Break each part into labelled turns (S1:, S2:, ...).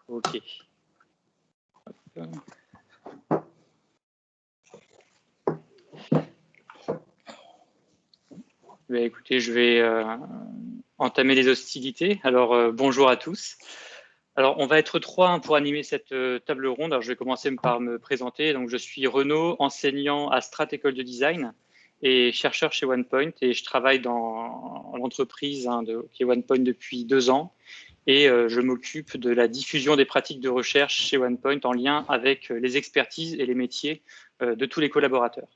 S1: Ok. Écoutez, je vais entamer les hostilités. Alors, bonjour à tous. Alors, on va être trois pour animer cette table ronde. Alors, je vais commencer par me présenter. Donc, je suis Renaud, enseignant à Strat École de Design et chercheur chez OnePoint. Et je travaille dans l'entreprise qui est OnePoint depuis 2 ans. Et je m'occupe de la diffusion des pratiques de recherche chez OnePoint en lien avec les expertises et les métiers de tous les collaborateurs.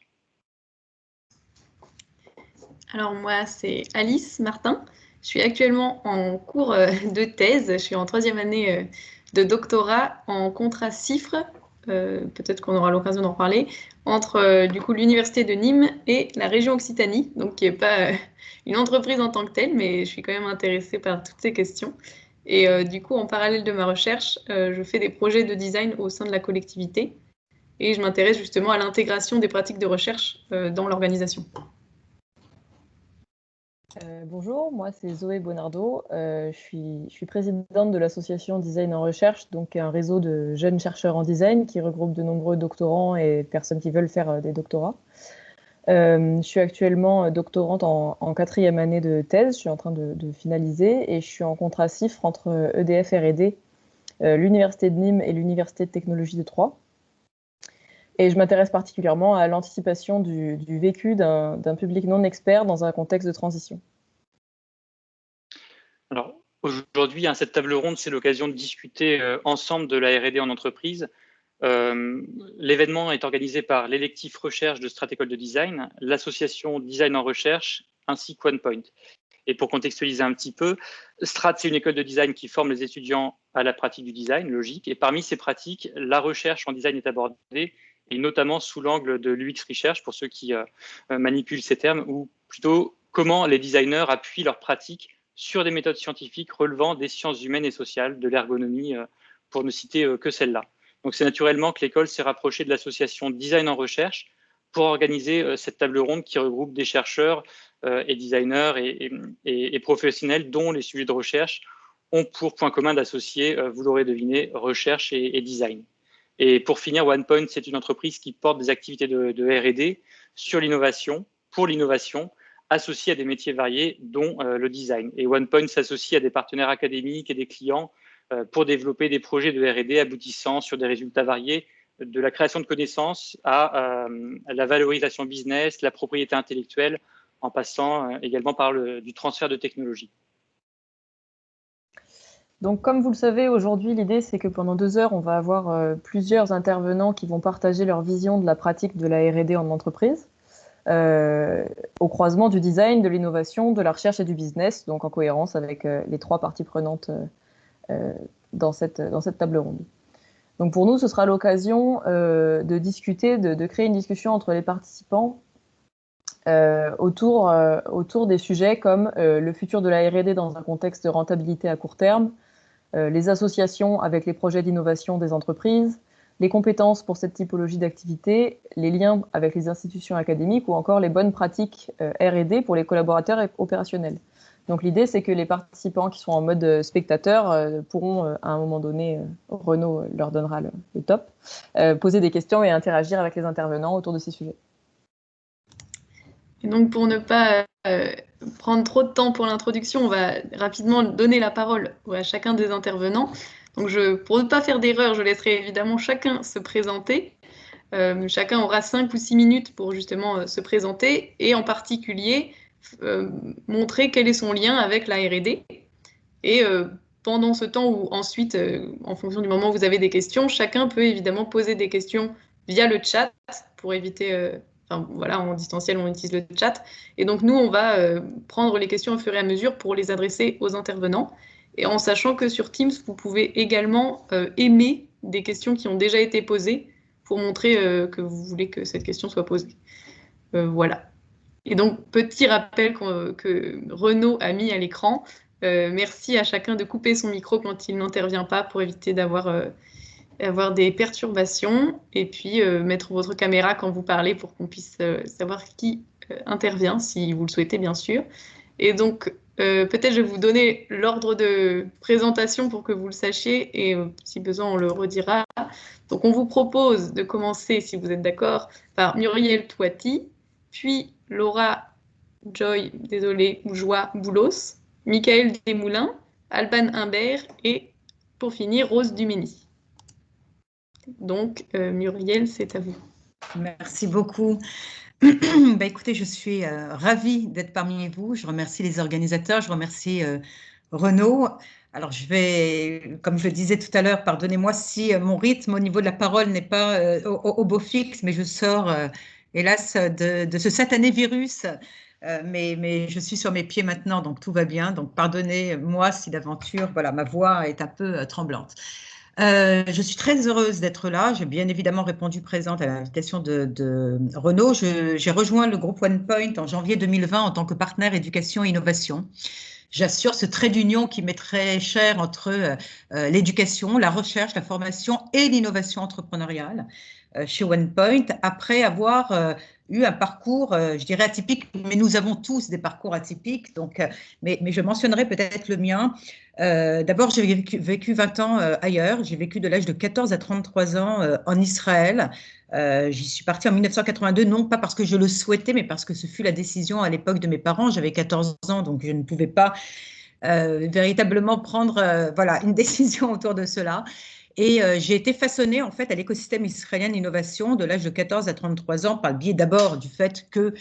S2: Alors moi, c'est Alice Martin. Je suis actuellement en cours de thèse. Je suis en 3e année de doctorat en contrat CIFRE, peut-être qu'on aura l'occasion d'en parler, entre du coup l'Université de Nîmes et la région Occitanie, donc qui n'est pas une entreprise en tant que telle, mais je suis quand même intéressée par toutes ces questions. Et du coup, en parallèle de ma recherche, je fais des projets de design au sein de la collectivité et je m'intéresse justement à l'intégration des pratiques de recherche dans l'organisation.
S3: Bonjour, moi c'est Zoé Bonardo, je suis présidente de l'association Design en Recherche, donc un réseau de jeunes chercheurs en design qui regroupe de nombreux doctorants et personnes qui veulent faire des doctorats. Je suis actuellement doctorante en 4e année de thèse, je suis en train de finaliser et je suis en contrat CIFRE entre EDF R&D, l'Université de Nîmes et l'Université de Technologie de Troyes. Et je m'intéresse particulièrement à l'anticipation du vécu d'un public non expert dans un contexte de transition.
S1: Alors, aujourd'hui, cette table ronde, c'est l'occasion de discuter ensemble de la R&D en entreprise. L'événement est organisé par l'électif recherche de Strat École de Design, l'association Design en Recherche, ainsi qu'OnePoint. Et pour contextualiser un petit peu, Strat, c'est une école de design qui forme les étudiants à la pratique du design, logique. Et parmi ces pratiques, la recherche en design est abordée, et notamment sous l'angle de l'UX Research, pour ceux qui manipulent ces termes, ou plutôt comment les designers appuient leurs pratiques sur des méthodes scientifiques relevant des sciences humaines et sociales, de l'ergonomie, pour ne citer que celle-là. Donc c'est naturellement que l'école s'est rapprochée de l'association Design en Recherche pour organiser cette table ronde qui regroupe des chercheurs et designers et professionnels dont les sujets de recherche ont pour point commun d'associer, vous l'aurez deviné, recherche et design. Et pour finir, OnePoint, c'est une entreprise qui porte des activités de R&D sur l'innovation, pour l'innovation, associée à des métiers variés, dont le design. Et OnePoint s'associe à des partenaires académiques et des clients pour développer des projets de R&D aboutissant sur des résultats variés, de la création de connaissances à la valorisation business, la propriété intellectuelle, en passant également par du transfert de technologie.
S3: Donc, comme vous le savez, aujourd'hui, l'idée, c'est que pendant 2 heures, on va avoir plusieurs intervenants qui vont partager leur vision de la pratique de la R&D en entreprise, au croisement du design, de l'innovation, de la recherche et du business, donc en cohérence avec les 3 parties prenantes dans cette table ronde. Donc, pour nous, ce sera l'occasion de discuter, de créer une discussion entre les participants autour des sujets comme le futur de la R&D dans un contexte de rentabilité à court terme, les associations avec les projets d'innovation des entreprises, les compétences pour cette typologie d'activité, les liens avec les institutions académiques ou encore les bonnes pratiques R&D pour les collaborateurs opérationnels. Donc l'idée, c'est que les participants qui sont en mode spectateur pourront, à un moment donné, Renaud leur donnera le top, poser des questions et interagir avec les intervenants autour de ces sujets.
S2: Et donc, pour ne pas prendre trop de temps pour l'introduction, on va rapidement donner la parole à chacun des intervenants. Donc, pour ne pas faire d'erreur, je laisserai évidemment chacun se présenter. Chacun aura 5 ou 6 minutes pour justement se présenter et en particulier montrer quel est son lien avec la R&D. Et pendant ce temps ou ensuite, en fonction du moment où vous avez des questions, chacun peut évidemment poser des questions via le chat pour éviter... Enfin, voilà, en distanciel, on utilise le chat. Et donc, nous, on va prendre les questions au fur et à mesure pour les adresser aux intervenants. Et en sachant que sur Teams, vous pouvez également aimer des questions qui ont déjà été posées pour montrer que vous voulez que cette question soit posée. Voilà. Et donc, petit rappel que Renaud a mis à l'écran. Merci à chacun de couper son micro quand il n'intervient pas pour éviter d'avoir des perturbations et puis mettre votre caméra quand vous parlez pour qu'on puisse savoir qui intervient, si vous le souhaitez, bien sûr. Et donc, peut-être je vais vous donner l'ordre de présentation pour que vous le sachiez et si besoin on le redira. Donc on vous propose de commencer, si vous êtes d'accord, par Muriel Touati, puis Laura Joy, désolé, ou Joie Boulos, Michael Desmoulins, Alban Imbert et pour finir Rose Dumény. Donc Muriel, c'est à vous.
S4: Merci beaucoup. Écoutez, je suis ravie d'être parmi vous. Je remercie les organisateurs, je remercie Renaud. Alors, je vais, comme je le disais tout à l'heure, pardonnez-moi si mon rythme au niveau de la parole n'est pas au beau fixe, mais je sors, hélas, de ce satané virus. Mais je suis sur mes pieds maintenant, donc tout va bien. Donc, pardonnez-moi si d'aventure, voilà, ma voix est un peu tremblante. Je suis très heureuse d'être là. J'ai bien évidemment répondu présente à l'invitation de Renaud. J'ai rejoint le groupe OnePoint en janvier 2020 en tant que partenaire éducation et innovation. J'assure ce trait d'union qui m'est très cher entre l'éducation, la recherche, la formation et l'innovation entrepreneuriale chez OnePoint, après avoir eu un parcours, je dirais, atypique, mais nous avons tous des parcours atypiques, donc, mais je mentionnerai peut-être le mien. D'abord, j'ai vécu 20 ans ailleurs. J'ai vécu de l'âge de 14 à 33 ans en Israël. J'y suis partie en 1982, non pas parce que je le souhaitais, mais parce que ce fut la décision à l'époque de mes parents. J'avais 14 ans, donc je ne pouvais pas véritablement prendre voilà, une décision autour de cela. Et j'ai été façonnée en fait à l'écosystème israélien d'innovation de l'âge de 14 à 33 ans par le biais d'abord du fait que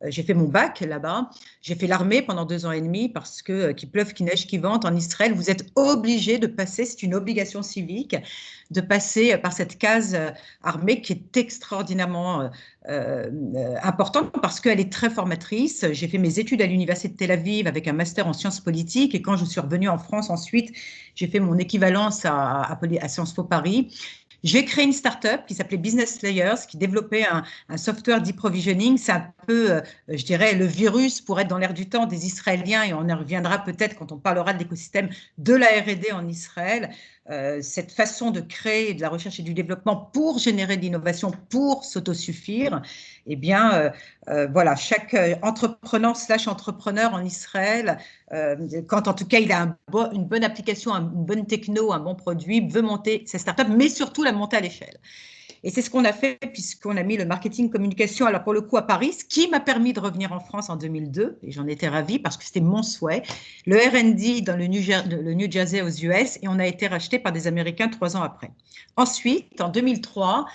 S4: j'ai fait mon bac là-bas. J'ai fait l'armée pendant 2 ans et demi parce que qu'il pleuve, qu'il neige, qu'il vente, en Israël, vous êtes obligé de passer, c'est une obligation civique, de passer par cette case armée qui est extraordinairement importante parce qu'elle est très formatrice. J'ai fait mes études à l'université de Tel Aviv avec un master en sciences politiques et quand je suis revenue en France ensuite, j'ai fait mon équivalence à Sciences Po Paris. J'ai créé une start-up qui s'appelait Business Layers, qui développait un software d'e-provisioning. C'est un peu, je dirais, le virus pour être dans l'air du temps des Israéliens, et on y reviendra peut-être quand on parlera de l'écosystème de la R&D en Israël. Cette façon de créer de la recherche et du développement pour générer de l'innovation, pour s'autosuffire, eh bien, voilà, chaque entrepreneur/entrepreneur en Israël, quand en tout cas il a une bonne application, une bonne techno, un bon produit, veut monter ses startups, mais surtout la monter à l'échelle. Et c'est ce qu'on a fait puisqu'on a mis le marketing communication, alors pour le coup à Paris, ce qui m'a permis de revenir en France en 2002, et j'en étais ravie parce que c'était mon souhait, le R&D dans le New Jersey aux US, et on a été racheté par des Américains 3 ans après. Ensuite, en 2003,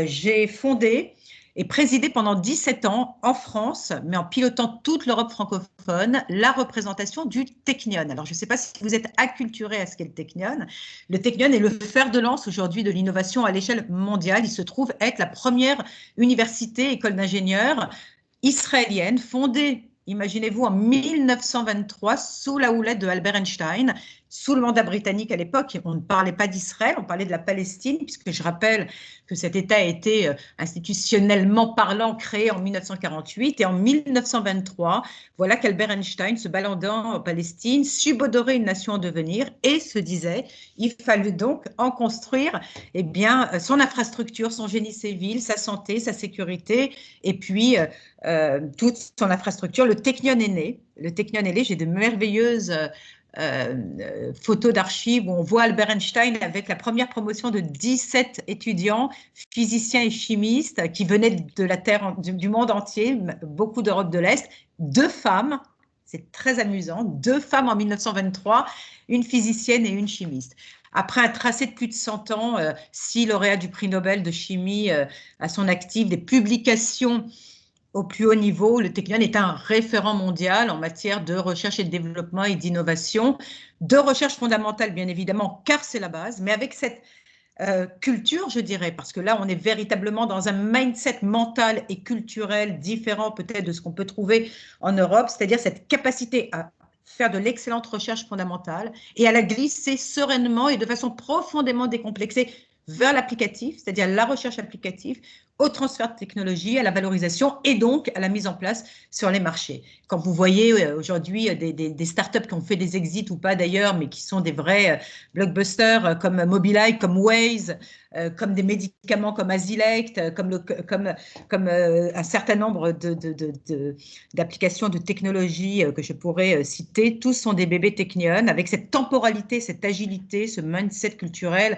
S4: j'ai fondé et présidé pendant 17 ans en France, mais en pilotant toute l'Europe francophone, la représentation du Technion. Alors, je ne sais pas si vous êtes acculturés à ce qu'est le Technion. Le Technion est le fer de lance aujourd'hui de l'innovation à l'échelle mondiale. Il se trouve être la première université, école d'ingénieurs israélienne, fondée, imaginez-vous, en 1923, sous la houlette de Albert Einstein, sous le mandat britannique à l'époque. On ne parlait pas d'Israël, on parlait de la Palestine, puisque je rappelle que cet État a été institutionnellement parlant créé en 1948. Et en 1923, voilà qu'Albert Einstein, se baladant en Palestine, subodorait une nation en devenir et se disait il fallait donc en construire eh bien, son infrastructure, son génie civil, sa santé, sa sécurité, et puis toute son infrastructure. Le Technion est né. Le Technion est né. J'ai de merveilleuses photos d'archives où on voit Albert Einstein avec la première promotion de 17 étudiants, physiciens et chimistes qui venaient de la Terre, du monde entier, beaucoup d'Europe de l'Est, 2 femmes, c'est très amusant, 2 femmes en 1923, une physicienne et une chimiste. Après un tracé de plus de 100 ans, 6 lauréats du prix Nobel de chimie à son actif, des publications au plus haut niveau, le Technion est un référent mondial en matière de recherche et de développement et d'innovation, de recherche fondamentale bien évidemment, car c'est la base, mais avec cette culture, je dirais, parce que là, on est véritablement dans un mindset mental et culturel différent peut-être de ce qu'on peut trouver en Europe, c'est-à-dire cette capacité à faire de l'excellente recherche fondamentale et à la glisser sereinement et de façon profondément décomplexée vers l'applicatif, c'est-à-dire la recherche applicative, au transfert de technologie, à la valorisation et donc à la mise en place sur les marchés. Quand vous voyez aujourd'hui des startups qui ont fait des exits ou pas d'ailleurs, mais qui sont des vrais blockbusters comme Mobileye, comme Waze, comme des médicaments comme Asilect, comme un certain nombre d'applications de technologie que je pourrais citer, tous sont des bébés technion avec cette temporalité, cette agilité, ce mindset culturel,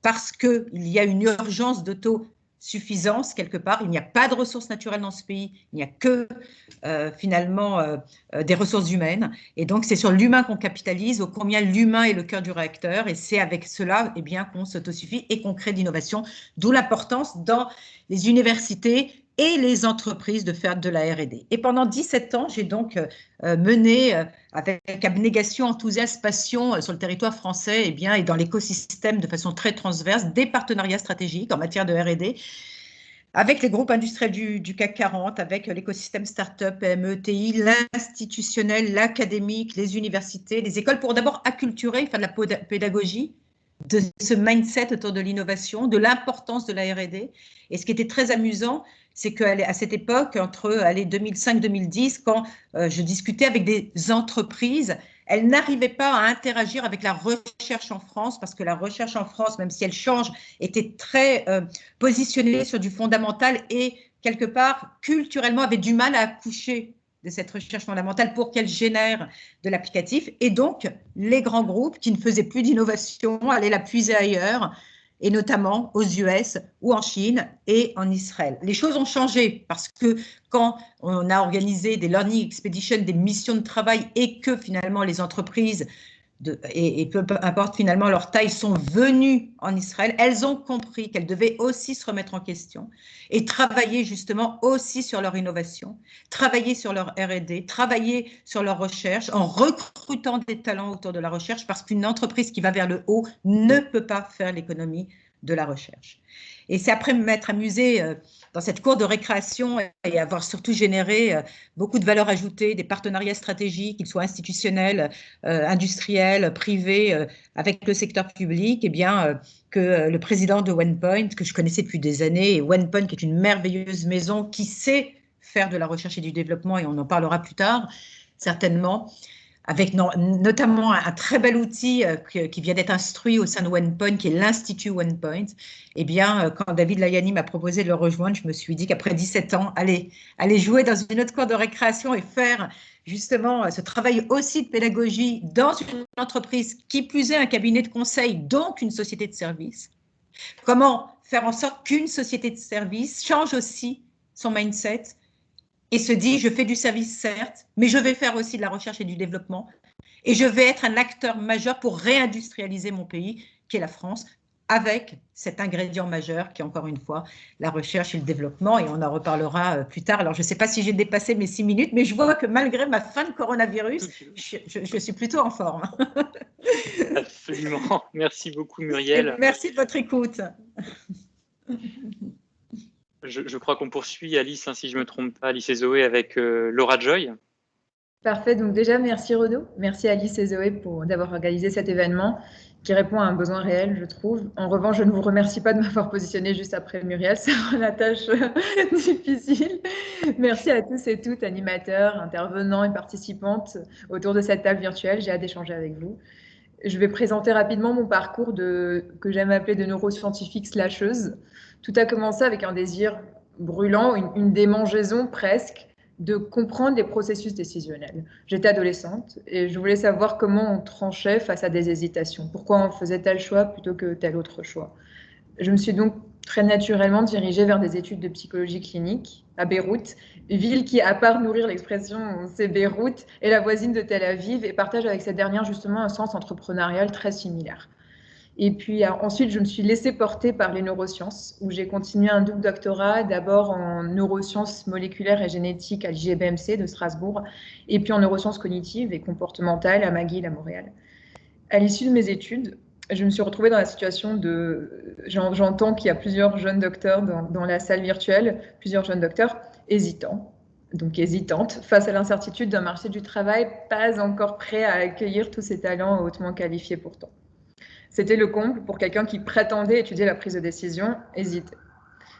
S4: parce qu'il y a une urgence d'autosuffisance quelque part. Il n'y a pas de ressources naturelles dans ce pays, il n'y a que finalement des ressources humaines. Et donc, c'est sur l'humain qu'on capitalise, au combien l'humain est le cœur du réacteur. Et c'est avec cela eh bien, qu'on s'autosuffit et qu'on crée de l'innovation, d'où l'importance dans les universités et les entreprises de faire de la R&D. Et pendant 17 ans, j'ai donc mené avec abnégation, enthousiasme, passion sur le territoire français eh bien, et dans l'écosystème de façon très transverse des partenariats stratégiques en matière de R&D avec les groupes industriels du CAC 40, avec l'écosystème start-up, PME, TI, l'institutionnel, l'académique, les universités, les écoles, pour d'abord acculturer, faire de la pédagogie, de ce mindset autour de l'innovation, de l'importance de la R&D. Et ce qui était très amusant, c'est qu'à cette époque, entre 2005-2010, quand je discutais avec des entreprises, elles n'arrivaient pas à interagir avec la recherche en France, parce que la recherche en France, même si elle change, était très positionnée sur du fondamental et, quelque part, culturellement, avait du mal à accoucher de cette recherche fondamentale pour qu'elle génère de l'applicatif. Et donc, les grands groupes qui ne faisaient plus d'innovation allaient la puiser ailleurs, et notamment aux US ou en Chine et en Israël. Les choses ont changé parce que quand on a organisé des learning expeditions, des missions de travail et que finalement les entreprises et peu importe finalement leur taille, sont venues en Israël, elles ont compris qu'elles devaient aussi se remettre en question et travailler justement aussi sur leur innovation, travailler sur leur R&D, travailler sur leur recherche en recrutant des talents autour de la recherche, parce qu'une entreprise qui va vers le haut ne peut pas faire l'économie de la recherche. Et c'est après m'être amusée dans cette cour de récréation et avoir surtout généré beaucoup de valeur ajoutée, des partenariats stratégiques, qu'ils soient institutionnels, industriels, privés, avec le secteur public, eh bien, que le président de OnePoint, que je connaissais depuis des années, et OnePoint qui est une merveilleuse maison qui sait faire de la recherche et du développement, et on en parlera plus tard, certainement, avec notamment un très bel outil qui vient d'être instruit au sein de OnePoint, qui est l'Institut OnePoint. Eh bien, quand David Layani m'a proposé de le rejoindre, je me suis dit qu'après 17 ans, aller jouer dans une autre cour de récréation et faire justement ce travail aussi de pédagogie dans une entreprise, qui plus est un cabinet de conseil, donc une société de service. Comment faire en sorte qu'une société de service change aussi son mindset et se dit, je fais du service certes, mais je vais faire aussi de la recherche et du développement, et je vais être un acteur majeur pour réindustrialiser mon pays, qui est la France, avec cet ingrédient majeur qui est encore une fois la recherche et le développement, et on en reparlera plus tard. Alors je ne sais pas si j'ai dépassé mes 6 minutes, mais je vois que malgré ma fin de coronavirus, je suis plutôt en forme.
S1: Absolument. Merci beaucoup Muriel.
S4: Et merci de votre écoute.
S1: Je crois qu'on poursuit, Alice, si je ne me trompe pas, Alice et Zoé, avec Laura Joy.
S2: Parfait. Donc déjà, merci Renaud. Merci Alice et Zoé d'avoir organisé cet événement qui répond à un besoin réel, je trouve. En revanche, je ne vous remercie pas de m'avoir positionné juste après Muriel. C'est la tâche difficile. Merci à tous et toutes, animateurs, intervenants et participantes autour de cette table virtuelle. J'ai hâte d'échanger avec vous. Je vais présenter rapidement mon parcours que j'aime appeler de neuroscientifique slasheuse. Tout a commencé avec un désir brûlant, une démangeaison presque, de comprendre les processus décisionnels. J'étais adolescente et je voulais savoir comment on tranchait face à des hésitations. Pourquoi on faisait tel choix plutôt que tel autre choix. Je me suis donc très naturellement dirigée vers des études de psychologie clinique à Beyrouth, ville qui, à part nourrir l'expression c'est Beyrouth, est la voisine de Tel Aviv et partage avec cette dernière justement un sens entrepreneurial très similaire. Et puis ensuite, je me suis laissée porter par les neurosciences, où j'ai continué un double doctorat, d'abord en neurosciences moléculaires et génétiques à l'IGBMC de Strasbourg, et puis en neurosciences cognitives et comportementales à McGill à Montréal. À l'issue de mes études, je me suis retrouvée dans la situation de... J'entends qu'il y a plusieurs jeunes docteurs dans la salle virtuelle, plusieurs jeunes docteurs hésitants, donc hésitantes, face à l'incertitude d'un marché du travail pas encore prêt à accueillir tous ces talents hautement qualifiés pourtant.
S5: C'était le comble pour quelqu'un qui prétendait étudier la prise de décision, hésiter.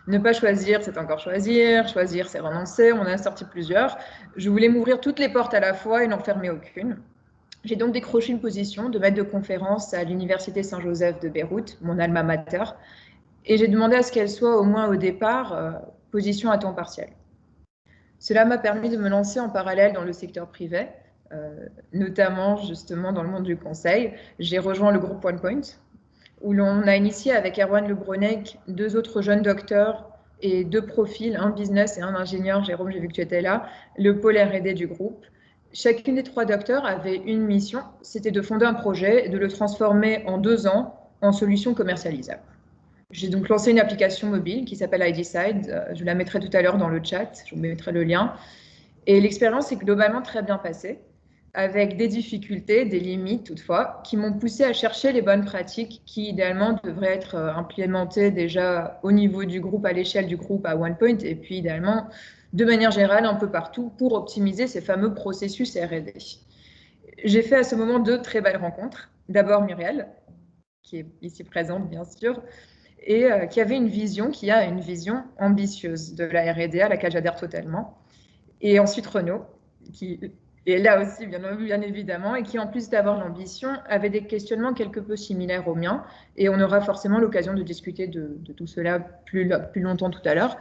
S5: Ne pas choisir, c'est encore choisir. Choisir, c'est renoncer. On en a sorti plusieurs. Je voulais m'ouvrir toutes les portes à la fois et n'en fermer aucune. J'ai donc décroché une position de maître de conférence à l'Université Saint-Joseph de Beyrouth, mon alma mater, et j'ai demandé à ce qu'elle soit, au moins au départ, position à temps partiel. Cela m'a permis de me lancer en parallèle dans le secteur privé, notamment justement dans le monde du conseil. J'ai rejoint le groupe OnePoint, où l'on a initié avec Erwan Le Bronec 2 autres jeunes docteurs et 2 profils, un business et un ingénieur. Jérôme, j'ai vu que tu étais là, le pôle R&D du groupe. Chacune des 3 docteurs avait une mission, c'était de fonder un projet et de le transformer en 2 ans en solution commercialisable. J'ai donc lancé une application mobile qui s'appelle iDecide. Je la mettrai tout à l'heure dans le chat, je vous mettrai le lien. Et l'expérience est globalement très bien passée, avec des difficultés, des limites toutefois, qui m'ont poussé à chercher les bonnes pratiques qui idéalement devraient être implémentées déjà au niveau du groupe, à l'échelle du groupe à OnePoint, et puis idéalement de manière générale un peu partout pour optimiser ces fameux processus R&D. J'ai fait à ce moment 2 très belles rencontres. D'abord Muriel, qui est ici présente bien sûr, et qui a une vision ambitieuse de la R&D à laquelle j'adhère totalement. Et ensuite Renaud, qui est là aussi bien évidemment, et qui en plus d'avoir l'ambition, avait des questionnements quelque peu similaires aux miens, et on aura forcément l'occasion de discuter de tout cela plus longtemps tout à l'heure.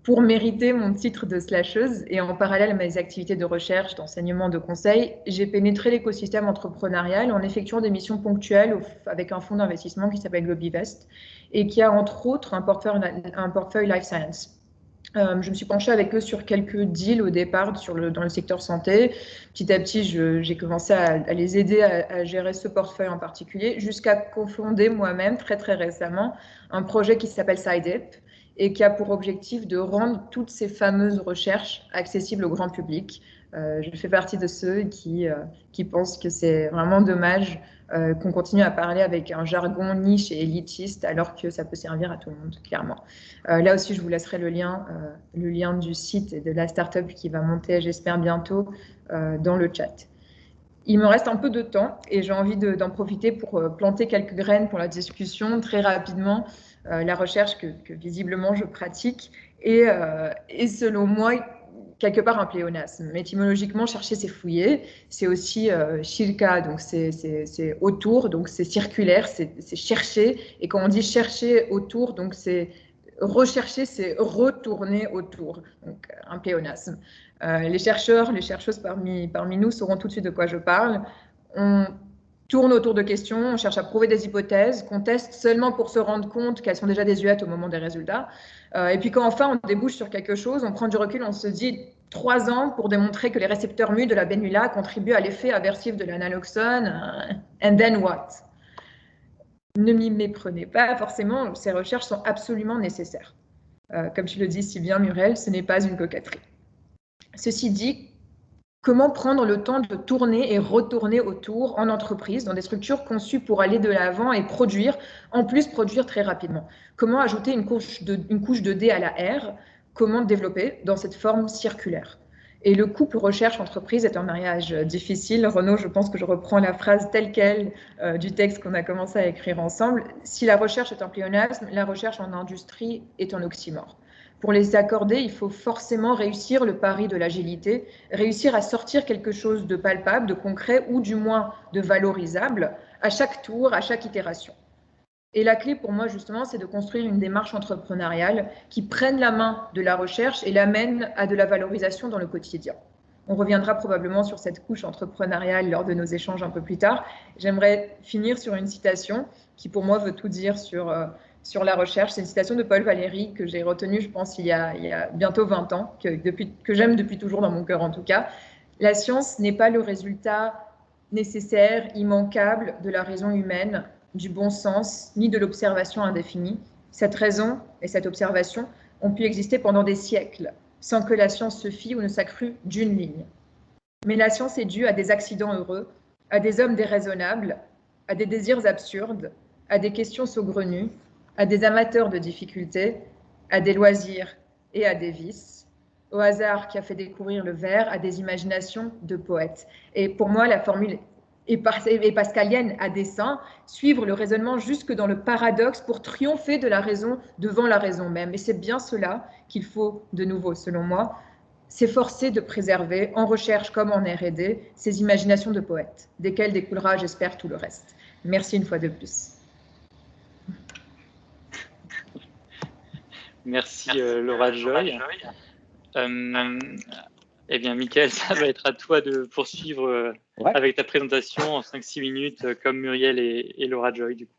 S5: Pour mériter mon titre de slasheuse et en parallèle à mes activités de recherche, d'enseignement, de conseil, j'ai pénétré l'écosystème entrepreneurial en effectuant des missions ponctuelles avec un fonds d'investissement qui s'appelle Globivest et qui a entre autres un portefeuille Life Science. Je me suis penchée avec eux sur quelques deals au départ dans le secteur santé. Petit à petit, j'ai commencé à les aider à gérer ce portefeuille en particulier, jusqu'à cofonder moi-même très très récemment un projet qui s'appelle SciDip et qui a pour objectif de rendre toutes ces fameuses recherches accessibles au grand public. Je fais partie de ceux qui pensent que c'est vraiment dommage qu'on continue à parler avec un jargon niche et élitiste alors que ça peut servir à tout le monde, clairement. Là aussi, je vous laisserai le lien du site et de la startup qui va monter, j'espère, bientôt dans le chat. Il me reste un peu de temps et j'ai envie d'en profiter pour planter quelques graines pour la discussion très rapidement. La recherche que visiblement je pratique est selon moi quelque part un pléonasme. Étymologiquement, chercher, c'est fouiller. C'est aussi shilka, donc c'est autour, donc c'est circulaire, c'est chercher. Et quand on dit chercher autour, donc c'est rechercher, c'est retourner autour, donc un pléonasme. Les chercheurs, les chercheuses parmi nous sauront tout de suite de quoi je parle. On tourne autour de questions, on cherche à prouver des hypothèses, qu'on teste seulement pour se rendre compte qu'elles sont déjà désuètes au moment des résultats. Et puis quand enfin on débouche sur quelque chose, on prend du recul, on se dit 3 ans pour démontrer que les récepteurs mu de la bénula contribuent à l'effet aversif de l'analoxone. And then what? Ne m'y méprenez pas, forcément, ces recherches sont absolument nécessaires. Comme tu le dis si bien, Muriel, ce n'est pas une coquetterie. Ceci dit, comment prendre le temps de tourner et retourner autour en entreprise, dans des structures conçues pour aller de l'avant et produire, en plus produire très rapidement? Comment ajouter une couche de D à la R? Comment développer dans cette forme circulaire? Et le couple recherche-entreprise est un mariage difficile. Renaud, je pense que je reprends la phrase telle quelle du texte qu'on a commencé à écrire ensemble. Si la recherche est un pléonasme, la recherche en industrie est un oxymore. Pour les accorder, il faut forcément réussir le pari de l'agilité, réussir à sortir quelque chose de palpable, de concret ou du moins de valorisable à chaque tour, à chaque itération. Et la clé pour moi, justement, c'est de construire une démarche entrepreneuriale qui prenne la main de la recherche et l'amène à de la valorisation dans le quotidien. On reviendra probablement sur cette couche entrepreneuriale lors de nos échanges un peu plus tard. J'aimerais finir sur une citation qui, pour moi, veut tout dire sur la recherche. C'est une citation de Paul Valéry que j'ai retenue, je pense, il y a bientôt 20 ans, que j'aime depuis toujours dans mon cœur en tout cas. La science n'est pas le résultat nécessaire, immanquable de la raison humaine, du bon sens, ni de l'observation indéfinie. Cette raison et cette observation ont pu exister pendant des siècles, sans que la science se fît ou ne s'accrût d'une ligne. Mais la science est due à des accidents heureux, à des hommes déraisonnables, à des désirs absurdes, à des questions saugrenues, à des amateurs de difficultés, à des loisirs et à des vices, au hasard qui a fait découvrir le verre, à des imaginations de poètes. Et pour moi, la formule et pascalienne à dessein, suivre le raisonnement jusque dans le paradoxe pour triompher de la raison devant la raison même. Et c'est bien cela qu'il faut, de nouveau, selon moi, s'efforcer de préserver, en recherche comme en R&D, ces imaginations de poètes, desquelles découlera, j'espère, tout le reste. Merci une fois de plus.
S1: Merci Laura Joy. Eh bien, Mickaël, ça va être à toi de poursuivre avec ta présentation en 5-6 minutes, comme Muriel et Laura Joy, du coup.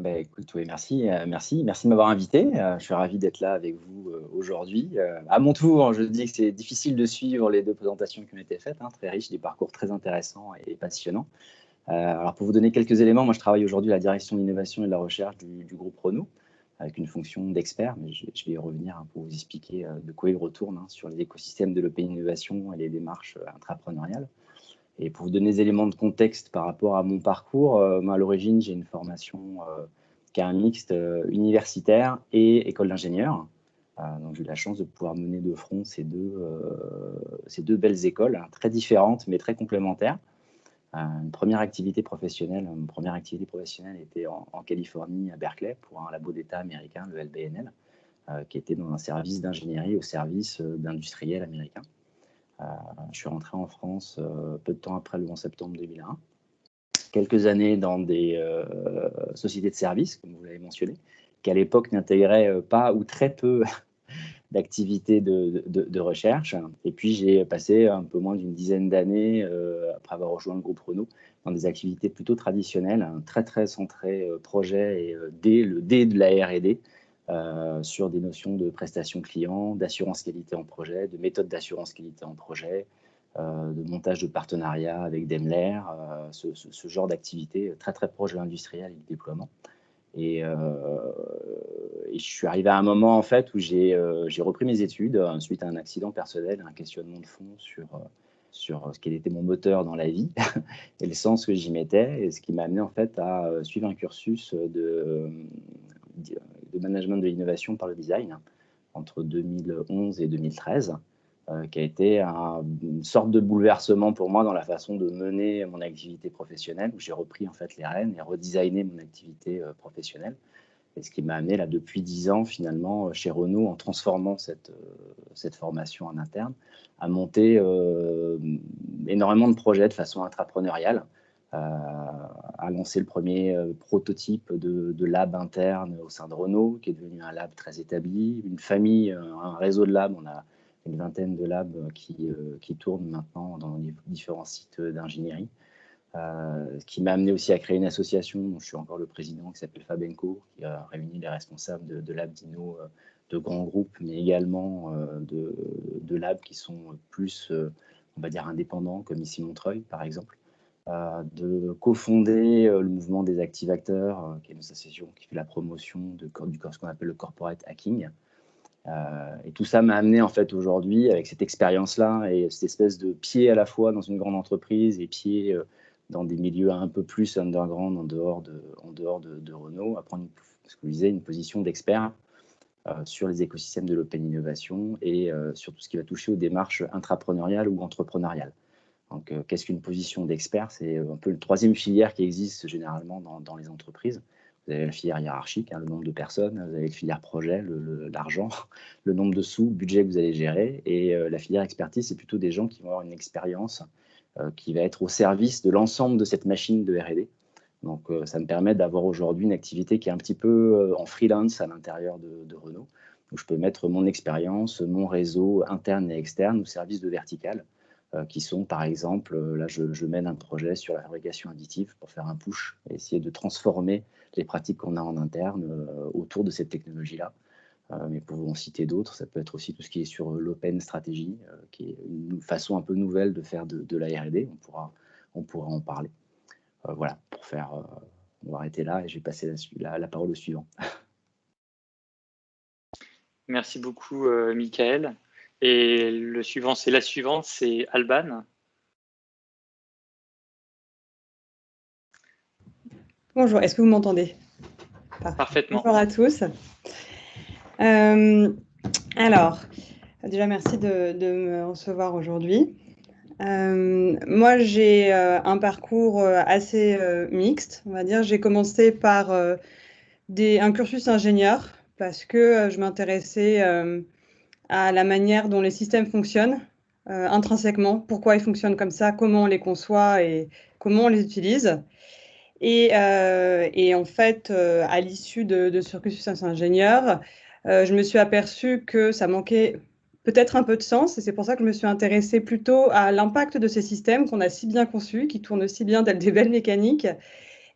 S6: Écoute, oui, merci de m'avoir invité. Je suis ravi d'être là avec vous aujourd'hui. À mon tour, je dis que c'est difficile de suivre les deux présentations qui ont été faites, très riches, des parcours très intéressants et passionnants. Alors, pour vous donner quelques éléments, moi, je travaille aujourd'hui à la direction de l'innovation et de la recherche du groupe Renault, avec une fonction d'expert, mais je vais y revenir pour vous expliquer de quoi il retourne sur les écosystèmes de l'open innovation et les démarches intrapreneuriales. Et pour vous donner des éléments de contexte par rapport à mon parcours, moi, à l'origine, j'ai une formation qui est un mixte universitaire et école d'ingénieur. Donc, j'ai eu la chance de pouvoir mener de front ces deux belles écoles, très différentes mais très complémentaires. Une première activité professionnelle était en Californie, à Berkeley, pour un labo d'État américain, le LBNL, qui était dans un service d'ingénierie au service d'industriels américains. Je suis rentré en France peu de temps après le 11 septembre 2001. Quelques années dans des sociétés de services, comme vous l'avez mentionné, qui à l'époque n'intégraient pas ou très peu d'activités de recherche. Et puis, j'ai passé un peu moins d'une dizaine d'années, après avoir rejoint le groupe Renault, dans des activités plutôt traditionnelles, très, très centrées projet et le D de la R&D, sur des notions de prestations clients, d'assurance qualité en projet, de méthode d'assurance qualité en projet, de montage de partenariats avec Daimler, ce genre d'activité très, très proche de l'industriel et du déploiement. Et je suis arrivé à un moment en fait où j'ai repris mes études suite à un accident personnel, un questionnement de fond sur ce quel était mon moteur dans la vie et le sens que j'y mettais, et ce qui m'a amené en fait à suivre un cursus de management de l'innovation par le design entre 2011 et 2013. Qui a été une sorte de bouleversement pour moi dans la façon de mener mon activité professionnelle, où j'ai repris en fait les rênes et redesigné mon activité professionnelle. Et ce qui m'a amené là depuis 10 ans finalement chez Renault, en transformant cette formation en interne, à monter énormément de projets de façon intrapreneuriale, à lancer le premier prototype de lab interne au sein de Renault, qui est devenu un lab très établi, une famille, un réseau de labs. On a une vingtaine de labs qui tournent maintenant dans les différents sites d'ingénierie. Ce qui m'a amené aussi à créer une association dont je suis encore le président, qui s'appelle Fabenco, qui a réuni les responsables de labs d'inno de grands groupes, mais également de labs qui sont plus, on va dire, indépendants, comme ici Montreuil, par exemple. De cofonder le mouvement des Active Actors, qui est une association qui fait la promotion de ce qu'on appelle le corporate hacking. Et tout ça m'a amené en fait aujourd'hui, avec cette expérience-là et cette espèce de pied à la fois dans une grande entreprise et pied dans des milieux un peu plus underground en dehors de Renault, à prendre, ce que je disais, une position d'expert sur les écosystèmes de l'open innovation et sur tout ce qui va toucher aux démarches intrapreneuriales ou entrepreneuriales. Donc, qu'est-ce qu'une position d'expert? C'est un peu le troisième filière qui existe généralement dans les entreprises. Vous avez la filière hiérarchique, le nombre de personnes, vous avez la filière projet, l'argent, le nombre de sous, le budget que vous allez gérer, et la filière expertise, c'est plutôt des gens qui vont avoir une expérience qui va être au service de l'ensemble de cette machine de R&D. Donc, ça me permet d'avoir aujourd'hui une activité qui est un petit peu en freelance à l'intérieur de Renault, où je peux mettre mon expérience, mon réseau interne et externe au service de verticales, qui sont par exemple, là je mène un projet sur la fabrication additive pour faire un push et essayer de transformer les pratiques qu'on a en interne autour de cette technologie-là. Mais pour vous en citer d'autres, ça peut être aussi tout ce qui est sur l'open stratégie, qui est une façon un peu nouvelle de faire de la R&D. On pourra en parler. Voilà, on va arrêter là et je vais passer la parole au suivant.
S1: Merci beaucoup, Mickaël. Et la suivante, c'est Alban.
S7: Bonjour, est-ce que vous m'entendez?
S1: Parfaitement.
S7: Bonjour à tous. Alors, déjà merci de me recevoir aujourd'hui. Moi, j'ai un parcours assez mixte, on va dire. J'ai commencé par un cursus ingénieur parce que je m'intéressais à la manière dont les systèmes fonctionnent intrinsèquement, pourquoi ils fonctionnent comme ça, comment on les conçoit et comment on les utilise. Et en fait, à l'issue de ce cursus ingénieur, je me suis aperçue que ça manquait peut-être un peu de sens, et c'est pour ça que je me suis intéressée plutôt à l'impact de ces systèmes qu'on a si bien conçus, qui tournent si bien tels des belles mécaniques,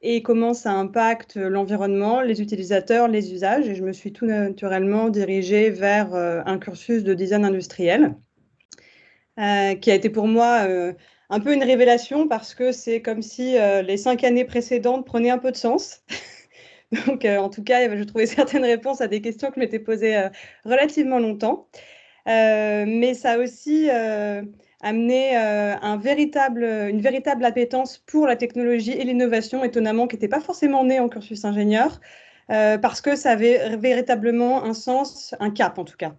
S7: et comment ça impacte l'environnement, les utilisateurs, les usages. Et je me suis tout naturellement dirigée vers un cursus de design industriel, qui a été pour moi un peu une révélation parce que c'est comme si les 5 années précédentes prenaient un peu de sens. Donc, en tout cas, je trouvais certaines réponses à des questions que je m'étais posées relativement longtemps. Mais ça a aussi amené une véritable appétence pour la technologie et l'innovation, étonnamment, qui n'était pas forcément née en cursus ingénieur, parce que ça avait véritablement un sens, un cap en tout cas.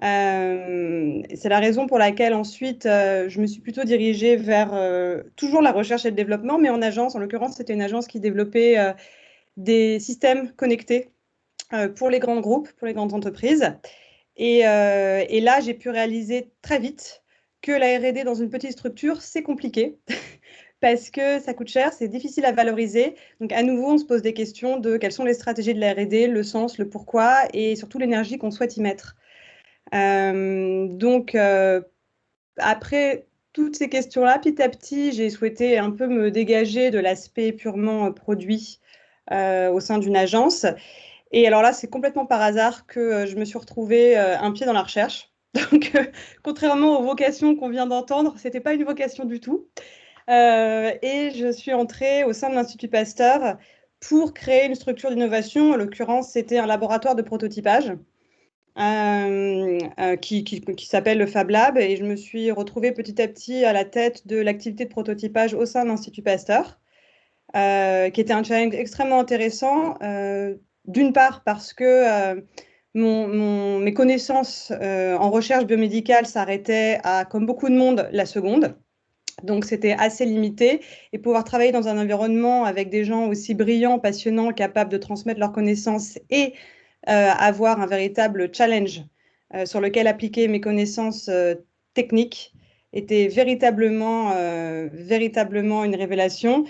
S7: C'est la raison pour laquelle ensuite je me suis plutôt dirigée vers toujours la recherche et le développement, mais en agence. En l'occurrence, c'était une agence qui développait des systèmes connectés pour les grands groupes, pour les grandes entreprises. Et là, j'ai pu réaliser très vite que la R&D dans une petite structure, c'est compliqué parce que ça coûte cher, c'est difficile à valoriser. Donc, à nouveau, on se pose des questions de quelles sont les stratégies de la R&D, le sens, le pourquoi et surtout l'énergie qu'on souhaite y mettre. Donc, après toutes ces questions-là, petit à petit, j'ai souhaité un peu me dégager de l'aspect purement produit au sein d'une agence. Et alors là, c'est complètement par hasard que je me suis retrouvée un pied dans la recherche. Donc, contrairement aux vocations qu'on vient d'entendre, ce n'était pas une vocation du tout. Et je suis entrée au sein de l'Institut Pasteur pour créer une structure d'innovation. En l'occurrence, c'était un laboratoire de prototypage qui s'appelle le Fab Lab. Et je me suis retrouvée petit à petit à la tête de l'activité de prototypage au sein de l'Institut Pasteur, qui était un challenge extrêmement intéressant. D'une part parce que mes connaissances en recherche biomédicale s'arrêtaient à, comme beaucoup de monde, la seconde. Donc, c'était assez limité. Et pouvoir travailler dans un environnement avec des gens aussi brillants, passionnants, capables de transmettre leurs connaissances et avoir un véritable challenge sur lequel appliquer mes connaissances techniques était véritablement une révélation.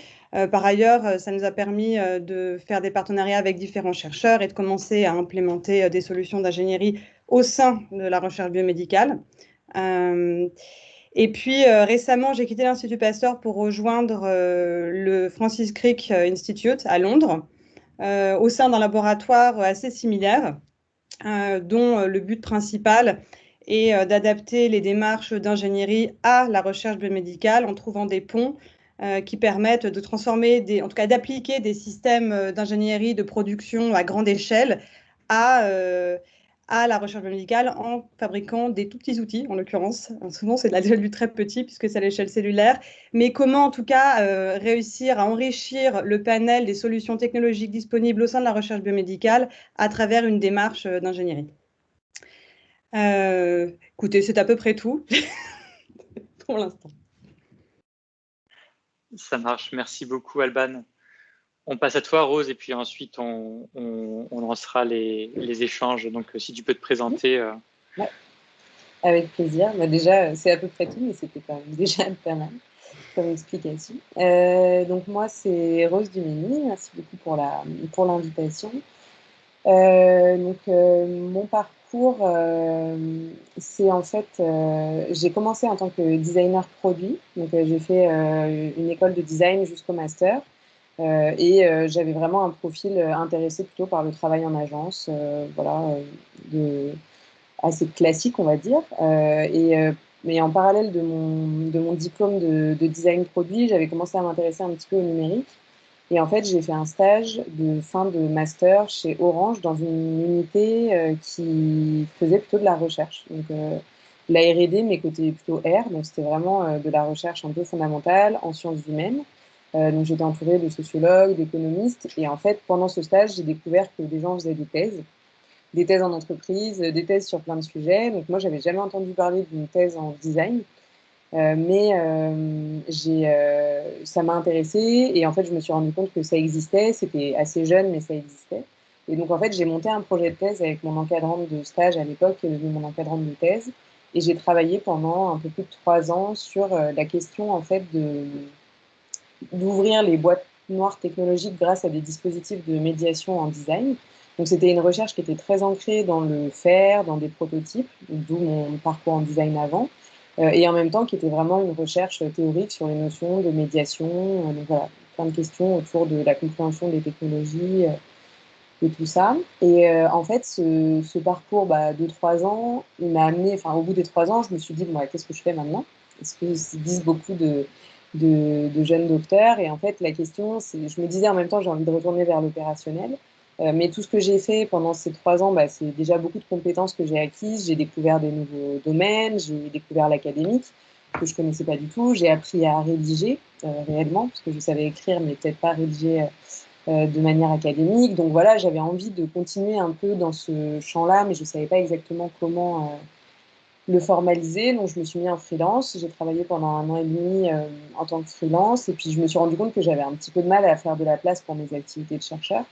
S7: Par ailleurs, ça nous a permis de faire des partenariats avec différents chercheurs et de commencer à implémenter des solutions d'ingénierie au sein de la recherche biomédicale. Et puis récemment, j'ai quitté l'Institut Pasteur pour rejoindre le Francis Crick Institute à Londres, au sein d'un laboratoire assez similaire, dont le but principal est d'adapter les démarches d'ingénierie à la recherche biomédicale en trouvant des ponts qui permettent de transformer, en tout cas d'appliquer des systèmes d'ingénierie de production à grande échelle à la recherche biomédicale en fabriquant des tout petits outils, en l'occurrence. Souvent, c'est de du très petit puisque c'est à l'échelle cellulaire. Mais comment, en tout cas, réussir à enrichir le panel des solutions technologiques disponibles au sein de la recherche biomédicale à travers une démarche d'ingénierie. Écoutez, c'est à peu près tout pour l'instant.
S1: Ça marche. Merci beaucoup, Alban. On passe à toi, Rose, et puis ensuite, on lancera les échanges. Donc, si tu peux te présenter.
S8: Ouais. Avec plaisir. Bah, déjà, c'est à peu près tout, mais c'était quand même déjà pas mal comme explication. Donc, moi, c'est Rose Dumény. Merci beaucoup pour l'invitation. Mon parcours, c'est en fait, j'ai commencé en tant que designer produit. Donc, j'ai fait une école de design jusqu'au master. J'avais vraiment un profil intéressé plutôt par le travail en agence, assez classique, on va dire. Mais en parallèle de mon diplôme de design produit, j'avais commencé à m'intéresser un petit peu au numérique. Et en fait, j'ai fait un stage de fin de master chez Orange dans une unité qui faisait plutôt de la recherche. Donc, la R&D, mais côté plutôt R. Donc, c'était vraiment de la recherche un peu fondamentale en sciences humaines. Donc, j'étais entourée de sociologues, d'économistes. Et en fait, pendant ce stage, j'ai découvert que des gens faisaient des thèses en entreprise, des thèses sur plein de sujets. Donc, moi, j'avais jamais entendu parler d'une thèse en design. Ça m'a intéressée et en fait, je me suis rendu compte que ça existait. C'était assez jeune, mais ça existait. Et donc, en fait, j'ai monté un projet de thèse avec mon encadrant de stage à l'époque, qui est devenu mon encadrant de thèse. Et j'ai travaillé pendant un peu plus de 3 ans sur la question, en fait, d'ouvrir les boîtes noires technologiques grâce à des dispositifs de médiation en design. Donc, c'était une recherche qui était très ancrée dans le faire, dans des prototypes, d'où mon parcours en design avant, et en même temps qui était vraiment une recherche théorique sur les notions de médiation. Donc voilà, plein de questions autour de la compréhension des technologies et tout ça. Et en fait, ce parcours de 3 ans, il m'a amené, au bout des 3 ans, je me suis dit, bon, qu'est-ce que je fais maintenant? Ce que disent beaucoup de jeunes docteurs. Et en fait, la question, c'est, je me disais en même temps, j'ai envie de retourner vers l'opérationnel. Mais tout ce que j'ai fait pendant ces 3 ans, c'est déjà beaucoup de compétences que j'ai acquises. J'ai découvert des nouveaux domaines, j'ai découvert l'académique que je connaissais pas du tout. J'ai appris à rédiger réellement, parce que je savais écrire, mais peut-être pas rédiger de manière académique. Donc voilà, j'avais envie de continuer un peu dans ce champ-là, mais je savais pas exactement comment le formaliser. Donc je me suis mis en freelance. J'ai travaillé pendant 1 an et demi en tant que freelance. Et puis je me suis rendu compte que j'avais un petit peu de mal à faire de la place pour mes activités de chercheur.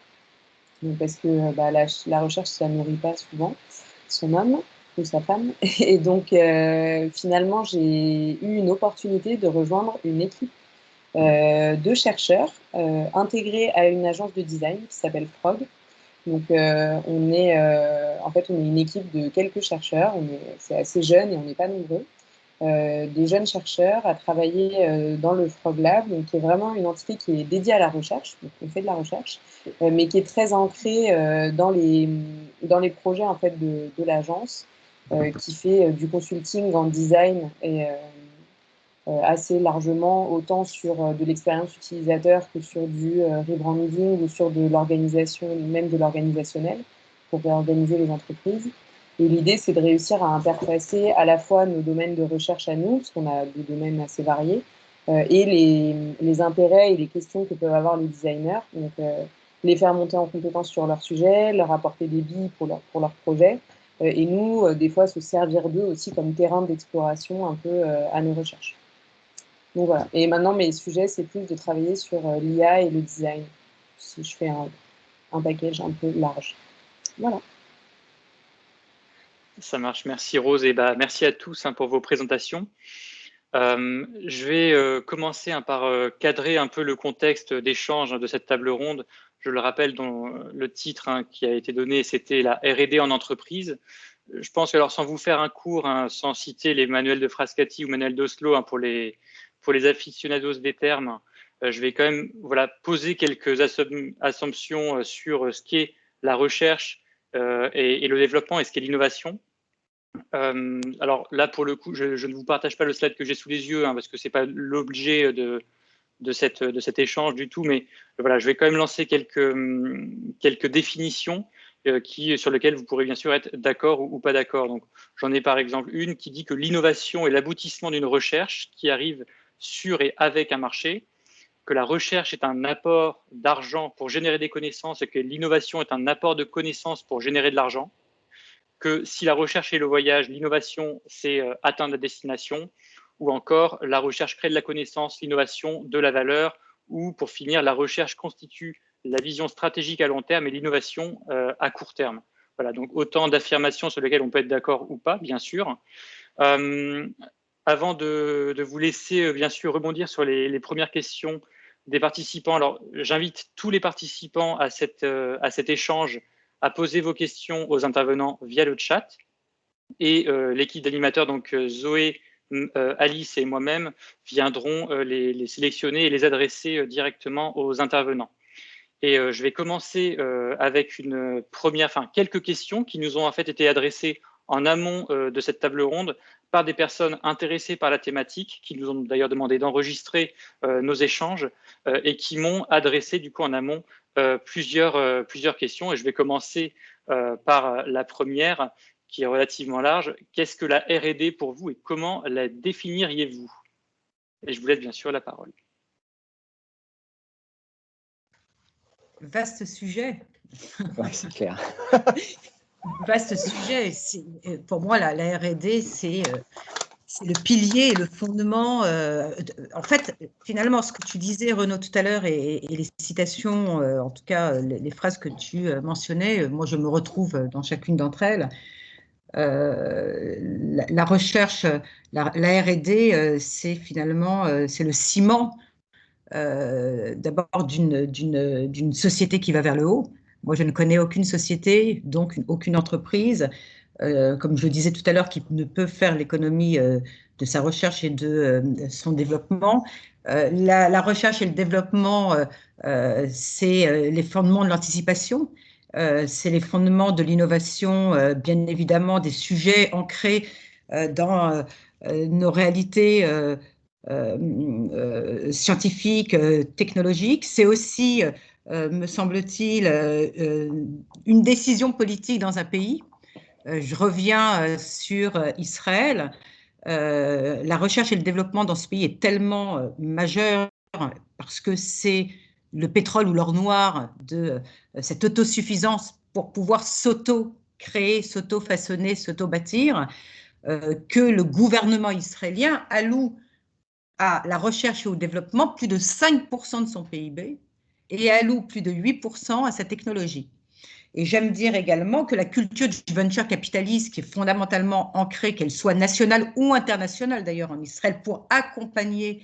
S8: Donc, parce que la recherche, ça ne nourrit pas souvent son homme ou sa femme. Et donc finalement, j'ai eu une opportunité de rejoindre une équipe de chercheurs intégrés à une agence de design qui s'appelle Frog. Donc, on est une équipe de quelques chercheurs. C'est assez jeune et on n'est pas nombreux. Des jeunes chercheurs à travailler dans le Frog Lab, donc qui est vraiment une entité qui est dédiée à la recherche. Donc, on fait de la recherche, mais qui est très ancrée dans les projets en fait de l'agence, qui fait du consulting en design et assez largement, autant sur de l'expérience utilisateur que sur du rebranding ou sur de l'organisation, même de l'organisationnel, pour réorganiser les entreprises. Et l'idée, c'est de réussir à interfacer à la fois nos domaines de recherche à nous, parce qu'on a des domaines assez variés, et les intérêts et les questions que peuvent avoir les designers. Donc, les faire monter en compétence sur leur sujet, leur apporter des billes pour leur projet, et nous, des fois, se servir d'eux aussi comme terrain d'exploration un peu à nos recherches. Donc voilà. Et maintenant, mes sujets, c'est plus de travailler sur l'IA et le design, si je fais un package un peu large. Voilà.
S1: Ça marche. Merci Rose et merci à tous pour vos présentations. Je vais commencer par cadrer un peu le contexte d'échange de cette table ronde. Je le rappelle, dont le titre qui a été donné, c'était la R&D en entreprise. Je pense que, alors, sans vous faire un cours, sans citer les manuels de Frascati ou manuels d'Oslo pour les aficionados des termes, je vais quand même poser quelques assumptions sur ce qu'est la recherche et le développement et ce qu'est l'innovation. Alors là, pour le coup, je ne vous partage pas le slide que j'ai sous les yeux, parce que ce n'est pas l'objet de cet échange du tout, mais voilà, je vais quand même lancer quelques définitions sur lesquelles vous pourrez bien sûr être d'accord ou pas d'accord. Donc, j'en ai par exemple une qui dit que l'innovation est l'aboutissement d'une recherche qui arrive sur et avec un marché, que la recherche est un apport d'argent pour générer des connaissances et que l'innovation est un apport de connaissances pour générer de l'argent, que si la recherche est le voyage, l'innovation, c'est atteindre la destination, ou encore la recherche crée de la connaissance, l'innovation de la valeur, ou pour finir, la recherche constitue la vision stratégique à long terme et l'innovation à court terme. Voilà, donc autant d'affirmations sur lesquelles on peut être d'accord ou pas, bien sûr. Avant de vous laisser, bien sûr, rebondir sur les premières questions des participants, alors j'invite tous les participants à cet échange à poser vos questions aux intervenants via le chat. Et l'équipe d'animateurs, donc Zoé, Alice et moi-même, viendront les sélectionner et les adresser directement aux intervenants. Et je vais commencer avec quelques questions qui nous ont en fait été adressées en amont de cette table ronde par des personnes intéressées par la thématique, qui nous ont d'ailleurs demandé d'enregistrer nos échanges et qui m'ont adressé du coup en amont plusieurs questions. Et je vais commencer par la première, qui est relativement large. Qu'est-ce que la R&D pour vous et comment la définiriez-vous? Et je vous laisse bien sûr la parole.
S4: Vaste sujet.
S6: Ouais, c'est clair.
S4: Vaste sujet. Pour moi, la R&D, c'est le pilier et le fondement. En fait, finalement, ce que tu disais, Renaud, tout à l'heure, et les citations, en tout cas, les phrases que tu mentionnais, moi, je me retrouve dans chacune d'entre elles. La recherche, la R&D, c'est finalement c'est le ciment d'abord d'une société qui va vers le haut. Moi, je ne connais aucune société, donc aucune entreprise, comme je le disais tout à l'heure, qui ne peut faire l'économie de sa recherche et de son développement. La recherche et le développement, c'est les fondements de l'anticipation. C'est les fondements de l'innovation, bien évidemment, des sujets ancrés dans nos réalités scientifiques, technologiques. C'est aussi, me semble-t-il, une décision politique dans un pays. Je reviens sur Israël. La recherche et le développement dans ce pays est tellement majeur parce que c'est le pétrole ou l'or noir de cette autosuffisance pour pouvoir s'auto-créer, s'auto-façonner, s'auto-bâtir, que le gouvernement israélien alloue à la recherche et au développement plus de 5% de son PIB et alloue plus de 8% à sa technologie. Et j'aime dire également que la culture du venture capitaliste, qui est fondamentalement ancrée, qu'elle soit nationale ou internationale d'ailleurs en Israël, pour accompagner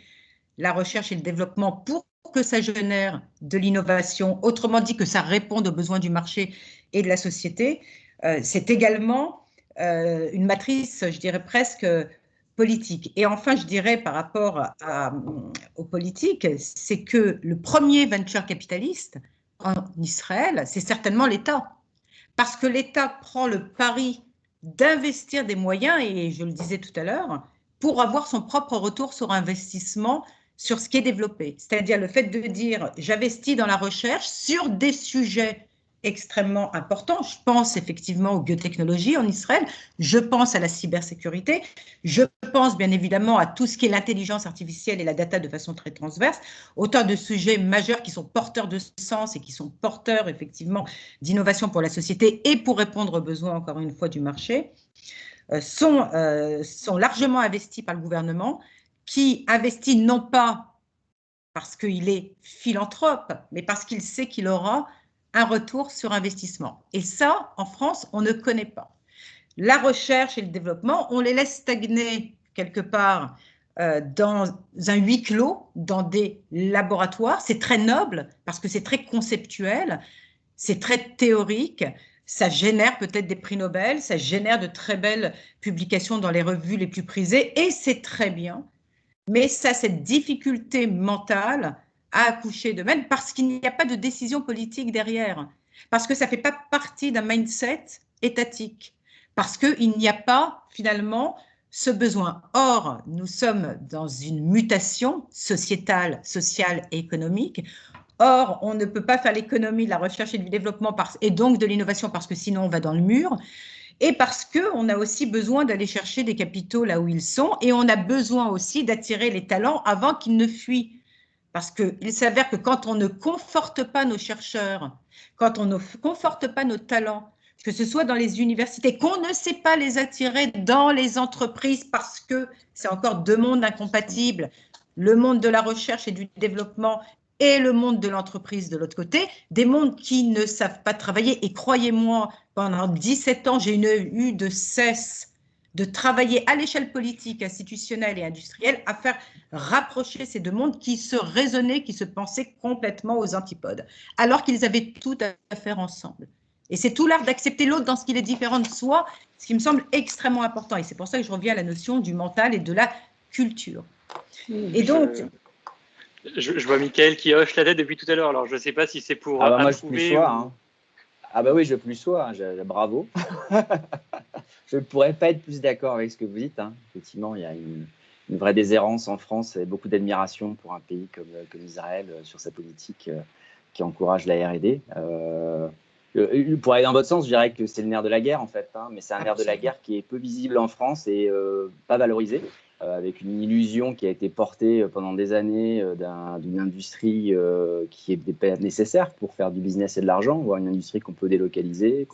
S4: la recherche et le développement pour que ça génère de l'innovation, autrement dit que ça réponde aux besoins du marché et de la société, c'est également une matrice, je dirais presque, politique. Et enfin, je dirais par rapport aux politiques, c'est que le premier venture capitaliste en Israël, c'est certainement l'État. Parce que l'État prend le pari d'investir des moyens, et je le disais tout à l'heure, pour avoir son propre retour sur investissement sur ce qui est développé. C'est-à-dire le fait de dire j'investis dans la recherche sur des sujets extrêmement importants. Je pense effectivement aux biotechnologies en Israël, je pense à la cybersécurité, je pense bien évidemment à tout ce qui est l'intelligence artificielle et la data de façon très transverse, autant de sujets majeurs qui sont porteurs de sens et qui sont porteurs effectivement d'innovation pour la société et pour répondre aux besoins, encore une fois, du marché, sont largement investis par le gouvernement, qui investit non pas parce qu'il est philanthrope, mais parce qu'il sait qu'il aura un retour sur investissement. Et ça, en France, on ne connaît pas. La recherche et le développement, on les laisse stagner quelque part dans un huis clos, dans des laboratoires. C'est très noble parce que c'est très conceptuel, c'est très théorique, ça génère peut-être des prix Nobel, ça génère de très belles publications dans les revues les plus prisées, et c'est très bien. Mais ça, cette difficulté mentale à accoucher de même, parce qu'il n'y a pas de décision politique derrière, parce que ça ne fait pas partie d'un mindset étatique, parce qu'il n'y a pas finalement ce besoin. Or, nous sommes dans une mutation sociétale, sociale et économique. Or, on ne peut pas faire l'économie de la recherche et du développement et donc de l'innovation parce que sinon on va dans le mur. Et parce qu'on a aussi besoin d'aller chercher des capitaux là où ils sont, et on a besoin aussi d'attirer les talents avant qu'ils ne fuient. Parce qu'il s'avère que quand on ne conforte pas nos chercheurs, quand on ne conforte pas nos talents, que ce soit dans les universités, qu'on ne sait pas les attirer dans les entreprises parce que c'est encore deux mondes incompatibles, le monde de la recherche et du développement et le monde de l'entreprise de l'autre côté, des mondes qui ne savent pas travailler. Et croyez-moi, pendant 17 ans, j'ai eu de cesse de travailler à l'échelle politique, institutionnelle et industrielle à faire rapprocher ces deux mondes qui se raisonnaient, qui se pensaient complètement aux antipodes, alors qu'ils avaient tout à faire ensemble. Et c'est tout l'art d'accepter l'autre dans ce qu'il est différent de soi, ce qui me semble extrêmement important. Et c'est pour ça que je reviens à la notion du mental et de la culture. Et donc...
S1: Je vois Mickaël qui hoche la tête depuis tout à l'heure, alors je ne sais pas si c'est pour
S6: moi,
S1: approuver
S6: je plus sois, hein. Ah bah oui, je plus sois, bravo. Je ne pourrais pas être plus d'accord avec ce que vous dites, hein. Effectivement, il y a une vraie déshérence en France et beaucoup d'admiration pour un pays comme Israël sur sa politique qui encourage la R&D. Pour aller dans votre sens, je dirais que c'est le nerf de la guerre en fait, hein, mais c'est un nerf de la guerre qui est peu visible en France et pas valorisé. Avec une illusion qui a été portée pendant des années d'une industrie qui est nécessaire pour faire du business et de l'argent, voire une industrie qu'on peut délocaliser,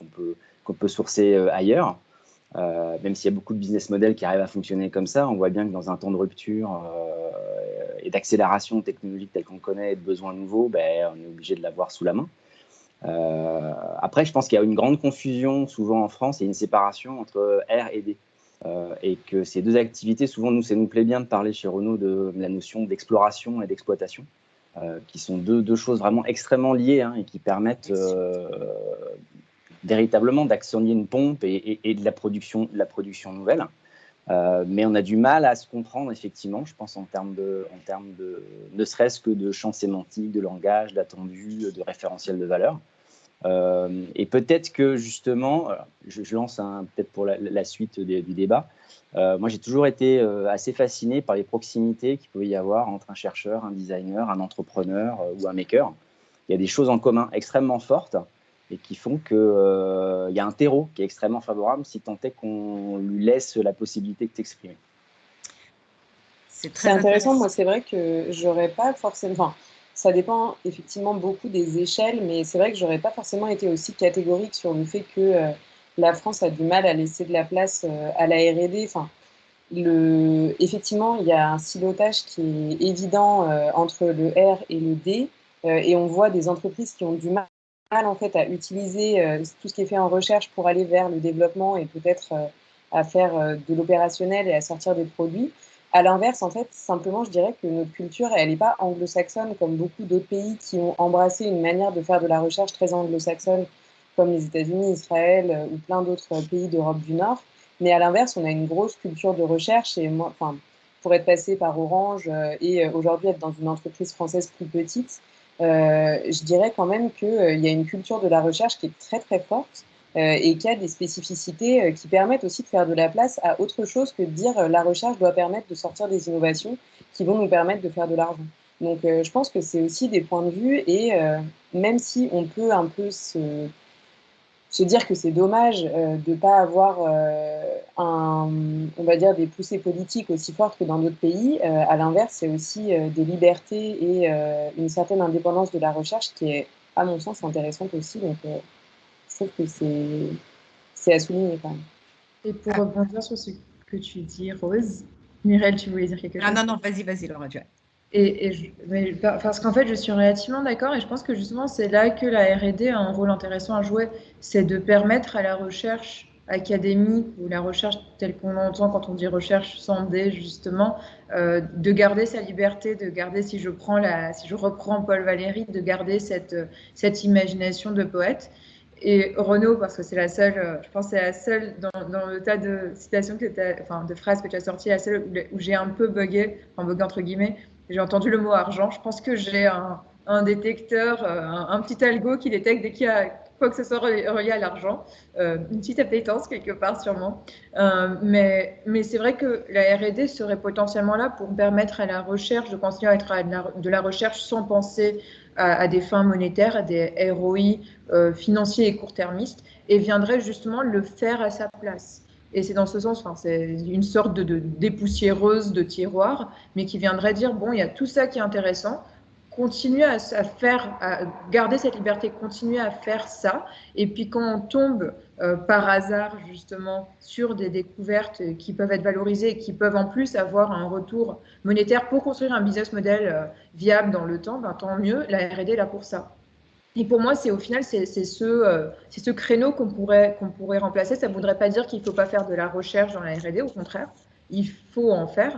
S6: qu'on peut sourcer ailleurs. Même s'il y a beaucoup de business models qui arrivent à fonctionner comme ça, on voit bien que dans un temps de rupture et d'accélération technologique telle qu'on connaît et de besoins nouveaux, ben, on est obligé de l'avoir sous la main. Après, je pense qu'il y a une grande confusion souvent en France et une séparation entre R et D. Et que ces deux activités, souvent, ça nous plaît bien de parler chez Renault de la notion d'exploration et d'exploitation, qui sont deux choses vraiment extrêmement liées hein, et qui permettent véritablement d'actionner une pompe et de la production nouvelle. Mais on a du mal à se comprendre, effectivement, je pense, en termes de ne serait-ce que de champ sémantique, de langage, d'attendu, de référentiel de valeur. Et peut-être que, justement, je lance peut-être pour la suite du débat, moi, j'ai toujours été assez fasciné par les proximités qu'il pouvait y avoir entre un chercheur, un designer, un entrepreneur ou un maker. Il y a des choses en commun extrêmement fortes et qui font qu'il y a un terreau qui est extrêmement favorable si tant est qu'on lui laisse la possibilité de s'exprimer.
S8: C'est très intéressant. Moi, c'est vrai que j'aurais pas forcément... Enfin, ça dépend effectivement beaucoup des échelles, mais c'est vrai que j'aurais pas forcément été aussi catégorique sur le fait que la France a du mal à laisser de la place à la R&D. Enfin, effectivement, il y a un silotage qui est évident entre le R et le D, et on voit des entreprises qui ont du mal en fait à utiliser tout ce qui est fait en recherche pour aller vers le développement et peut-être à faire de l'opérationnel et à sortir des produits. À l'inverse, en fait, simplement, je dirais que notre culture, elle n'est pas anglo-saxonne comme beaucoup d'autres pays qui ont embrassé une manière de faire de la recherche très anglo-saxonne, comme les États-Unis, Israël ou plein d'autres pays d'Europe du Nord. Mais à l'inverse, on a une grosse culture de recherche. Et moi, enfin, pour être passé par Orange et aujourd'hui être dans une entreprise française plus petite, je dirais quand même qu'il y a une culture de la recherche qui est très, très forte. Et qui a des spécificités qui permettent aussi de faire de la place à autre chose que de dire la recherche doit permettre de sortir des innovations qui vont nous permettre de faire de l'argent. Donc je pense que c'est aussi des points de vue et même si on peut un peu se dire que c'est dommage de ne pas avoir on va dire des poussées politiques aussi fortes que dans d'autres pays, à l'inverse, c'est aussi des libertés et une certaine indépendance de la recherche qui est, à mon sens, intéressante aussi. Donc, je trouve que c'est à souligner quand même.
S5: Et pour rebondir sur ce que tu dis, Rose, Mireille, tu voulais dire quelque chose?
S4: Non, vas-y, Laura.
S5: Parce qu'en fait, je suis relativement d'accord et je pense que justement, c'est là que la R&D a un rôle intéressant à jouer. C'est de permettre à la recherche académique ou la recherche telle qu'on l'entend quand on dit recherche sans D, justement, de garder sa liberté, de garder, si je reprends Paul Valéry, de garder cette imagination de poète. Et Renaud, parce que c'est la seule, je pense que c'est la seule dans le tas de citations de phrases que tu as sorties, la seule où j'ai un peu bugué entre guillemets, j'ai entendu le mot argent. Je pense que j'ai un détecteur, un petit algo qui détecte dès qu'il y a quoi que ce soit relié à l'argent. Une petite appétence quelque part sûrement. Mais c'est vrai que la R&D serait potentiellement là pour permettre à la recherche de continuer à être de la recherche sans penser à des fins monétaires, à des ROI financiers et court-termistes, et viendrait justement le faire à sa place. Et c'est dans ce sens, c'est une sorte de dépoussiéreuse de tiroir, mais qui viendrait dire, bon, il y a tout ça qui est intéressant, continuer à garder cette liberté, continuer à faire ça. Et puis quand on tombe par hasard justement sur des découvertes qui peuvent être valorisées et qui peuvent en plus avoir un retour monétaire pour construire un business model viable dans le temps, tant mieux, la R&D est là pour ça. Et pour moi, au final, c'est ce créneau qu'on pourrait remplacer. Ça ne voudrait pas dire qu'il ne faut pas faire de la recherche dans la R&D, au contraire, il faut en faire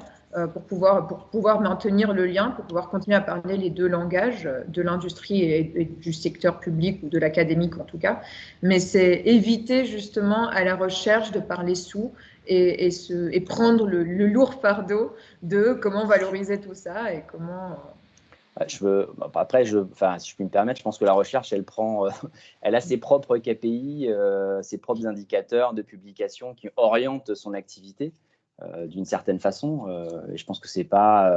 S5: pour pouvoir maintenir le lien, pour pouvoir continuer à parler les deux langages de l'industrie et du secteur public ou de l'académique en tout cas. Mais c'est éviter justement à la recherche de parler sous et prendre le lourd fardeau de comment valoriser tout ça et comment...
S6: Après, si je puis me permettre, je pense que la recherche, elle a ses propres KPI, ses propres indicateurs de publication qui orientent son activité d'une certaine façon. Et je pense que c'est pas,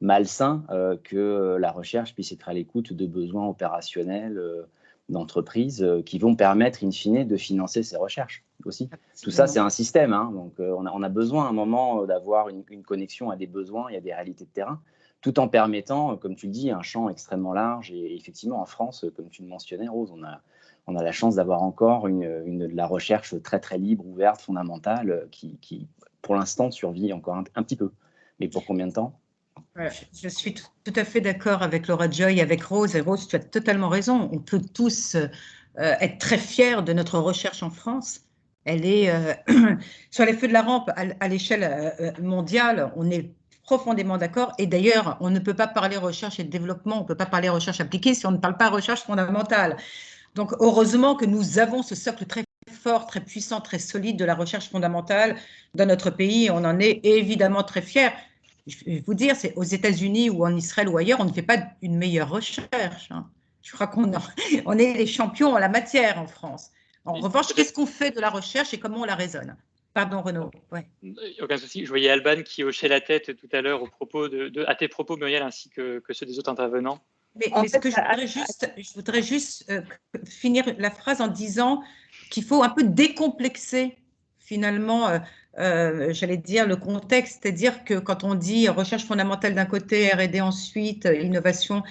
S6: malsain que la recherche puisse être à l'écoute de besoins opérationnels d'entreprises qui vont permettre, in fine, de financer ces recherches aussi. Tout ça, c'est un système. Hein, donc, on a besoin à un moment d'avoir une connexion à des besoins et à des réalités de terrain, tout en permettant, comme tu le dis, un champ extrêmement large. Et effectivement, en France, comme tu le mentionnais, Rose, on a la chance d'avoir encore de la recherche très, très libre, ouverte, fondamentale, qui pour l'instant, survit encore un petit peu. Mais pour combien de temps ?
S4: Ouais. Je suis tout à fait d'accord avec Laura Joy, avec Rose. Et Rose, tu as totalement raison. On peut tous être très fiers de notre recherche en France. Elle est sur les feux de la rampe à l'échelle mondiale. On est profondément d'accord. Et d'ailleurs, on ne peut pas parler recherche et développement, on ne peut pas parler recherche appliquée si on ne parle pas recherche fondamentale. Donc, heureusement que nous avons ce socle très fort, très puissant, très solide de la recherche fondamentale dans notre pays. On en est évidemment très fiers. Je vais vous dire, c'est aux États-Unis ou en Israël ou ailleurs, on ne fait pas une meilleure recherche. Hein. Je crois on est les champions en la matière en France. En revanche, qu'est-ce qu'on fait de la recherche et comment on la raisonne? Pardon, Renaud. Ouais.
S1: Aucun souci. Je voyais Alban qui hochait la tête tout à l'heure à tes propos, Muriel, ainsi que ceux des autres intervenants.
S4: Mais ce que je voudrais juste finir la phrase en disant qu'il faut un peu décomplexer finalement, j'allais dire, le contexte, c'est-à-dire que quand on dit recherche fondamentale d'un côté, R&D ensuite, innovation,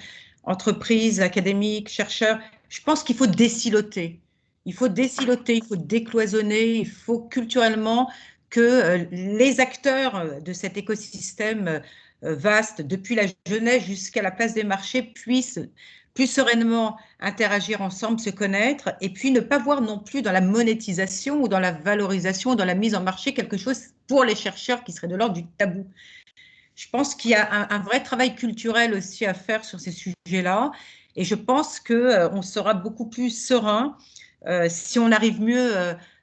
S4: entreprise, académique, chercheur, je pense qu'il faut désiloter. Il faut désiloter, il faut décloisonner, il faut culturellement que les acteurs de cet écosystème vaste, depuis la jeunesse jusqu'à la place des marchés, puissent plus sereinement interagir ensemble, se connaître, et puis ne pas voir non plus dans la monétisation ou dans la valorisation ou dans la mise en marché quelque chose pour les chercheurs qui serait de l'ordre du tabou. Je pense qu'il y a un vrai travail culturel aussi à faire sur ces sujets-là, et je pense qu'on sera beaucoup plus serein si on arrive mieux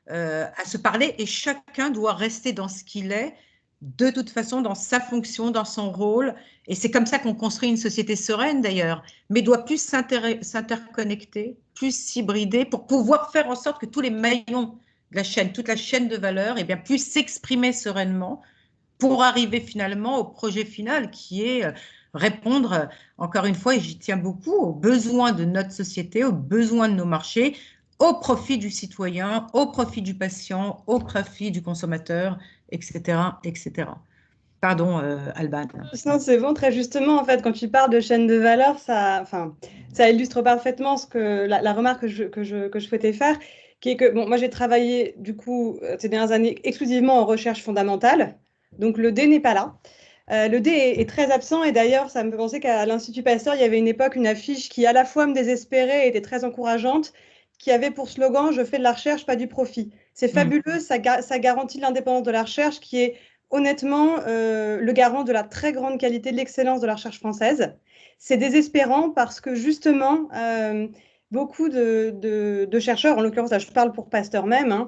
S4: à se parler, et chacun doit rester dans ce qu'il est, de toute façon, dans sa fonction, dans son rôle. Et c'est comme ça qu'on construit une société sereine, d'ailleurs, mais doit plus s'interconnecter, plus s'hybrider pour pouvoir faire en sorte que tous les maillons de la chaîne, toute la chaîne de valeur, eh bien, puissent s'exprimer sereinement pour arriver finalement au projet final qui est répondre, encore une fois, et j'y tiens beaucoup, aux besoins de notre société, aux besoins de nos marchés, au profit du citoyen, au profit du patient, au profit du consommateur, etc., etc. Pardon, Alban.
S7: Non, c'est bon, très justement, en fait, quand tu parles de chaîne de valeur, ça illustre parfaitement la remarque que je souhaitais faire, qui est que, bon, moi, j'ai travaillé, du coup, ces dernières années, exclusivement en recherche fondamentale, donc le D n'est pas là. Le D est très absent, et d'ailleurs, ça me fait penser qu'à l'Institut Pasteur, il y avait une époque, une affiche qui, à la fois, me désespérait et était très encourageante, qui avait pour slogan « Je fais de la recherche, pas du profit ». C'est fabuleux, ça garantit l'indépendance de la recherche, qui est honnêtement le garant de la très grande qualité de l'excellence de la recherche française. C'est désespérant parce que justement, beaucoup de chercheurs, en l'occurrence, là je parle pour Pasteur même, hein,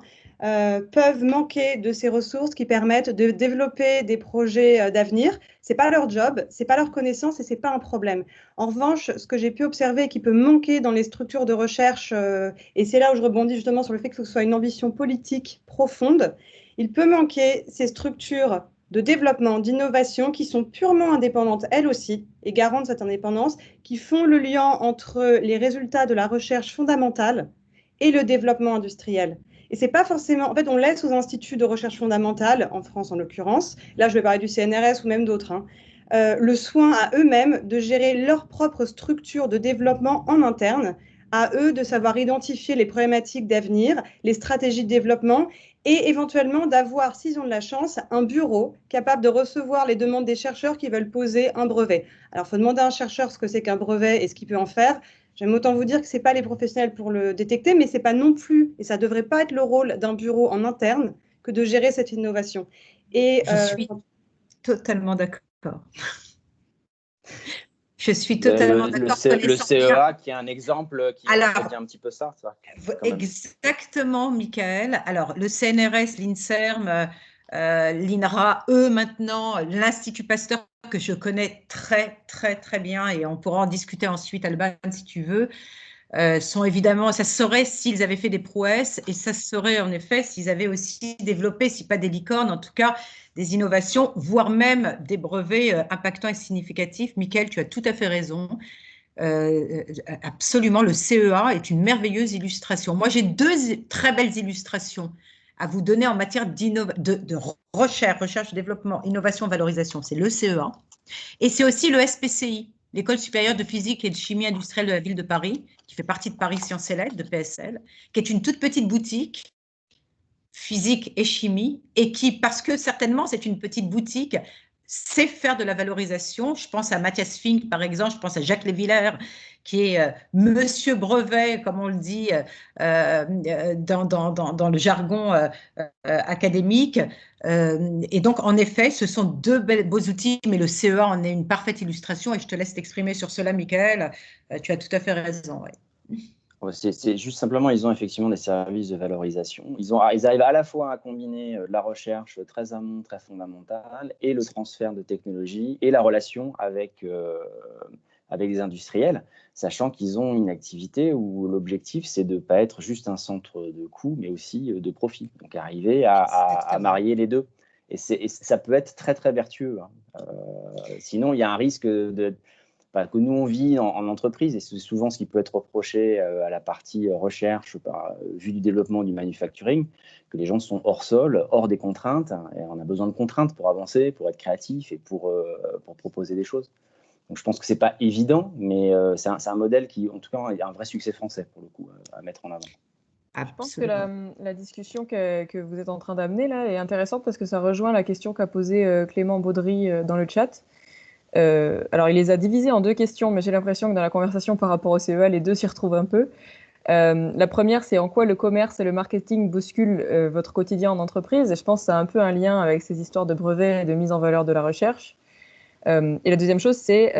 S7: peuvent manquer de ces ressources qui permettent de développer des projets d'avenir. Ce n'est pas leur job, ce n'est pas leur connaissance et ce n'est pas un problème. En revanche, ce que j'ai pu observer qui peut manquer dans les structures de recherche, et c'est là où je rebondis justement sur le fait que ce soit une ambition politique profonde, il peut manquer ces structures de développement, d'innovation qui sont purement indépendantes, elles aussi, et garantes de cette indépendance, qui font le lien entre les résultats de la recherche fondamentale et le développement industriel. Et c'est pas forcément… En fait, on laisse aux instituts de recherche fondamentale, en France en l'occurrence, là je vais parler du CNRS ou même d'autres, hein, le soin à eux-mêmes de gérer leur propre structure de développement en interne, à eux de savoir identifier les problématiques d'avenir, les stratégies de développement et éventuellement d'avoir, s'ils ont de la chance, un bureau capable de recevoir les demandes des chercheurs qui veulent poser un brevet. Alors, il faut demander à un chercheur ce que c'est qu'un brevet et ce qu'il peut en faire. J'aime autant vous dire que ce n'est pas les professionnels pour le détecter, mais ce n'est pas non plus, et ça ne devrait pas être le rôle d'un bureau en interne que de gérer cette innovation. Et,
S4: je suis totalement d'accord. Je suis totalement d'accord.
S6: Le CEA qui est un exemple qui dit un petit peu ça.
S4: Exactement, Michael. Alors, le CNRS, l'INSERM, l'INRA, eux maintenant, l'Institut Pasteur que je connais très, très, très bien, et on pourra en discuter ensuite, Alban, si tu veux, sont évidemment, ça serait s'ils avaient fait des prouesses, et ça serait en effet s'ils avaient aussi développé, si pas des licornes, en tout cas des innovations, voire même des brevets impactants et significatifs. Michael, tu as tout à fait raison. Absolument, le CEA est une merveilleuse illustration. Moi, j'ai deux très belles illustrations à vous donner en matière de recherche, développement, innovation, valorisation. C'est le CEA et c'est aussi le SPCI. l'École supérieure de physique et de chimie industrielle de la ville de Paris, qui fait partie de Paris Sciences et Lettres, de PSL, qui est une toute petite boutique physique et chimie, et qui, parce que certainement c'est une petite boutique, sait faire de la valorisation. Je pense à Mathias Fink, par exemple, je pense à Jacques Lévillers, qui est Monsieur Brevet, comme on le dit dans le jargon académique. Et donc, en effet, ce sont deux beaux outils, mais le CEA en est une parfaite illustration, et je te laisse t'exprimer sur cela, Michael. Tu as tout à fait raison. Ouais.
S6: C'est juste simplement, ils ont effectivement des services de valorisation. Ils arrivent à la fois à combiner la recherche très amont, très fondamentale, et le transfert de technologie, et la relation avec les industriels, sachant qu'ils ont une activité où l'objectif, c'est de ne pas être juste un centre de coût, mais aussi de profit. Donc, arriver à marier les deux. Et ça peut être très, très vertueux. Sinon, il y a un risque que nous, on vit en entreprise, et c'est souvent ce qui peut être reproché à la partie recherche, vu du développement du manufacturing, que les gens sont hors sol, hors des contraintes, et on a besoin de contraintes pour avancer, pour être créatif et pour proposer des choses. Donc, je pense que ce n'est pas évident, mais c'est un modèle qui, en tout cas, il y a un vrai succès français, pour le coup, à mettre en avant.
S3: Je pense que la discussion que vous êtes en train d'amener là est intéressante parce que ça rejoint la question qu'a posée Clément Baudry dans le chat. Alors, il les a divisés en deux questions, mais j'ai l'impression que dans la conversation par rapport au CEA, les deux s'y retrouvent un peu. La première, c'est en quoi le commerce et le marketing bousculent votre quotidien en entreprise. Et je pense que ça a un peu un lien avec ces histoires de brevets et de mise en valeur de la recherche. Et la deuxième chose, c'est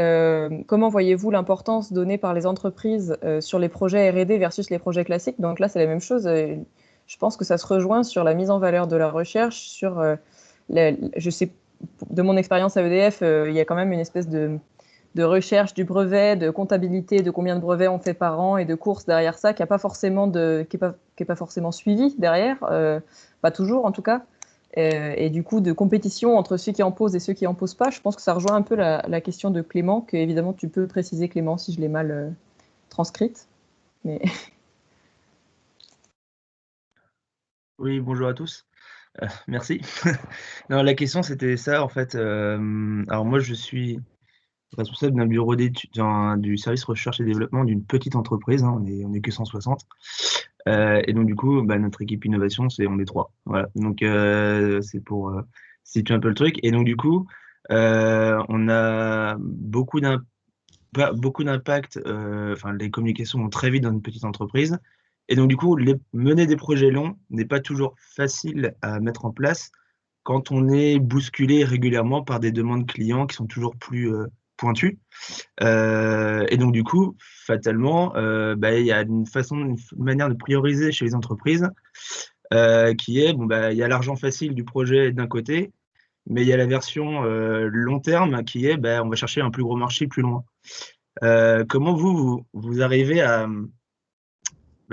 S3: comment voyez-vous l'importance donnée par les entreprises sur les projets R&D versus les projets classiques. Donc là, c'est la même chose. Je pense que ça se rejoint sur la mise en valeur de la recherche, sur, je sais, de mon expérience à EDF, il y a quand même une espèce de recherche du brevet, de comptabilité de combien de brevets on fait par an et de courses derrière ça, qui n'est pas forcément suivi derrière, pas toujours en tout cas. Et du coup, de compétition entre ceux qui en posent et ceux qui en posent pas. Je pense que ça rejoint un peu la question de Clément, que évidemment tu peux préciser, Clément, si je l'ai mal transcrite. Mais...
S9: Oui, bonjour à tous. Merci. Non, la question, c'était ça, en fait. Alors moi, je suis responsable d'un bureau d'études, du service recherche et développement d'une petite entreprise. On est que 160. Et donc, du coup, notre équipe innovation, on est 3. Voilà. Donc, c'est pour situer un peu le truc. Et donc, du coup, on a beaucoup d'impact. Les communications vont très vite dans une petite entreprise. Et donc, du coup, mener des projets longs n'est pas toujours facile à mettre en place quand on est bousculé régulièrement par des demandes clients qui sont toujours plus pointues. Et donc, du coup, fatalement, il y a une manière de prioriser chez les entreprises qui est, il y a l'argent facile du projet d'un côté, mais il y a la version long terme qui est, on va chercher un plus gros marché plus loin. Comment vous arrivez à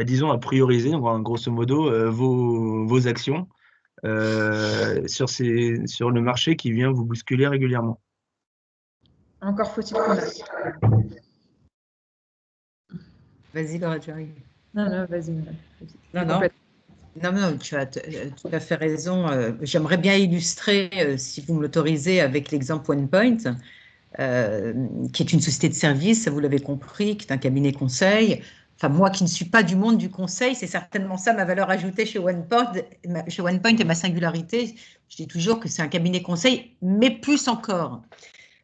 S9: disons, à prioriser, grosso modo, vos actions sur le marché qui vient vous bousculer régulièrement?
S5: Encore faut-il qu'on aille.
S4: Vas-y, Laura, tu arrives.
S5: Non, vas-y.
S4: Non, tu as tout à fait raison. J'aimerais bien illustrer, si vous me l'autorisez, avec l'exemple OnePoint, qui est une société de service, vous l'avez compris, qui est un cabinet conseil. Enfin, moi qui ne suis pas du monde du conseil, c'est certainement ça ma valeur ajoutée chez OnePoint et ma singularité. Je dis toujours que c'est un cabinet conseil, mais plus encore.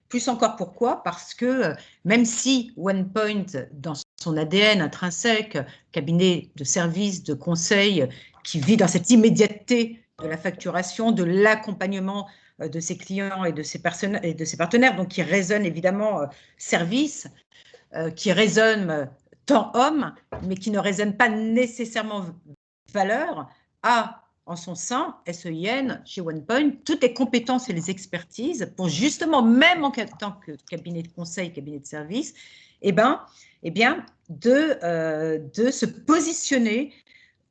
S4: Plus encore, pourquoi? Parce que même si OnePoint, dans son ADN intrinsèque, cabinet de service, de conseil, qui vit dans cette immédiateté de la facturation, de l'accompagnement de ses clients et de ses partenaires, donc qui résonne évidemment service, qui résonne temps homme, mais qui ne résonne pas nécessairement valeur, a en son sein, SEIN, chez OnePoint, toutes les compétences et les expertises pour justement, même en tant que cabinet de conseil, cabinet de service, de se positionner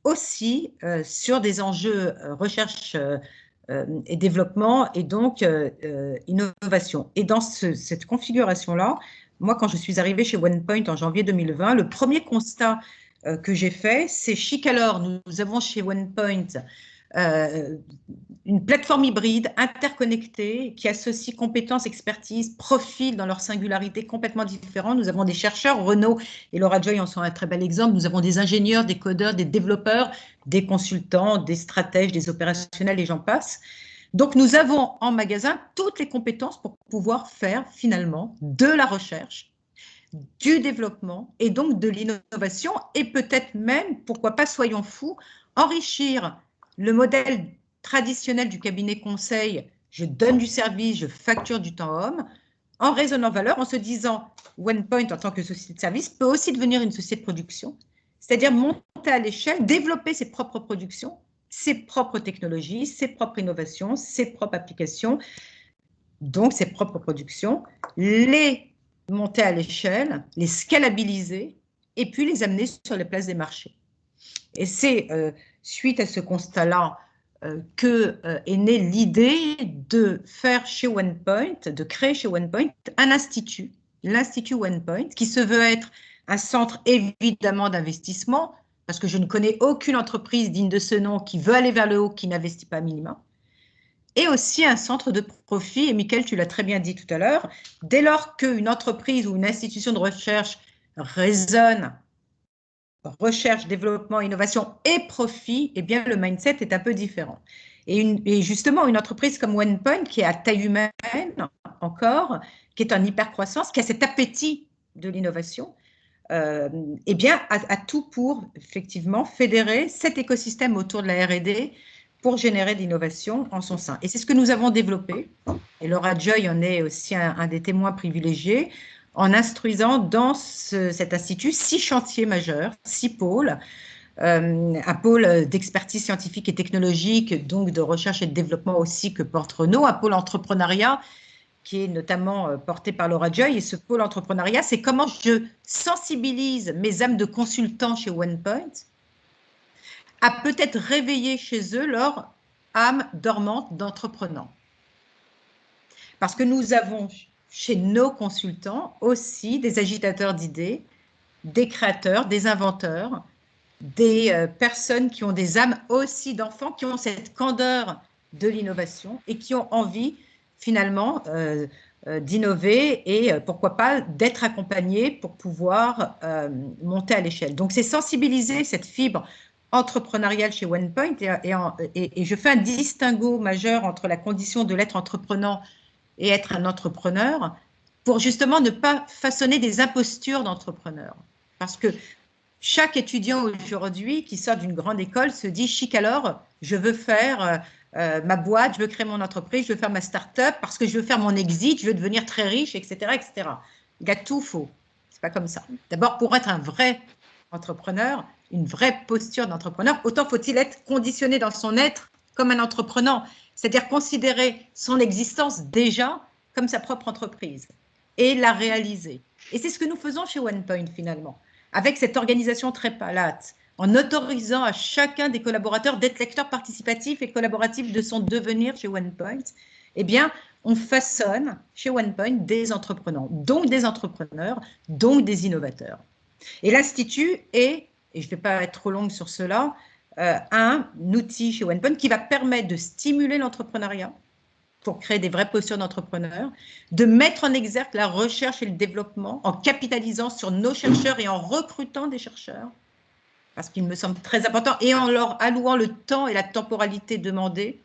S4: aussi sur des enjeux recherche et développement et donc innovation. Et dans cette configuration-là, moi, quand je suis arrivée chez OnePoint en janvier 2020, le premier constat que j'ai fait, c'est chic alors, nous avons chez OnePoint une plateforme hybride, interconnectée, qui associe compétences, expertise, profils dans leur singularité complètement différents. Nous avons des chercheurs, Renaud et Laura Joy en sont un très bel exemple. Nous avons des ingénieurs, des codeurs, des développeurs, des consultants, des stratèges, des opérationnels, et j'en passe. Donc, nous avons en magasin toutes les compétences pour pouvoir faire finalement de la recherche, du développement et donc de l'innovation et peut-être même, pourquoi pas, soyons fous, enrichir le modèle traditionnel du cabinet conseil, je donne du service, je facture du temps homme, en raisonnant valeur, en se disant OnePoint en tant que société de service peut aussi devenir une société de production, c'est-à-dire monter à l'échelle, développer ses propres productions, ses propres technologies, ses propres innovations, ses propres applications, donc ses propres productions, les monter à l'échelle, les scalabiliser et puis les amener sur les places des marchés. Et c'est suite à ce constat-là que est née l'idée de faire chez OnePoint, de créer chez OnePoint un institut, l'Institut OnePoint, qui se veut être un centre évidemment d'investissement, parce que je ne connais aucune entreprise digne de ce nom qui veut aller vers le haut, qui n'investit pas minimum, et aussi un centre de profit. Et Mickaël, tu l'as très bien dit tout à l'heure, dès lors qu'une entreprise ou une institution de recherche raisonne recherche, développement, innovation et profit, eh bien le mindset est un peu différent. Et justement, une entreprise comme OnePoint, qui est à taille humaine encore, qui est en hypercroissance, qui a cet appétit de l'innovation, eh bien, a tout pour, effectivement, fédérer cet écosystème autour de la R&D pour générer de l'innovation en son sein. Et c'est ce que nous avons développé, et Laura Joy en est aussi un des témoins privilégiés, en instruisant dans cet institut 6 chantiers majeurs, 6 pôles, un pôle d'expertise scientifique et technologique, donc de recherche et de développement aussi que porte Renaud, un pôle entrepreneuriat qui est notamment porté par Laura Joy. Et ce pôle entrepreneuriat, c'est comment je sensibilise mes âmes de consultants chez OnePoint à peut-être réveiller chez eux leur âme dormante d'entreprenant. Parce que nous avons chez nos consultants aussi des agitateurs d'idées, des créateurs, des inventeurs, des personnes qui ont des âmes aussi d'enfants, qui ont cette candeur de l'innovation et qui ont envie finalement d'innover et pourquoi pas d'être accompagnés pour pouvoir monter à l'échelle. Donc c'est sensibiliser cette fibre entrepreneuriale chez OnePoint et je fais un distinguo majeur entre la condition de l'être entreprenant et être un entrepreneur pour justement ne pas façonner des impostures d'entrepreneurs. Parce que chaque étudiant aujourd'hui qui sort d'une grande école se dit chic alors, je veux faire ma boîte, je veux créer mon entreprise, je veux faire ma start-up parce que je veux faire mon exit, je veux devenir très riche, etc. etc. Il y a tout faux. C'est pas comme ça. D'abord, pour être un vrai entrepreneur, une vraie posture d'entrepreneur, autant faut-il être conditionné dans son être comme un entrepreneur, c'est-à-dire considérer son existence déjà comme sa propre entreprise et la réaliser. Et c'est ce que nous faisons chez OnePoint finalement, avec cette organisation très palate, en autorisant à chacun des collaborateurs d'être lecteur participatif et collaboratif de son devenir chez OnePoint, eh bien, on façonne chez OnePoint des entrepreneurs, donc des innovateurs. Et l'Institut est, et je ne vais pas être trop longue sur cela, un outil chez OnePoint qui va permettre de stimuler l'entrepreneuriat pour créer des vraies postures d'entrepreneurs, de mettre en exergue la recherche et le développement en capitalisant sur nos chercheurs et en recrutant des chercheurs, parce qu'il me semble très important, et en leur allouant le temps et la temporalité demandée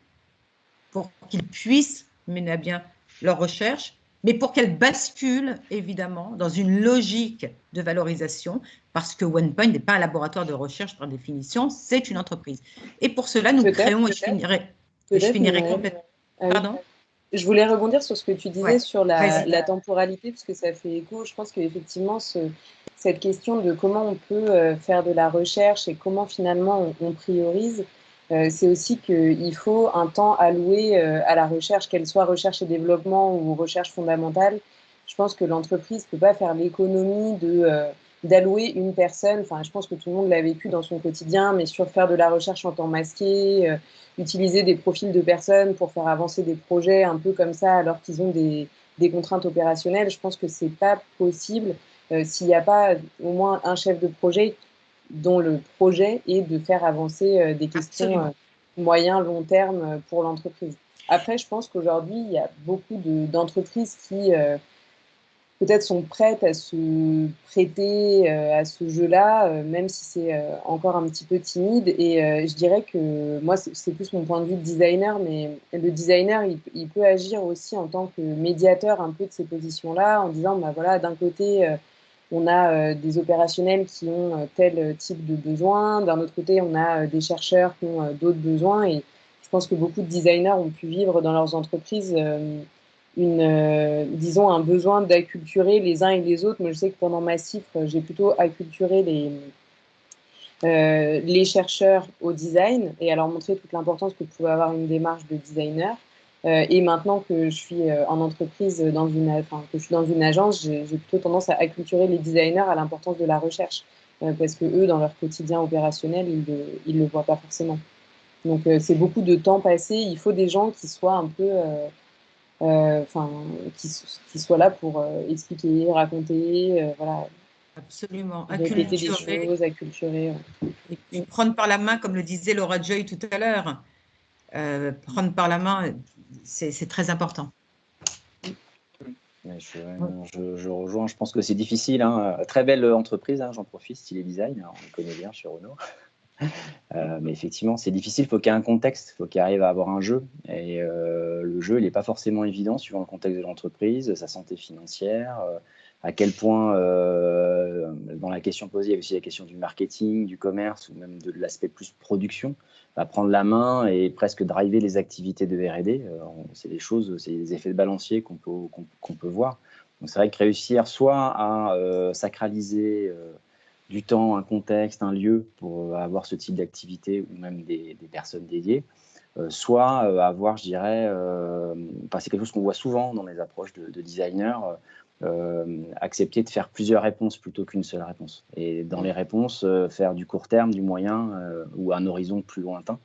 S4: pour qu'ils puissent mener à bien leur recherche, mais pour qu'elle bascule évidemment dans une logique de valorisation, parce que OnePoint n'est pas un laboratoire de recherche par définition, c'est une entreprise. Et pour cela, nous créons, et je finirai complètement. Pardon ?
S8: Je voulais rebondir sur ce que tu disais sur la temporalité, parce que ça fait écho. Je pense qu'effectivement, cette question de comment on peut faire de la recherche et comment finalement on priorise, c'est aussi qu'il faut un temps alloué à la recherche, qu'elle soit recherche et développement ou recherche fondamentale. Je pense que l'entreprise ne peut pas faire l'économie d'allouer une personne. Enfin, je pense que tout le monde l'a vécu dans son quotidien, mais sur faire de la recherche en temps masqué, utiliser des profils de personnes pour faire avancer des projets un peu comme ça alors qu'ils ont des contraintes opérationnelles, je pense que ce n'est pas possible s'il n'y a pas au moins un chef de projet dont le projet est de faire avancer des questions moyen-long terme pour l'entreprise. Après, je pense qu'aujourd'hui, il y a beaucoup d'entreprises qui peut-être sont prêtes à se prêter à ce jeu-là, même si c'est encore un petit peu timide. Et je dirais que moi, c'est plus mon point de vue de designer, mais le designer, il peut agir aussi en tant que médiateur un peu de ces positions-là, en disant, bah, voilà, d'un côté, on a des opérationnels qui ont tel type de besoin, d'un autre côté, on a des chercheurs qui ont d'autres besoins. Et je pense que beaucoup de designers ont pu vivre dans leurs entreprises disons, un besoin d'acculturer les uns et les autres. Moi, je sais que pendant ma CIFRE, j'ai plutôt acculturé les chercheurs au design et à leur montrer toute l'importance que pouvait avoir une démarche de designer. Et maintenant que je suis en entreprise, que je suis dans une agence, j'ai plutôt tendance à acculturer les designers à l'importance de la recherche, parce que eux, dans leur quotidien opérationnel, ils le voient pas forcément. Donc, c'est beaucoup de temps passé. Il faut des gens qui soient un peu qui soit là pour expliquer, raconter, voilà,
S4: Absolument.
S8: répéter des
S4: Acculturer.
S8: choses, acculturer.
S4: Et puis prendre par la main, comme le disait Laura Joy tout à l'heure. Prendre par la main, c'est très important.
S6: Je rejoins, je pense que c'est difficile. Hein. Très belle entreprise, hein, j'en profite, Stylé Design, on le connaît bien chez Renault. Mais effectivement, c'est difficile, il faut qu'il y ait un contexte, il faut qu'il arrive à avoir un jeu. Et le jeu, il n'est pas forcément évident suivant le contexte de l'entreprise, sa santé financière, à quel point, dans la question posée, il y a aussi la question du marketing, du commerce, ou même de l'aspect plus production, à prendre la main et presque driver les activités de R&D. C'est des choses, c'est des effets de balancier qu'on peut voir. Donc c'est vrai que réussir soit à sacraliser du temps, un contexte, un lieu pour avoir ce type d'activité ou même des personnes dédiées, soit avoir, je dirais, c'est quelque chose qu'on voit souvent dans les approches de designers, accepter de faire plusieurs réponses plutôt qu'une seule réponse. Et dans les réponses, faire du court terme, du moyen ou un horizon plus lointain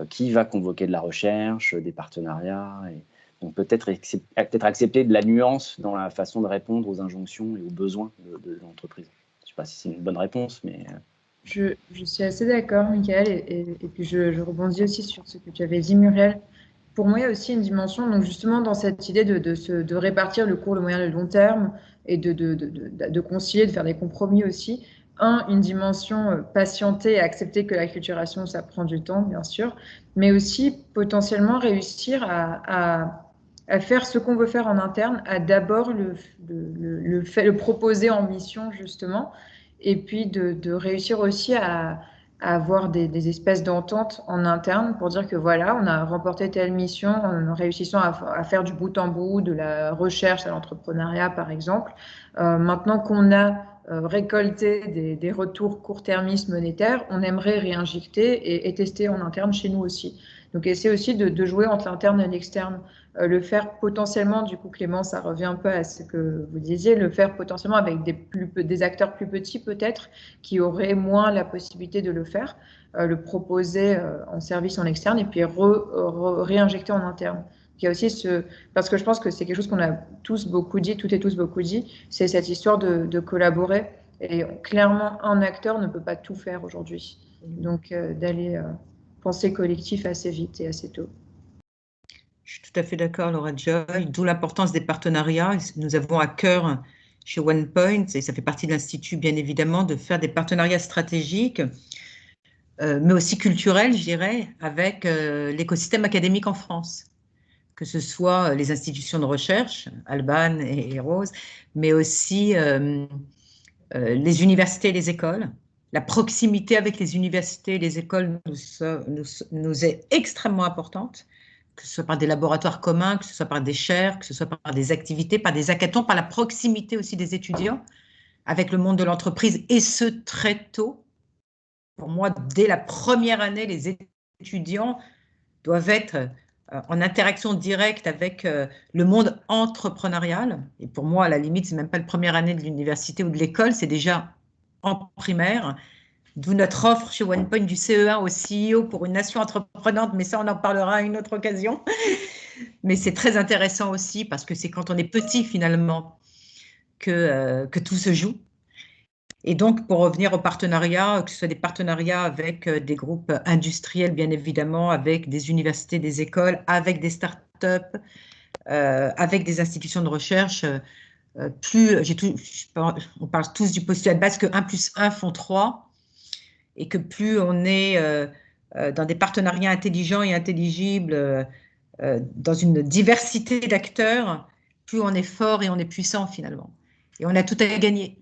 S6: qui va convoquer de la recherche, des partenariats. Et donc peut-être accepter de la nuance dans la façon de répondre aux injonctions et aux besoins de l'entreprise. Je ne sais pas si c'est une bonne réponse, mais…
S5: Je suis assez d'accord, Michael, et puis je rebondis aussi sur ce que tu avais dit, Muriel. Pour moi, il y a aussi une dimension, donc justement dans cette idée de répartir le court, le moyen, le long terme, et de concilier, de faire des compromis aussi. Une dimension patienter et accepter que la culturation, ça prend du temps, bien sûr, mais aussi potentiellement réussir à faire ce qu'on veut faire en interne, à d'abord le proposer en mission, justement, et puis de réussir aussi à avoir des espèces d'ententes en interne pour dire que voilà, on a remporté telle mission en réussissant à faire du bout en bout, de la recherche à l'entrepreneuriat, par exemple. Maintenant qu'on a récolté des retours court-termistes monétaires, on aimerait réinjecter et tester en interne chez nous aussi. Donc, essayer aussi de jouer entre l'interne et l'externe. Le faire potentiellement, du coup, Clément, ça revient un peu à ce que vous disiez, le faire potentiellement avec des acteurs plus petits peut-être, qui auraient moins la possibilité de le faire, le proposer en service en externe et puis réinjecter en interne. Il y a aussi parce que je pense que c'est quelque chose qu'on a tous beaucoup dit, toutes et tous beaucoup dit, c'est cette histoire de collaborer. Et clairement, un acteur ne peut pas tout faire aujourd'hui. Donc, d'aller penser collectif assez vite et assez tôt.
S4: Je suis tout à fait d'accord, Laura Joy, d'où l'importance des partenariats. Nous avons à cœur chez OnePoint, et ça fait partie de l'Institut bien évidemment, de faire des partenariats stratégiques, mais aussi culturels, je dirais, avec l'écosystème académique en France, que ce soit les institutions de recherche, Alban et Rose, mais aussi les universités et les écoles. La proximité avec les universités et les écoles nous est extrêmement importante, que ce soit par des laboratoires communs, que ce soit par des chaires, que ce soit par des activités, par des hackathons, par la proximité aussi des étudiants avec le monde de l'entreprise, et ce, très tôt. Pour moi, dès la première année, les étudiants doivent être en interaction directe avec le monde entrepreneurial. Et pour moi, à la limite, ce n'est même pas la première année de l'université ou de l'école, c'est déjà en primaire. D'où notre offre chez OnePoint du CE1 au CEO pour une nation entreprenante, mais ça, on en parlera à une autre occasion. Mais c'est très intéressant aussi parce que c'est quand on est petit, finalement, que tout se joue. Et donc, pour revenir aux partenariats, que ce soit des partenariats avec des groupes industriels, bien évidemment, avec des universités, des écoles, avec des startups, avec des institutions de recherche, on parle tous du postulat de base que 1 + 1 font 3, et que plus on est dans des partenariats intelligents et intelligibles, dans une diversité d'acteurs, plus on est fort et on est puissant finalement. Et on a tout à gagner.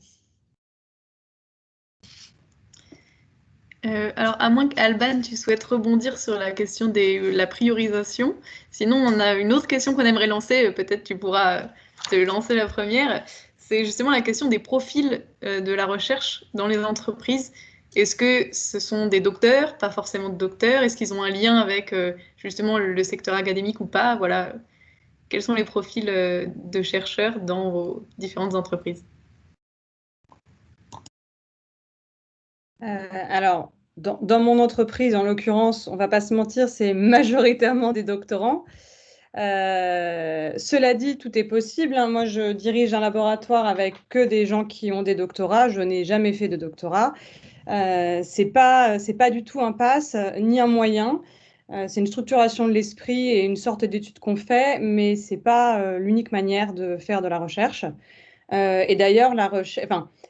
S2: Alors, à moins qu'Alban, tu souhaites rebondir sur la question de la priorisation. Sinon, on a une autre question qu'on aimerait lancer. Peut-être tu pourras te lancer la première. C'est justement la question des profils de la recherche dans les entreprises. Est-ce que ce sont des docteurs, pas forcément de docteurs? Est-ce qu'ils ont un lien avec justement le secteur académique ou pas? Voilà. Quels sont les profils de chercheurs dans vos différentes entreprises?
S7: Alors, dans mon entreprise, en l'occurrence, on ne va pas se mentir, c'est majoritairement des doctorants. Cela dit, tout est possible, hein. Moi, je dirige un laboratoire avec que des gens qui ont des doctorats. Je n'ai jamais fait de doctorat. C'est pas du tout un pass, ni un moyen. C'est une structuration de l'esprit et une sorte d'étude qu'on fait, mais c'est pas l'unique manière de faire de la recherche. Et d'ailleurs,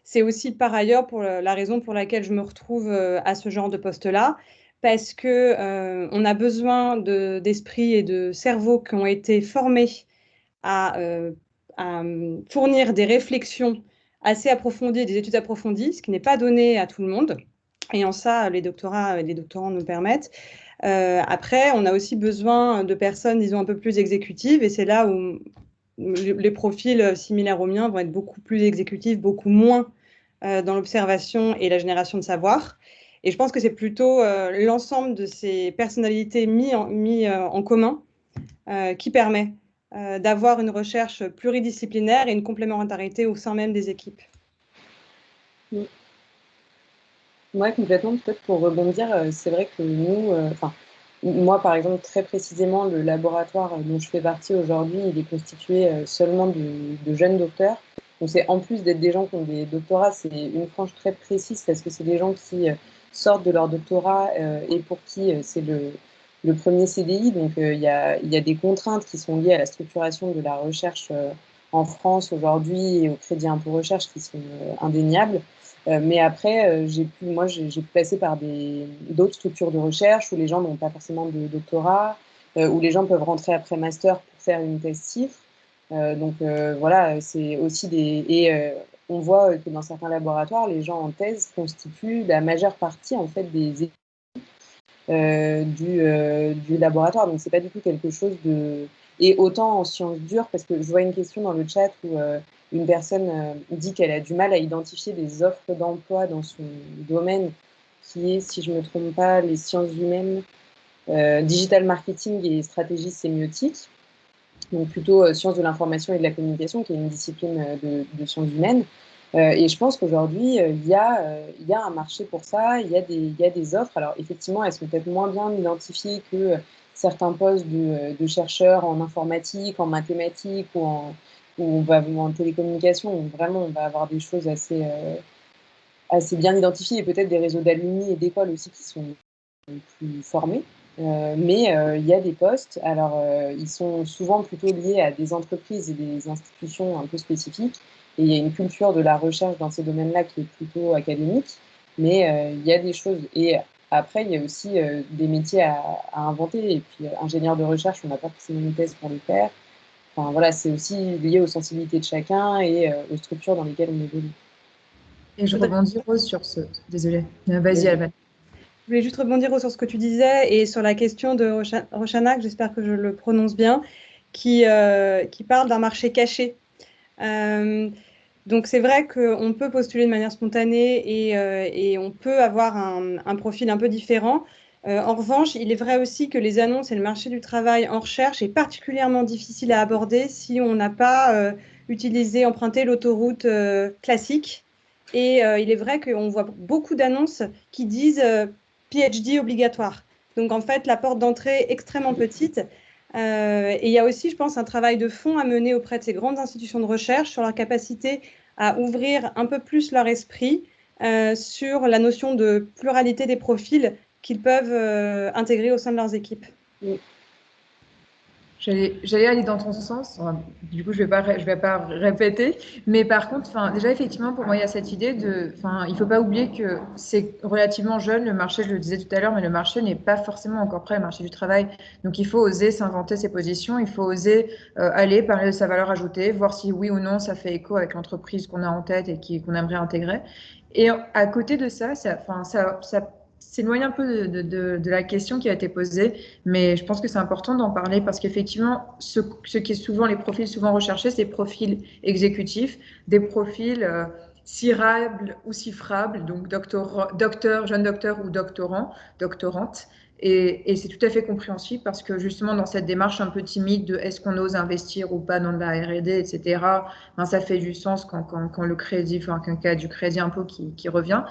S7: c'est aussi par ailleurs pour la raison pour laquelle je me retrouve à ce genre de poste-là, parce que on a besoin d'esprits et de cerveaux qui ont été formés à fournir des réflexions assez approfondies, des études approfondies, ce qui n'est pas donné à tout le monde. Et en ça, les doctorants nous permettent. Après, on a aussi besoin de personnes, disons, un peu plus exécutives, et c'est là où les profils similaires aux miens vont être beaucoup plus exécutifs, beaucoup moins dans l'observation et la génération de savoir. Et je pense que c'est plutôt l'ensemble de ces personnalités mis en commun qui permet d'avoir une recherche pluridisciplinaire et une complémentarité au sein même des équipes.
S8: Ouais, complètement. Peut-être pour rebondir, c'est vrai que nous, moi, par exemple, très précisément, le laboratoire dont je fais partie aujourd'hui, il est constitué seulement de jeunes docteurs. Donc, c'est en plus d'être des gens qui ont des doctorats, c'est une frange très précise parce que c'est des gens qui sortent de leur doctorat et pour qui c'est le premier CDI. Donc, il y a des contraintes qui sont liées à la structuration de la recherche en France aujourd'hui et au crédit impôt recherche qui sont indéniables. Mais après, j'ai pu passer par d'autres structures de recherche où les gens n'ont pas forcément de doctorat, où les gens peuvent rentrer après master pour faire une thèse CIFRE. Donc voilà, c'est aussi on voit que dans certains laboratoires, les gens en thèse constituent la majeure partie en fait des du laboratoire. Donc c'est pas du tout quelque chose de... Et autant en sciences dures, parce que je vois une question dans le chat où une personne dit qu'elle a du mal à identifier des offres d'emploi dans son domaine, qui est, si je ne me trompe pas, les sciences humaines, digital marketing et stratégie sémiotique, donc plutôt sciences de l'information et de la communication, qui est une discipline de sciences humaines. Et je pense qu'aujourd'hui, il y a un marché pour ça, il y a des offres. Alors effectivement, elles sont peut-être moins bien identifiées que certains postes de chercheurs en informatique, en mathématiques ou en télécommunication, où vraiment on va avoir des choses assez bien identifiées et peut-être des réseaux d'alumni et d'écoles aussi qui sont plus formés. Mais il y a des postes, alors ils sont souvent plutôt liés à des entreprises et des institutions un peu spécifiques, et il y a une culture de la recherche dans ces domaines-là qui est plutôt académique, mais il y a des choses. Et après, il y a aussi des métiers à inventer, et puis ingénieur de recherche, on n'a pas forcément une thèse pour le faire. Enfin voilà, c'est aussi lié aux sensibilités de chacun et aux structures dans lesquelles on évolue.
S5: Et je rebondis, Rose, sur ce... Désolée. Vas-y, Alban.
S7: Je voulais juste rebondir sur ce que tu disais et sur la question de Rochanak, j'espère que je le prononce bien, qui parle d'un marché caché. Donc c'est vrai qu'on peut postuler de manière spontanée et on peut avoir un profil un peu différent. En revanche, il est vrai aussi que les annonces et le marché du travail en recherche est particulièrement difficile à aborder si on n'a pas emprunté l'autoroute classique. Et il est vrai qu'on voit beaucoup d'annonces qui disent PhD obligatoire. Donc en fait, la porte d'entrée est extrêmement petite. Et il y a aussi, je pense, un travail de fond à mener auprès de ces grandes institutions de recherche sur leur capacité à ouvrir un peu plus leur esprit sur la notion de pluralité des profils qu'ils peuvent intégrer au sein de leurs équipes.
S8: Oui.
S5: J'allais aller dans ton sens. Enfin, du coup, je vais pas répéter. Mais par contre, déjà, effectivement, pour moi, il y a cette idée il faut pas oublier que c'est relativement jeune, le marché, je le disais tout à l'heure, mais le marché n'est pas forcément encore prêt, le marché du travail. Donc, il faut oser s'inventer ses positions, il faut oser aller parler de sa valeur ajoutée, voir si oui ou non, ça fait écho avec l'entreprise qu'on a en tête et qu'on aimerait intégrer. Et à côté de ça, ça s'éloigne un peu de la question qui a été posée, mais je pense que c'est important d'en parler parce qu'effectivement, ce qui est souvent les profils souvent recherchés, c'est des profils exécutifs, des profils cirables ou cifrables, donc jeune docteur ou doctorante. Et c'est tout à fait compréhensible parce que justement, dans cette démarche un peu timide de est-ce qu'on ose investir ou pas dans de la R&D, etc., ça fait du sens quand le crédit, quand il y a du crédit impôt qui revient.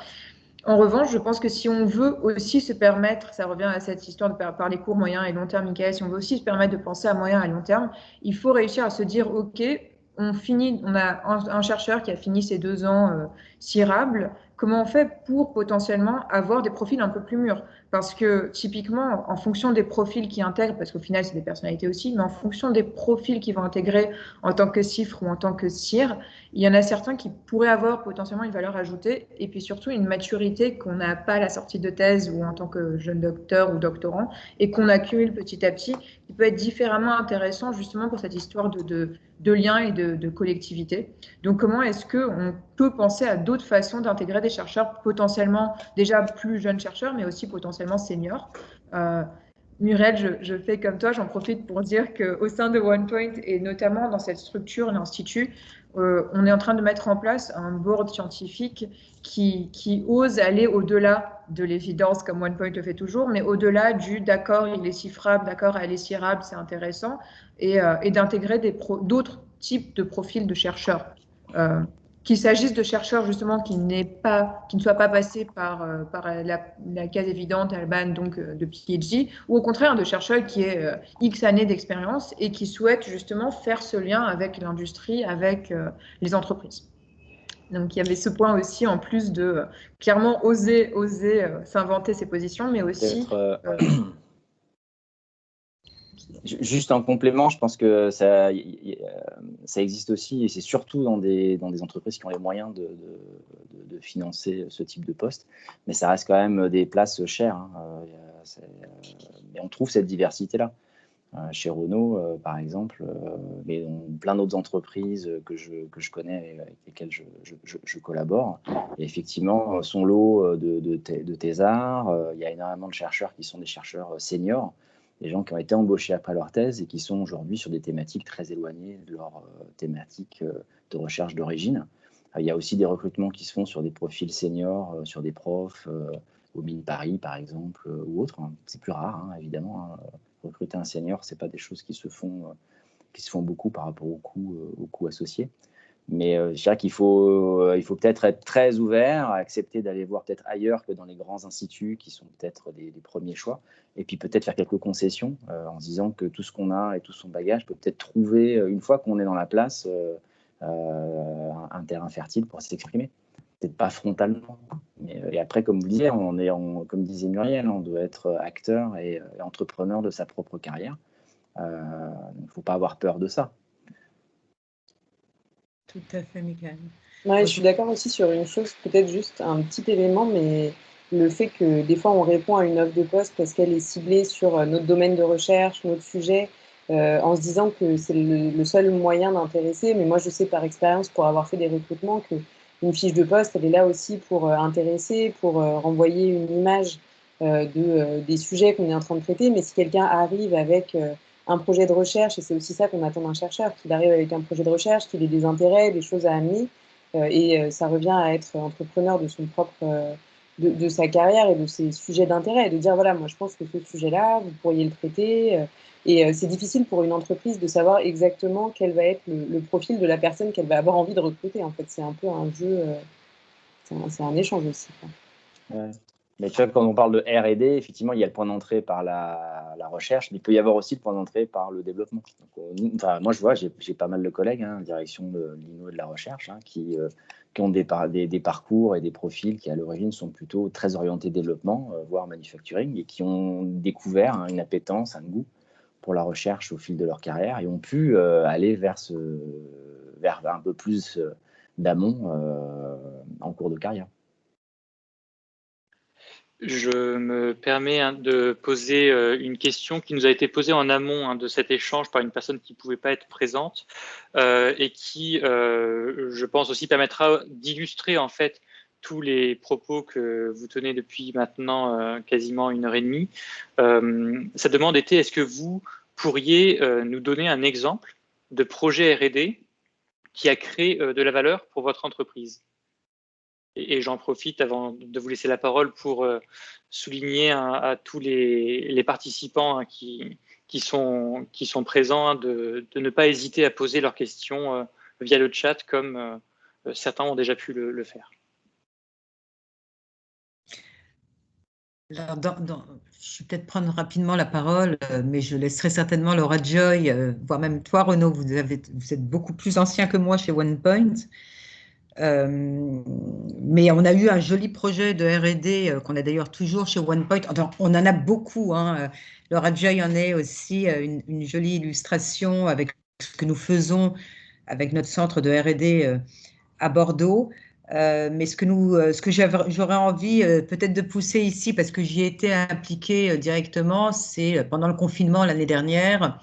S5: En revanche, je pense que si on veut aussi se permettre, ça revient à cette histoire de parler court, moyen et long terme, Michael, si on veut aussi se permettre de penser à moyen et long terme, il faut réussir à se dire, OK, on a un chercheur qui a fini ses 2 ans cirables, comment on fait pour potentiellement avoir des profils un peu plus mûrs? Parce que typiquement, en fonction des profils qui intègrent, parce qu'au final, c'est des personnalités aussi, mais en fonction des profils qui vont intégrer en tant que cifre ou en tant que cire, il y en a certains qui pourraient avoir potentiellement une valeur ajoutée et puis surtout une maturité qu'on n'a pas à la sortie de thèse ou en tant que jeune docteur ou doctorant et qu'on accumule petit à petit, qui peut être différemment intéressant justement pour cette histoire de lien et de collectivité. Donc comment est-ce qu'on peut penser à d'autres façons d'intégrer des chercheurs potentiellement déjà plus jeunes chercheurs mais aussi potentiellement seniors Muriel, je fais comme toi, j'en profite pour dire qu'au sein de OnePoint et notamment dans cette structure, l'Institut, on est en train de mettre en place un board scientifique qui ose aller au-delà de l'évidence, comme OnePoint le fait toujours, mais au-delà du d'accord, il est cifrable, d'accord, elle est cirable, c'est intéressant, et d'intégrer d'autres types de profils de chercheurs. Qu'il s'agisse de chercheurs justement qui ne soient pas passés par la case évidente Alban, donc de PhD, ou au contraire de chercheurs qui aient X années d'expérience et qui souhaitent justement faire ce lien avec l'industrie, avec les entreprises. Donc il y avait ce point aussi en plus de clairement oser s'inventer ses positions, mais aussi
S6: juste en complément, je pense que ça existe aussi, et c'est surtout dans des entreprises qui ont les moyens de financer ce type de poste, mais ça reste quand même des places chères. Hein. Mais on trouve cette diversité-là. Chez Renault, par exemple, mais dans plein d'autres entreprises que je connais et avec lesquelles je collabore. Et effectivement, son lot de thésards, il y a énormément de chercheurs qui sont des chercheurs seniors, des gens qui ont été embauchés après leur thèse et qui sont aujourd'hui sur des thématiques très éloignées de leur thématique de recherche d'origine. Il y a aussi des recrutements qui se font sur des profils seniors, sur des profs, au Mines Paris, par exemple, ou autres. C'est plus rare, hein, évidemment. Recruter un senior, ce n'est pas des choses qui se font beaucoup par rapport aux coûts associés. Mais je dirais qu'il faut peut-être être très ouvert, accepter d'aller voir peut-être ailleurs que dans les grands instituts qui sont peut-être les premiers choix, et puis peut-être faire quelques concessions en se disant que tout ce qu'on a et tout son bagage peut peut-être trouver, une fois qu'on est dans la place, un terrain fertile pour s'exprimer. Peut-être pas frontalement. Et après, comme vous le disiez, comme disait Muriel, on doit être acteur et entrepreneur de sa propre carrière. Il ne faut pas avoir peur de ça.
S4: Tout à fait, Michael.
S8: Ouais, je suis d'accord aussi sur une chose, peut-être juste un petit élément, mais le fait que des fois on répond à une offre de poste parce qu'elle est ciblée sur notre domaine de recherche, notre sujet, en se disant que c'est le seul moyen d'intéresser. Mais moi, je sais par expérience, pour avoir fait des recrutements, qu'une fiche de poste, elle est là aussi pour intéresser, pour renvoyer une image des sujets qu'on est en train de traiter. Mais si quelqu'un arrive avec un projet de recherche, et c'est aussi ça qu'on attend d'un chercheur, qu'il arrive avec un projet de recherche, qu'il ait des intérêts, des choses à amener, et ça revient à être entrepreneur de son propre, de sa carrière et de ses sujets d'intérêt, et de dire voilà, moi je pense que ce sujet-là, vous pourriez le traiter, et c'est difficile pour une entreprise de savoir exactement quel va être le profil de la personne qu'elle va avoir envie de recruter. En fait, c'est un peu un jeu, c'est un échange aussi, quoi.
S6: Ouais. Mais tu vois, quand on parle de R&D, effectivement, il y a le point d'entrée par la recherche, mais il peut y avoir aussi le point d'entrée par le développement. Donc, moi, je vois, j'ai pas mal de collègues, en direction de l'INO et de la recherche, qui ont des parcours et des profils qui, à l'origine, sont plutôt très orientés développement, voire manufacturing, et qui ont découvert une appétence, un goût pour la recherche au fil de leur carrière et ont pu aller vers un peu plus d'amont en cours de carrière.
S1: Je me permets de poser une question qui nous a été posée en amont de cet échange par une personne qui ne pouvait pas être présente et qui, je pense aussi, permettra d'illustrer en fait tous les propos que vous tenez depuis maintenant quasiment 1h30. Sa demande était, est-ce que vous pourriez nous donner un exemple de projet R&D qui a créé de la valeur pour votre entreprise ? Et j'en profite avant de vous laisser la parole pour souligner à tous les participants qui sont présents de ne pas hésiter à poser leurs questions via le chat comme certains ont déjà pu le faire.
S4: Alors, je vais peut-être prendre rapidement la parole, mais je laisserai certainement Laura Joy, voire même toi, Renaud, vous êtes beaucoup plus ancien que moi chez OnePoint. Mais on a eu un joli projet de R&D qu'on a d'ailleurs toujours chez OnePoint. On en a beaucoup. Laura Joy en est aussi une jolie illustration avec ce que nous faisons avec notre centre de R&D à Bordeaux. Mais ce que j'aurais envie peut-être de pousser ici, parce que j'y ai été impliquée directement, c'est pendant le confinement l'année dernière.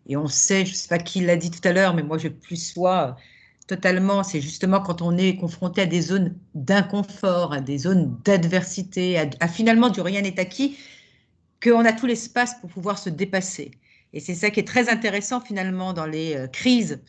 S4: Et on sait, je ne sais pas qui l'a dit tout à l'heure, mais moi je plus sois totalement, c'est justement quand on est confronté à des zones d'inconfort, à des zones d'adversité, à finalement du rien n'est acquis, qu'on a tout l'espace pour pouvoir se dépasser. Et c'est ça qui est très intéressant finalement dans les crises,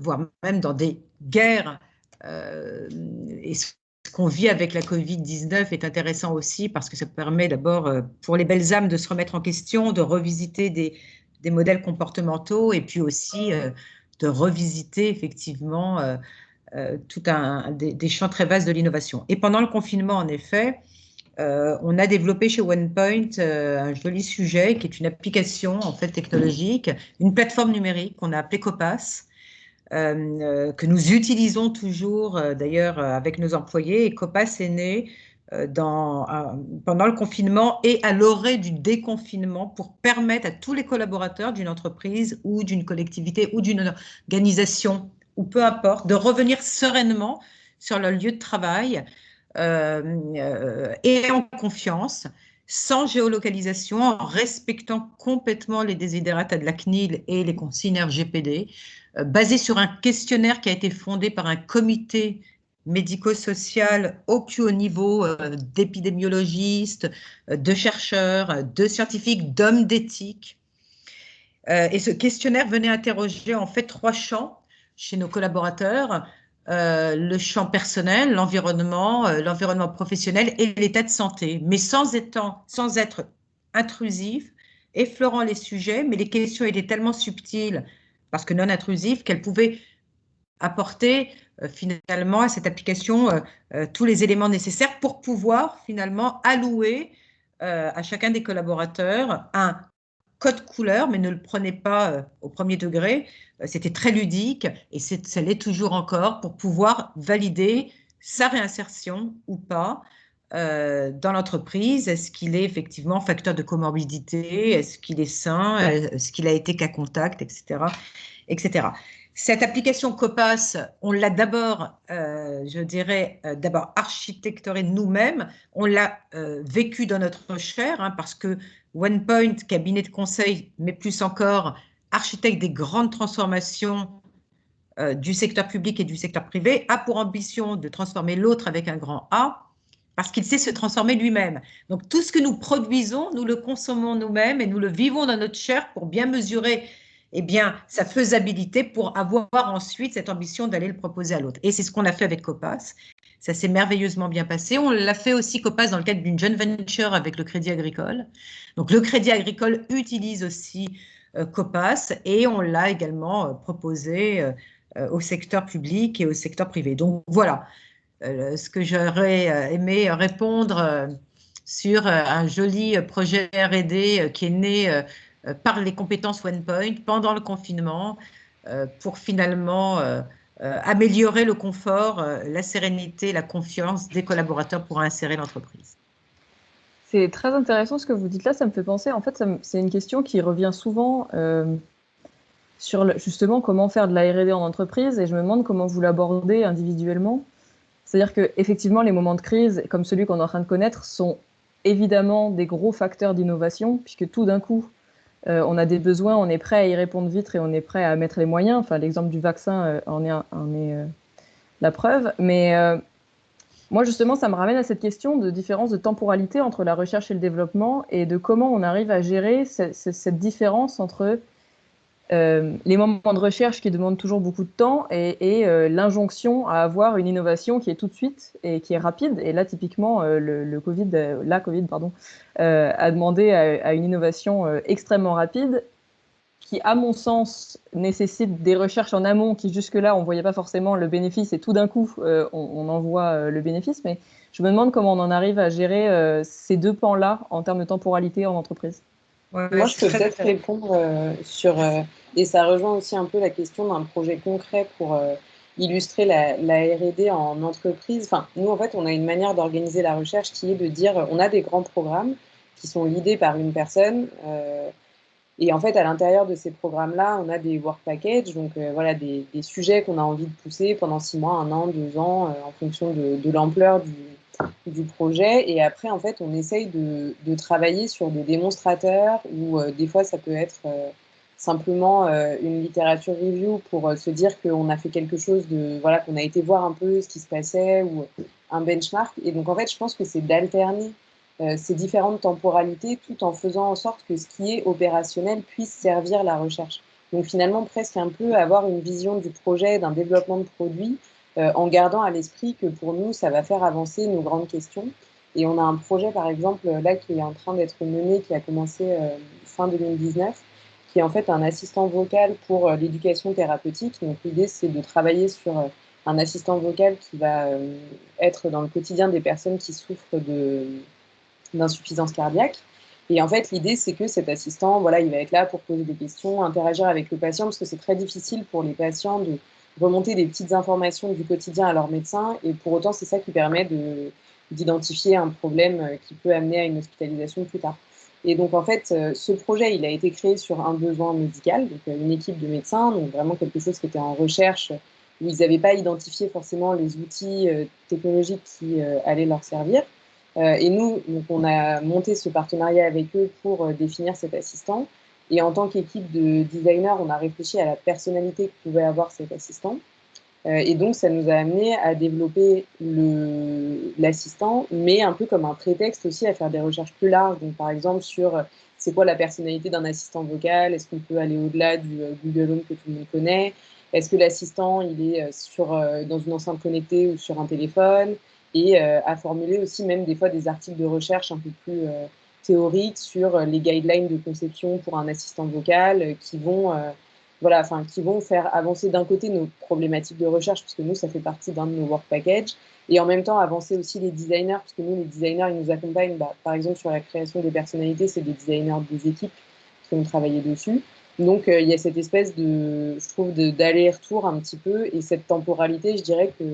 S4: voire même dans des guerres. Et ce qu'on vit avec la Covid-19 est intéressant aussi parce que ça permet d'abord pour les belles âmes de se remettre en question, de revisiter des modèles comportementaux et puis aussi de revisiter effectivement tout des champs très vastes de l'innovation. Et pendant le confinement, en effet, on a développé chez OnePoint un joli sujet qui est une application en fait technologique, une plateforme numérique qu'on a appelée Copas, que nous utilisons toujours d'ailleurs avec nos employés. Et Copas est né pendant le confinement et à l'orée du déconfinement pour permettre à tous les collaborateurs d'une entreprise ou d'une collectivité ou d'une organisation ou peu importe de revenir sereinement sur leur lieu de travail et en confiance, sans géolocalisation, en respectant complètement les desiderata de la CNIL et les consignes RGPD, basé sur un questionnaire qui a été fondé par un comité médico-social au plus haut niveau d'épidémiologistes, de chercheurs, de scientifiques, d'hommes d'éthique. Et ce questionnaire venait interroger en fait 3 champs chez nos collaborateurs, le champ personnel, l'environnement professionnel et l'état de santé, mais sans être intrusif, effleurant les sujets, mais les questions étaient tellement subtiles parce que non intrusives qu'elles pouvaient apporter finalement à cette application tous les éléments nécessaires pour pouvoir finalement allouer à chacun des collaborateurs un code couleur, mais ne le prenez pas au premier degré. C'était très ludique et ça l'est toujours encore pour pouvoir valider sa réinsertion ou pas dans l'entreprise. Est-ce qu'il est effectivement facteur de comorbidité? Est-ce qu'il est sain? Est-ce qu'il a été cas contact, etc., etc. Cette application Copas, on l'a d'abord, je dirais, d'abord architecturée nous-mêmes. On l'a vécu dans notre chair parce que OnePoint, cabinet de conseil, mais plus encore architecte des grandes transformations du secteur public et du secteur privé, a pour ambition de transformer l'autre avec un grand A, parce qu'il sait se transformer lui-même. Donc tout ce que nous produisons, nous le consommons nous-mêmes et nous le vivons dans notre chair pour bien mesurer sa faisabilité pour avoir ensuite cette ambition d'aller le proposer à l'autre. Et c'est ce qu'on a fait avec Copas. Ça s'est merveilleusement bien passé. On l'a fait aussi Copas dans le cadre d'une joint venture avec le Crédit Agricole. Donc le Crédit Agricole utilise aussi Copas et on l'a également proposé au secteur public et au secteur privé. Donc voilà ce que j'aurais aimé répondre sur un joli projet R&D qui est né par les compétences OnePoint pendant le confinement pour finalement améliorer le confort, la sérénité, la confiance des collaborateurs pour insérer l'entreprise.
S3: C'est très intéressant ce que vous dites là, ça me fait penser, en fait, c'est une question qui revient souvent sur justement comment faire de la R&D en entreprise, et je me demande comment vous l'abordez individuellement. C'est-à-dire qu'effectivement, les moments de crise, comme celui qu'on est en train de connaître, sont évidemment des gros facteurs d'innovation, puisque tout d'un coup, on a des besoins, on est prêt à y répondre vite et on est prêt à mettre les moyens. Enfin, l'exemple du vaccin en est la preuve. Mais moi, justement, ça me ramène à cette question de différence de temporalité entre la recherche et le développement et de comment on arrive à gérer cette différence entre les moments de recherche qui demandent toujours beaucoup de temps et l'injonction à avoir une innovation qui est tout de suite et qui est rapide. Et là, typiquement, la Covid a demandé à une innovation extrêmement rapide qui, à mon sens, nécessite des recherches en amont qui, jusque-là, on ne voyait pas forcément le bénéfice et tout d'un coup, on en voit le bénéfice. Mais je me demande comment on en arrive à gérer ces deux pans-là en termes de temporalité en entreprise.
S8: Moi, je peux peut-être répondre et ça rejoint aussi un peu la question d'un projet concret pour illustrer la R&D en entreprise. Enfin, nous, en fait, on a une manière d'organiser la recherche qui est de dire, on a des grands programmes qui sont guidés par une personne, et en fait, à l'intérieur de ces programmes-là, on a des work packages, donc voilà, des sujets qu'on a envie de pousser pendant 6 mois, 1 an, 2 ans, en fonction de l'ampleur du projet. Et après, en fait, on essaye de travailler sur des démonstrateurs ou des fois, ça peut être simplement une littérature review pour se dire qu'on a fait quelque chose voilà, qu'on a été voir un peu ce qui se passait ou un benchmark. Et donc, en fait, je pense que c'est d'alterner ces différentes temporalités tout en faisant en sorte que ce qui est opérationnel puisse servir la recherche. Donc, finalement, presque un peu avoir une vision du projet, d'un développement de produit, en gardant à l'esprit que pour nous, ça va faire avancer nos grandes questions. Et on a un projet, par exemple, là, qui est en train d'être mené, qui a commencé fin 2019, qui est en fait un assistant vocal pour l'éducation thérapeutique. Donc, l'idée, c'est de travailler sur un assistant vocal qui va être dans le quotidien des personnes qui souffrent d'insuffisance cardiaque. Et en fait, l'idée, c'est que cet assistant, voilà, il va être là pour poser des questions, interagir avec le patient, parce que c'est très difficile pour les patients de remonter des petites informations du quotidien à leur médecin. Et pour autant, c'est ça qui permet d'identifier un problème qui peut amener à une hospitalisation plus tard. Et donc, en fait, ce projet, il a été créé sur un besoin médical, donc une équipe de médecins, donc vraiment quelque chose qui était en recherche, où ils n'avaient pas identifié forcément les outils technologiques qui allaient leur servir. Et nous, donc, on a monté ce partenariat avec eux pour définir cet assistant. Et en tant qu'équipe de designers, on a réfléchi à la personnalité que pouvait avoir cet assistant. Et donc, ça nous a amené à développer l'assistant, mais un peu comme un prétexte aussi à faire des recherches plus larges. Donc, par exemple, sur c'est quoi la personnalité d'un assistant vocal? Est-ce qu'on peut aller au-delà du Google Home que tout le monde connaît? Est-ce que l'assistant, il est dans une enceinte connectée ou sur un téléphone? Et à formuler aussi même des fois des articles de recherche un peu plus théoriques sur les guidelines de conception pour un assistant vocal qui vont faire avancer d'un côté nos problématiques de recherche, puisque nous, ça fait partie d'un de nos work packages, et en même temps avancer aussi les designers, parce que nous, les designers, ils nous accompagnent, par exemple, sur la création des personnalités, c'est des designers des équipes qui ont travaillé dessus. Donc, il y a cette espèce je trouve, d'aller-retour un petit peu, et cette temporalité, je dirais que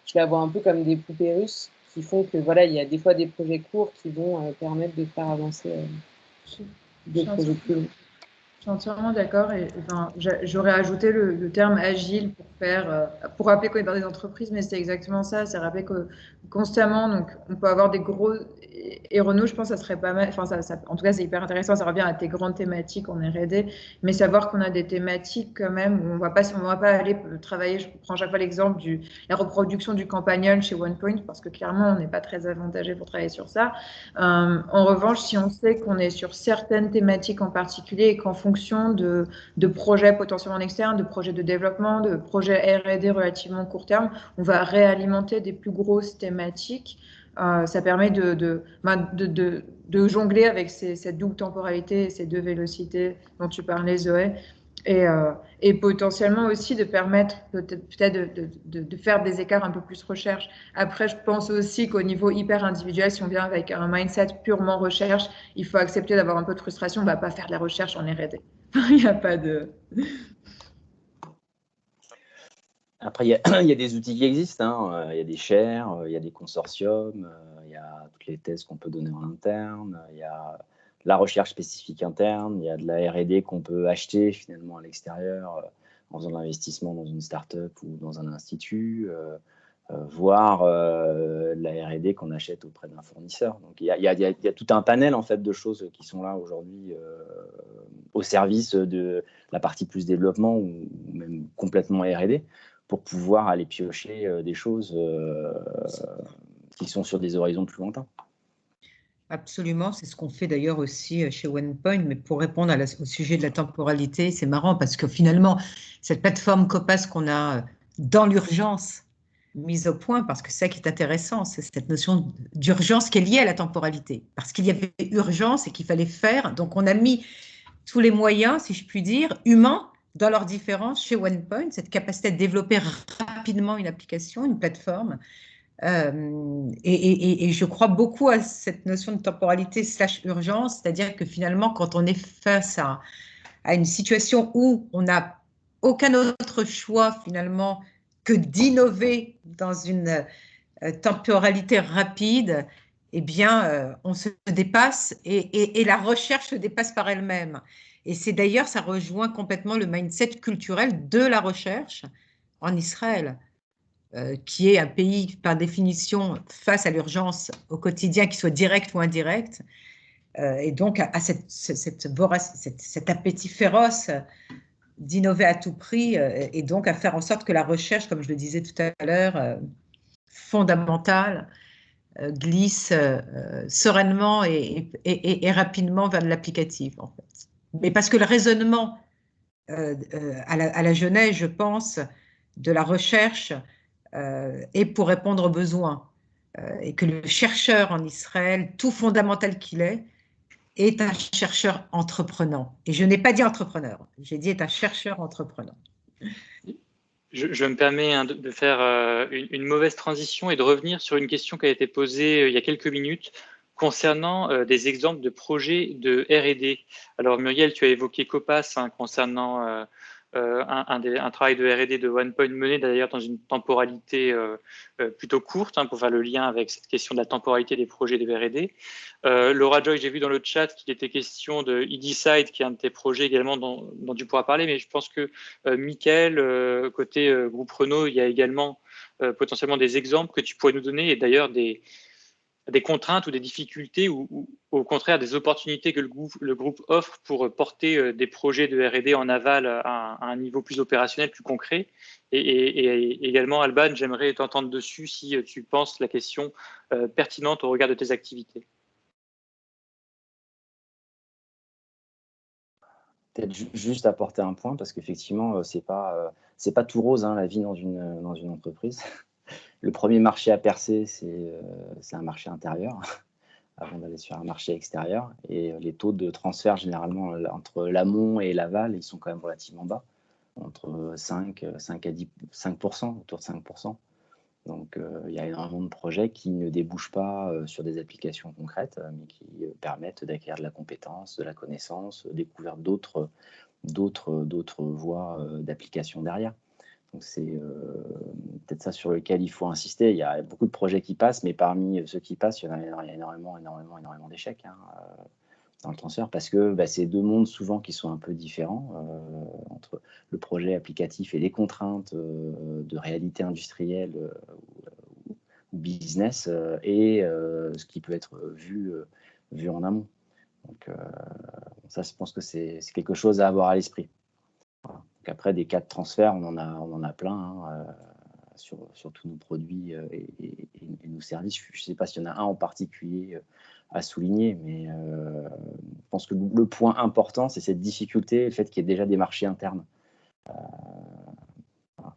S8: je la vois un peu comme des poupées russes qui font que, voilà, il y a des fois des projets courts qui vont permettre de faire avancer des projets plus longs.
S5: Je suis entièrement d'accord. Et enfin, j'aurais ajouté le terme agile pour rappeler qu'on est dans des entreprises, mais c'est exactement ça. C'est rappeler que constamment, donc, on peut avoir des gros. Et Renaud, je pense que ça serait pas mal. Enfin, en tout cas, c'est hyper intéressant. Ça revient à tes grandes thématiques en R&D, mais savoir qu'on a des thématiques quand même où on va pas aller travailler. Je prends chaque fois l'exemple de la reproduction du campagnol chez OnePoint parce que clairement, on n'est pas très avantagé pour travailler sur ça. En revanche, si on sait qu'on est sur certaines thématiques en particulier et qu'en fonction de projets potentiellement externes, de projets de développement, de projets R&D relativement court terme, on va réalimenter des plus grosses thématiques. Ça permet de jongler avec cette double temporalité et ces deux vélocités dont tu parlais, Zoé. Et potentiellement aussi de permettre peut-être de faire des écarts un peu plus recherche. Après, je pense aussi qu'au niveau hyper individuel, si on vient avec un mindset purement recherche, il faut accepter d'avoir un peu de frustration. On ne va pas faire de la recherche en R&D. Il n'y a pas de...
S6: Après, il y a des outils qui existent, hein. Il y a des chaires, il y a des consortiums, il y a toutes les thèses qu'on peut donner en interne, il y a la recherche spécifique interne, il y a de la R&D qu'on peut acheter finalement à l'extérieur en faisant de l'investissement dans une start-up ou dans un institut, voire de la R&D qu'on achète auprès d'un fournisseur. Donc, il y a tout un panel en fait, de choses qui sont là aujourd'hui au service de la partie plus développement ou même complètement R&D pour pouvoir aller piocher des choses qui sont sur des horizons plus lointains.
S4: Absolument, c'est ce qu'on fait d'ailleurs aussi chez OnePoint, mais pour répondre au sujet de la temporalité, c'est marrant parce que finalement, cette plateforme Copas qu'on a dans l'urgence mise au point, parce que c'est ça qui est intéressant, c'est cette notion d'urgence qui est liée à la temporalité, parce qu'il y avait urgence et qu'il fallait faire, donc on a mis tous les moyens, si je puis dire, humains, dans leurs différences chez OnePoint, cette capacité de développer rapidement une application, une plateforme. Et je crois beaucoup à cette notion de temporalité / urgence, c'est-à-dire que finalement, quand on est face à une situation où on n'a aucun autre choix finalement que d'innover dans une temporalité rapide, eh bien, on se dépasse et la recherche se dépasse par elle-même. Et c'est d'ailleurs, ça rejoint complètement le mindset culturel de la recherche en Israël, qui est un pays par définition face à l'urgence au quotidien, qu'il soit direct ou indirect, et donc à cet appétit féroce d'innover à tout prix, et donc à faire en sorte que la recherche, comme je le disais tout à l'heure, fondamentale, glisse sereinement et rapidement vers de l'applicatif, en fait. Mais parce que le raisonnement à la jeunesse, je pense, de la recherche est pour répondre aux besoins. Et que le chercheur en Israël, tout fondamental qu'il est un chercheur entreprenant. Et je n'ai pas dit entrepreneur, j'ai dit est un chercheur entreprenant.
S1: Je me permets de faire une mauvaise transition et de revenir sur une question qui a été posée il y a quelques minutes concernant des exemples de projets de R&D. Alors Muriel, tu as évoqué Copas concernant un travail de R&D de OnePoint mené d'ailleurs dans une temporalité plutôt courte pour faire le lien avec cette question de la temporalité des projets de R&D. Laura Joy, j'ai vu dans le chat qu'il était question de eDecide, qui est un de tes projets également dont tu pourras parler, mais je pense que Mickaël, côté groupe Renault, il y a également potentiellement des exemples que tu pourrais nous donner et d'ailleurs des contraintes ou des difficultés ou au contraire des opportunités que le groupe offre pour porter des projets de R&D en aval à un niveau plus opérationnel, plus concret. Et également, Alban, j'aimerais t'entendre dessus si tu penses la question pertinente au regard de tes activités.
S6: Peut-être juste apporter un point, parce qu'effectivement, c'est pas tout rose la vie dans une entreprise. Le premier marché à percer, c'est un marché intérieur, avant d'aller sur un marché extérieur. Et les taux de transfert, généralement, entre l'amont et l'aval, ils sont quand même relativement bas, entre 5 à 5%, autour de 5%. Donc, il y a énormément de projets qui ne débouchent pas sur des applications concrètes, mais qui permettent d'acquérir de la compétence, de la connaissance, découvrir d'autres voies d'application derrière. Donc, c'est peut-être ça sur lequel il faut insister. Il y a beaucoup de projets qui passent, mais parmi ceux qui passent, il y a énormément d'échecs dans le transfert, parce que c'est deux mondes souvent qui sont un peu différents entre le projet applicatif et les contraintes de réalité industrielle ou business et ce qui peut être vu en amont. Donc ça, je pense que c'est quelque chose à avoir à l'esprit. Voilà. Donc après, des cas de transfert, on en a plein sur tous nos produits et nos services. Je ne sais pas s'il y en a un en particulier à souligner, mais je pense que le point important, c'est cette difficulté, le fait qu'il y ait déjà des marchés internes. Voilà.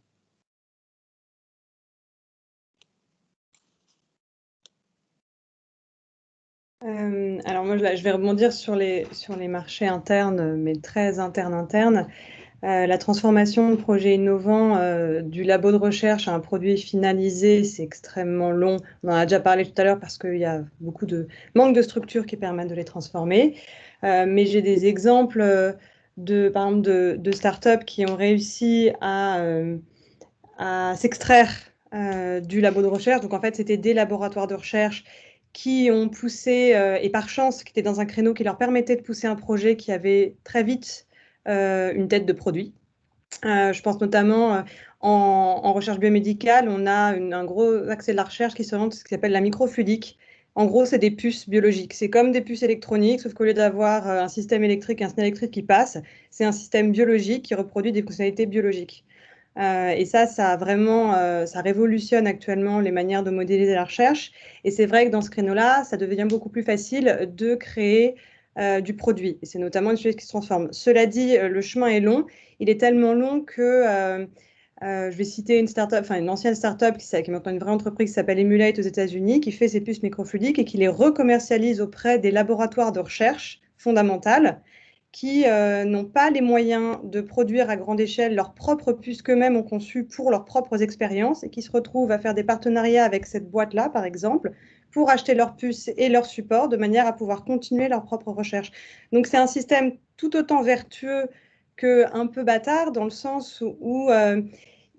S7: Alors moi, là, je vais rebondir sur les marchés internes, mais très internes. La transformation de projets innovants du labo de recherche à un produit finalisé, c'est extrêmement long. On en a déjà parlé tout à l'heure parce qu'il y a beaucoup de manque de structures qui permettent de les transformer. Mais j'ai des exemples par exemple, de startups qui ont réussi à s'extraire du labo de recherche. Donc en fait, c'était des laboratoires de recherche qui ont poussé, et par chance, qui étaient dans un créneau qui leur permettait de pousser un projet qui avait très vite une tête de produit. Je pense notamment en recherche biomédicale, on a un gros accès de la recherche qui se rend ce qui s'appelle la microfluidique. En gros, c'est des puces biologiques. C'est comme des puces électroniques, sauf qu'au lieu d'avoir un système électrique et un signal électrique qui passe, c'est un système biologique qui reproduit des fonctionnalités biologiques. Et ça vraiment, ça révolutionne actuellement les manières de modéliser la recherche. Et c'est vrai que dans ce créneau-là, ça devient beaucoup plus facile de créer du produit. Et c'est notamment une chose qui se transforme. Cela dit, le chemin est long. Il est tellement long que je vais citer une ancienne startup qui est maintenant une vraie entreprise qui s'appelle Emulate aux États-Unis, qui fait ces puces microfluidiques et qui les recommercialise auprès des laboratoires de recherche fondamentales qui n'ont pas les moyens de produire à grande échelle leurs propres puces qu'eux-mêmes ont conçues pour leurs propres expériences et qui se retrouvent à faire des partenariats avec cette boîte-là, par exemple, pour acheter leurs puces et leurs supports de manière à pouvoir continuer leur propre recherche. Donc c'est un système tout autant vertueux qu'un peu bâtard, dans le sens où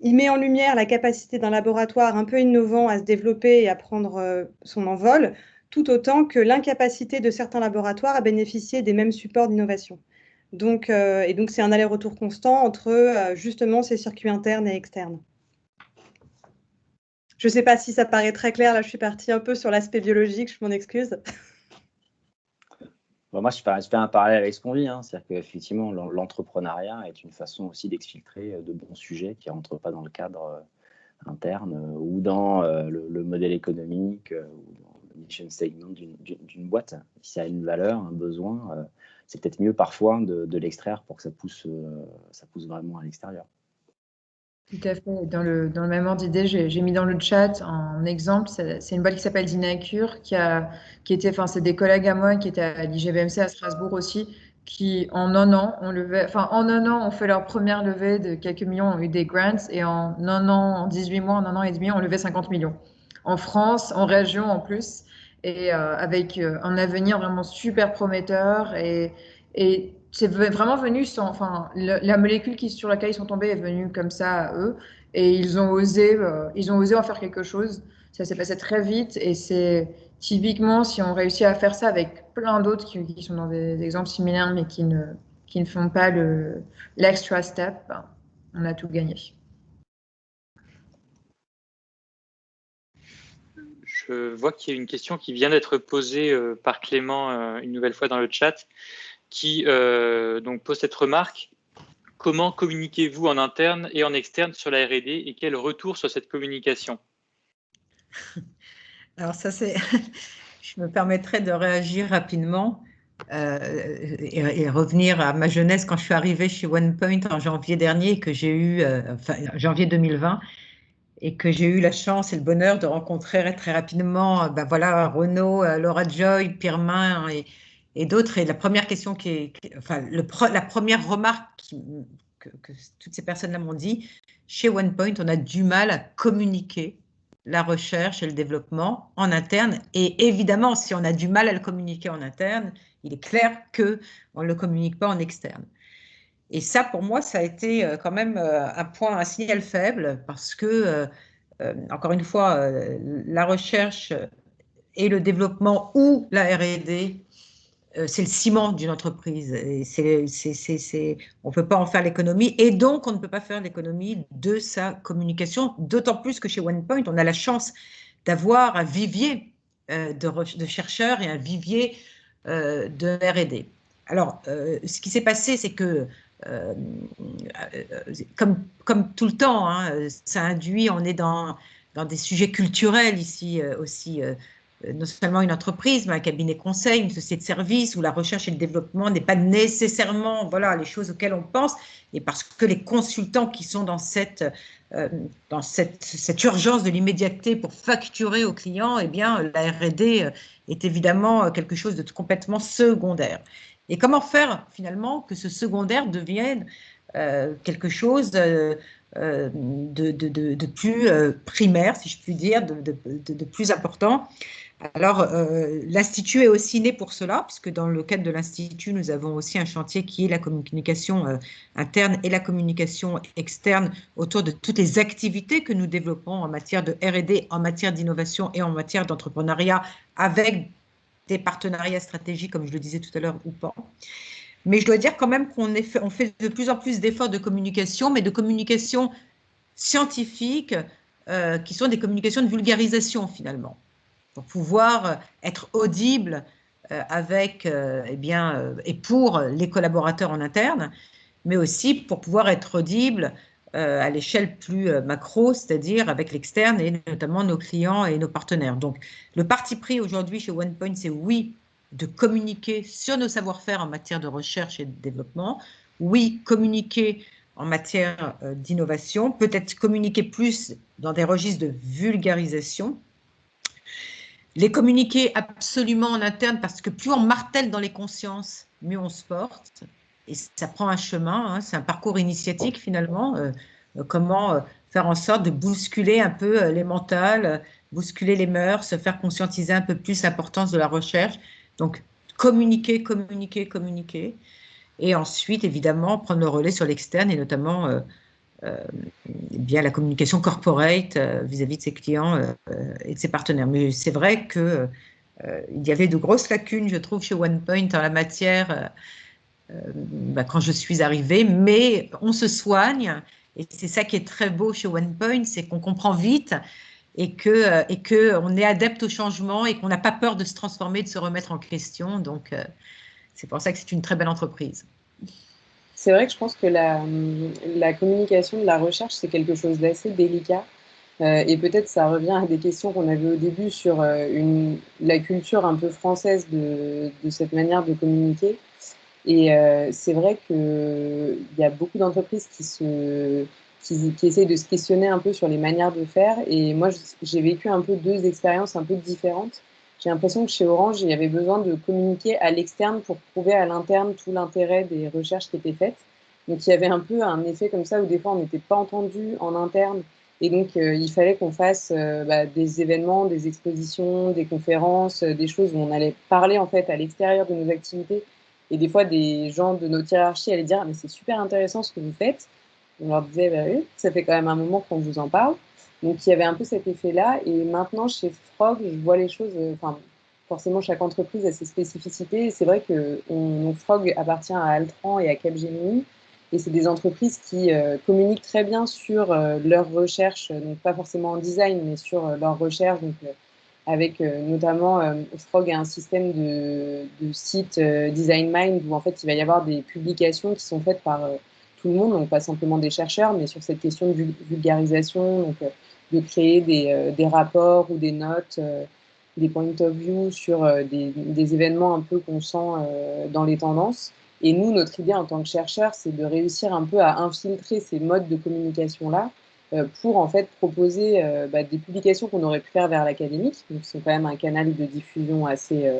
S7: il met en lumière la capacité d'un laboratoire un peu innovant à se développer et à prendre son envol, tout autant que l'incapacité de certains laboratoires à bénéficier des mêmes supports d'innovation. Donc c'est un aller-retour constant entre justement ces circuits internes et externes. Je ne sais pas si ça paraît très clair, là je suis partie un peu sur l'aspect biologique, je m'en excuse.
S6: Bon, moi, je fais un parallèle avec ce qu'on vit, hein. C'est-à-dire qu'effectivement, l'entrepreneuriat est une façon aussi d'exfiltrer de bons sujets qui ne rentrent pas dans le cadre interne ou dans le modèle économique ou dans le mission statement d'une boîte. Si ça a une valeur, un besoin, c'est peut-être mieux parfois de l'extraire pour que ça pousse vraiment à l'extérieur.
S5: Tout à fait. Dans le même ordre d'idée, j'ai mis dans le chat un exemple. C'est une boîte qui s'appelle Dynacure, c'est des collègues à moi qui étaient à l'IGBMC à Strasbourg aussi, qui en un an ont fait leur première levée de quelques millions, ont eu des grants, et en un an, en 18 mois, en un an et demi, ont levé 50 millions. En France, en région en plus, et avec un avenir vraiment super prometteur. Et c'est vraiment venu la molécule sur laquelle ils sont tombés est venue comme ça à eux, et ils ont osé en faire quelque chose. Ça s'est passé très vite, et c'est typiquement, si on réussit à faire ça avec plein d'autres qui sont dans des exemples similaires mais qui ne font pas l'extra step, on a tout gagné.
S1: Je vois qu'il y a une question qui vient d'être posée par Clément une nouvelle fois dans le chat, qui donc pose cette remarque: comment communiquez-vous en interne et en externe sur la R&D et quel retour sur cette communication?
S4: Alors ça, je me permettrai de réagir rapidement et revenir à ma jeunesse quand je suis arrivée chez OnePoint en janvier dernier, que j'ai eu, janvier 2020, et que j'ai eu la chance et le bonheur de rencontrer très rapidement Renaud, Laura Joy, Pierre Main et d'autres. Et la première question la première remarque que toutes ces personnes-là m'ont dit: chez OnePoint, on a du mal à communiquer la recherche et le développement en interne. Et évidemment, si on a du mal à le communiquer en interne, il est clair qu'on ne le communique pas en externe. Et ça, pour moi, ça a été quand même un signal faible, parce que, encore une fois, la recherche et le développement ou la R&D, c'est le ciment d'une entreprise. On ne peut pas en faire l'économie, et donc on ne peut pas faire l'économie de sa communication, d'autant plus que chez OnePoint, on a la chance d'avoir un vivier de chercheurs et un vivier de R&D. Alors, ce qui s'est passé, c'est que, comme tout le temps, hein, ça induit, on est dans des sujets culturels ici aussi, non seulement une entreprise, mais un cabinet conseil, une société de services où la recherche et le développement n'est pas nécessairement les choses auxquelles on pense, et parce que les consultants qui sont dans cette urgence de l'immédiateté pour facturer aux clients, eh bien, la R&D est évidemment quelque chose de complètement secondaire. Et comment faire finalement que ce secondaire devienne quelque chose de plus primaire, si je puis dire, de plus important. Alors, l'Institut est aussi né pour cela, puisque dans le cadre de l'Institut, nous avons aussi un chantier qui est la communication interne et la communication externe autour de toutes les activités que nous développons en matière de R&D, en matière d'innovation et en matière d'entrepreneuriat, avec des partenariats stratégiques, comme je le disais tout à l'heure, ou pas. Mais je dois dire quand même qu'on fait de plus en plus d'efforts de communication, mais de communication scientifique, qui sont des communications de vulgarisation finalement, pour pouvoir être audible avec, et pour les collaborateurs en interne, mais aussi pour pouvoir être audible à l'échelle plus macro, c'est-à-dire avec l'externe et notamment nos clients et nos partenaires. Donc, le parti pris aujourd'hui chez OnePoint, c'est oui, de communiquer sur nos savoir-faire en matière de recherche et de développement, oui, communiquer en matière d'innovation, peut-être communiquer plus dans des registres de vulgarisation, les communiquer absolument en interne, parce que plus on martèle dans les consciences, mieux on se porte. Et ça prend un chemin, hein, c'est un parcours initiatique finalement. Comment faire en sorte de bousculer un peu les mentales, bousculer les mœurs, se faire conscientiser un peu plus l'importance de la recherche. Donc, communiquer, communiquer, communiquer. Et ensuite, évidemment, prendre le relais sur l'externe et notamment bien la communication corporate vis-à-vis de ses clients et de ses partenaires. Mais c'est vrai que il y avait de grosses lacunes, je trouve, chez OnePoint en la matière quand je suis arrivée, mais on se soigne et c'est ça qui est très beau chez OnePoint, c'est qu'on comprend vite et que on est adepte au changement et qu'on n'a pas peur de se transformer, de se remettre en question. Donc, c'est pour ça que c'est une très belle entreprise.
S8: C'est vrai que je pense que la communication de la recherche, c'est quelque chose d'assez délicat. Et peut-être ça revient à des questions qu'on avait au début sur la culture un peu française de cette manière de communiquer. Et c'est vrai qu'il y a beaucoup d'entreprises qui essayent de se questionner un peu sur les manières de faire. Et moi, j'ai vécu un peu deux expériences un peu différentes. J'ai l'impression que chez Orange, il y avait besoin de communiquer à l'externe pour prouver à l'interne tout l'intérêt des recherches qui étaient faites. Donc il y avait un peu un effet comme ça où des fois on n'était pas entendu en interne. Et donc il fallait qu'on fasse des événements, des expositions, des conférences, des choses où on allait parler en fait à l'extérieur de nos activités. Et des fois, des gens de notre hiérarchie allaient dire « mais c'est super intéressant ce que vous faites ». On leur disait bah, « oui, ça fait quand même un moment qu'on vous en parle ». Donc, il y avait un peu cet effet-là. Et maintenant, chez Frog, je vois les choses… Enfin, forcément, chaque entreprise a ses spécificités. Et c'est vrai que Frog appartient à Altran et à Capgemini. Et c'est des entreprises qui communiquent très bien sur leurs recherches, donc pas forcément en design, mais sur leurs recherches. Donc, avec notamment Frog a un système de site Design Mind où en fait il va y avoir des publications qui sont faites par tout le monde, donc pas simplement des chercheurs, mais sur cette question de vulgarisation, donc de créer des rapports ou des notes, des points of view sur des événements un peu qu'on sent dans les tendances. Et nous, notre idée en tant que chercheurs, c'est de réussir un peu à infiltrer ces modes de communication-là pour en fait proposer des publications qu'on aurait pu faire vers l'académique, donc qui sont quand même un canal de diffusion assez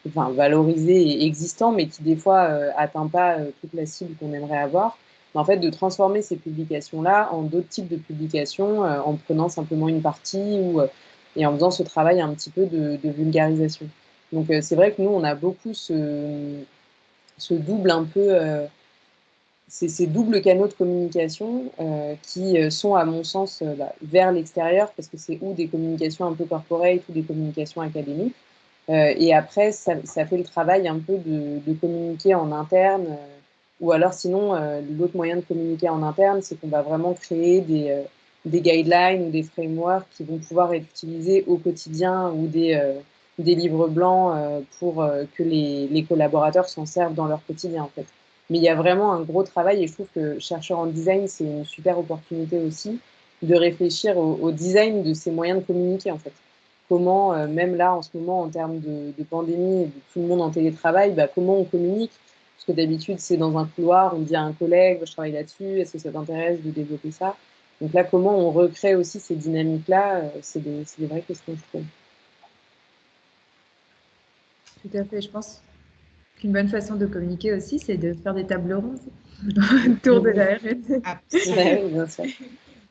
S8: valorisé et existant, mais qui des fois atteint pas toute la cible qu'on aimerait avoir. Mais en fait, de transformer ces publications-là en d'autres types de publications en prenant simplement une partie et en faisant ce travail un petit peu de vulgarisation. Donc c'est vrai que nous, on a beaucoup ce double un peu… ces doubles canaux de communication qui sont, à mon sens, vers l'extérieur, parce que c'est ou des communications un peu corporate ou des communications académiques. Et après, ça fait le travail un peu de communiquer en interne. Ou alors, sinon, l'autre moyen de communiquer en interne, c'est qu'on va vraiment créer des guidelines ou des frameworks qui vont pouvoir être utilisés au quotidien ou des livres blancs pour que les collaborateurs s'en servent dans leur quotidien, en fait. Mais il y a vraiment un gros travail et je trouve que chercheur en design, c'est une super opportunité aussi de réfléchir au design de ces moyens de communiquer en fait. Comment, même là en ce moment en termes de pandémie et de tout le monde en télétravail, comment on communique. Parce que d'habitude, c'est dans un couloir, on dit à un collègue, je travaille là-dessus, est-ce que ça t'intéresse de développer ça? Donc là, comment on recrée aussi ces dynamiques-là, c'est des vraies questions, je trouve.
S5: Tout à fait, je pense Une bonne façon de communiquer aussi, c'est de faire des tables rondes autour de la R&D.
S8: Oui, bien sûr.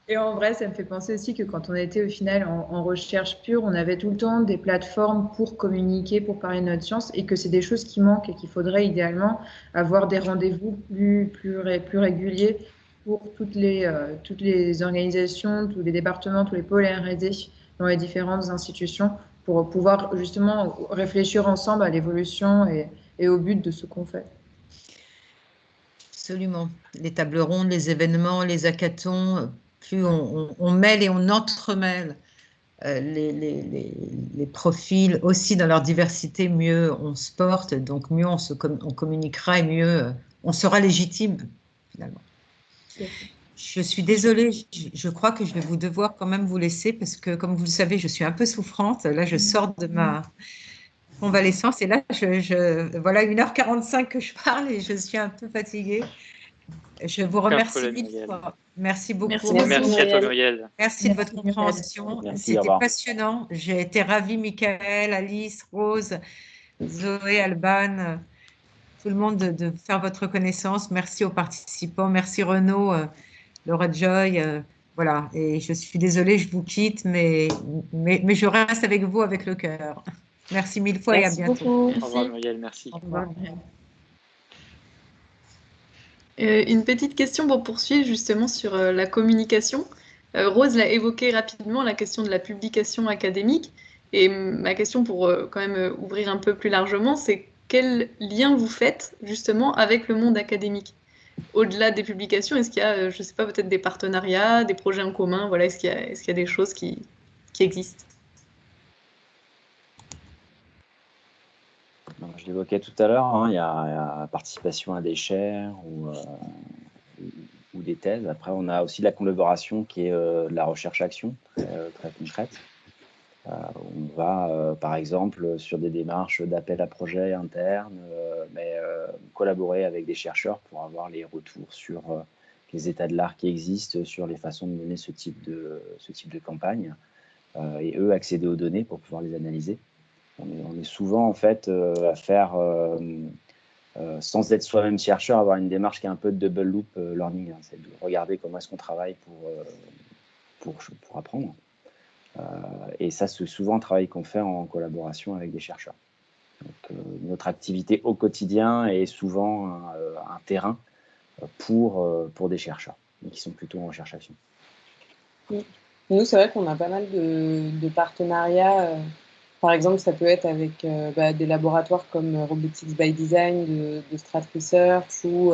S5: Et en vrai, ça me fait penser aussi que quand on était au final en recherche pure, on avait tout le temps des plateformes pour communiquer, pour parler de notre science, et que c'est des choses qui manquent et qu'il faudrait idéalement avoir des rendez-vous plus réguliers pour toutes les organisations, tous les départements, tous les pôles R&D dans les différentes institutions, pour pouvoir justement réfléchir ensemble à l'évolution et au but de ce qu'on fait.
S4: Absolument. Les tables rondes, les événements, les hackathons, plus on mêle et on entremêle les profils aussi dans leur diversité, mieux on se porte, donc mieux on communiquera et mieux on sera légitime finalement. Je suis désolée, je crois que je vais devoir quand même vous laisser parce que, comme vous le savez, je suis un peu souffrante. Là, je sors de ma convalescence et là, voilà 1h45 que je parle et je suis un peu fatiguée. Je vous remercie mille fois. Merci beaucoup.
S1: Merci à toi, Muriel.
S4: Merci de votre compréhension. C'était passionnant. J'ai été ravie, Michael, Alice, Rose, Zoé, Alban, tout le monde de faire votre connaissance. Merci aux participants. Merci Renaud, Laura Joy. Voilà. Et je suis désolée, je vous quitte, mais je reste avec vous avec le cœur. Merci mille fois et à bientôt.
S8: Beaucoup.
S1: Au revoir, Muriel. Merci.
S8: Au revoir.
S2: Une petite question pour poursuivre justement sur la communication. Rose l'a évoqué rapidement, la question de la publication académique. Et ma question pour quand même ouvrir un peu plus largement, c'est quel lien vous faites justement avec le monde académique? Au-delà des publications, est-ce qu'il y a, je ne sais pas, peut-être des partenariats, des projets en commun? Voilà, est-ce qu'il y a des choses qui existent?
S6: Je l'évoquais tout à l'heure, hein, il y a participation à des chaires ou des thèses. Après, on a aussi la collaboration qui est de la recherche-action, très concrète. On va, par exemple, sur des démarches d'appel à projets internes, collaborer avec des chercheurs pour avoir les retours sur les états de l'art qui existent, sur les façons de mener ce type de campagne, et eux accéder aux données pour pouvoir les analyser. On est souvent en fait à faire, sans être soi-même chercheur, avoir une démarche qui est un peu de double loop learning, hein, c'est de regarder comment est-ce qu'on travaille pour apprendre. Et ça, c'est souvent un travail qu'on fait en collaboration avec des chercheurs. Donc, notre activité au quotidien est souvent un terrain pour des chercheurs, mais qui sont plutôt en recherche-action.
S8: Nous, c'est vrai qu'on a pas mal de partenariats. Par exemple, ça peut être avec des laboratoires comme Robotics by Design de Strat Research ou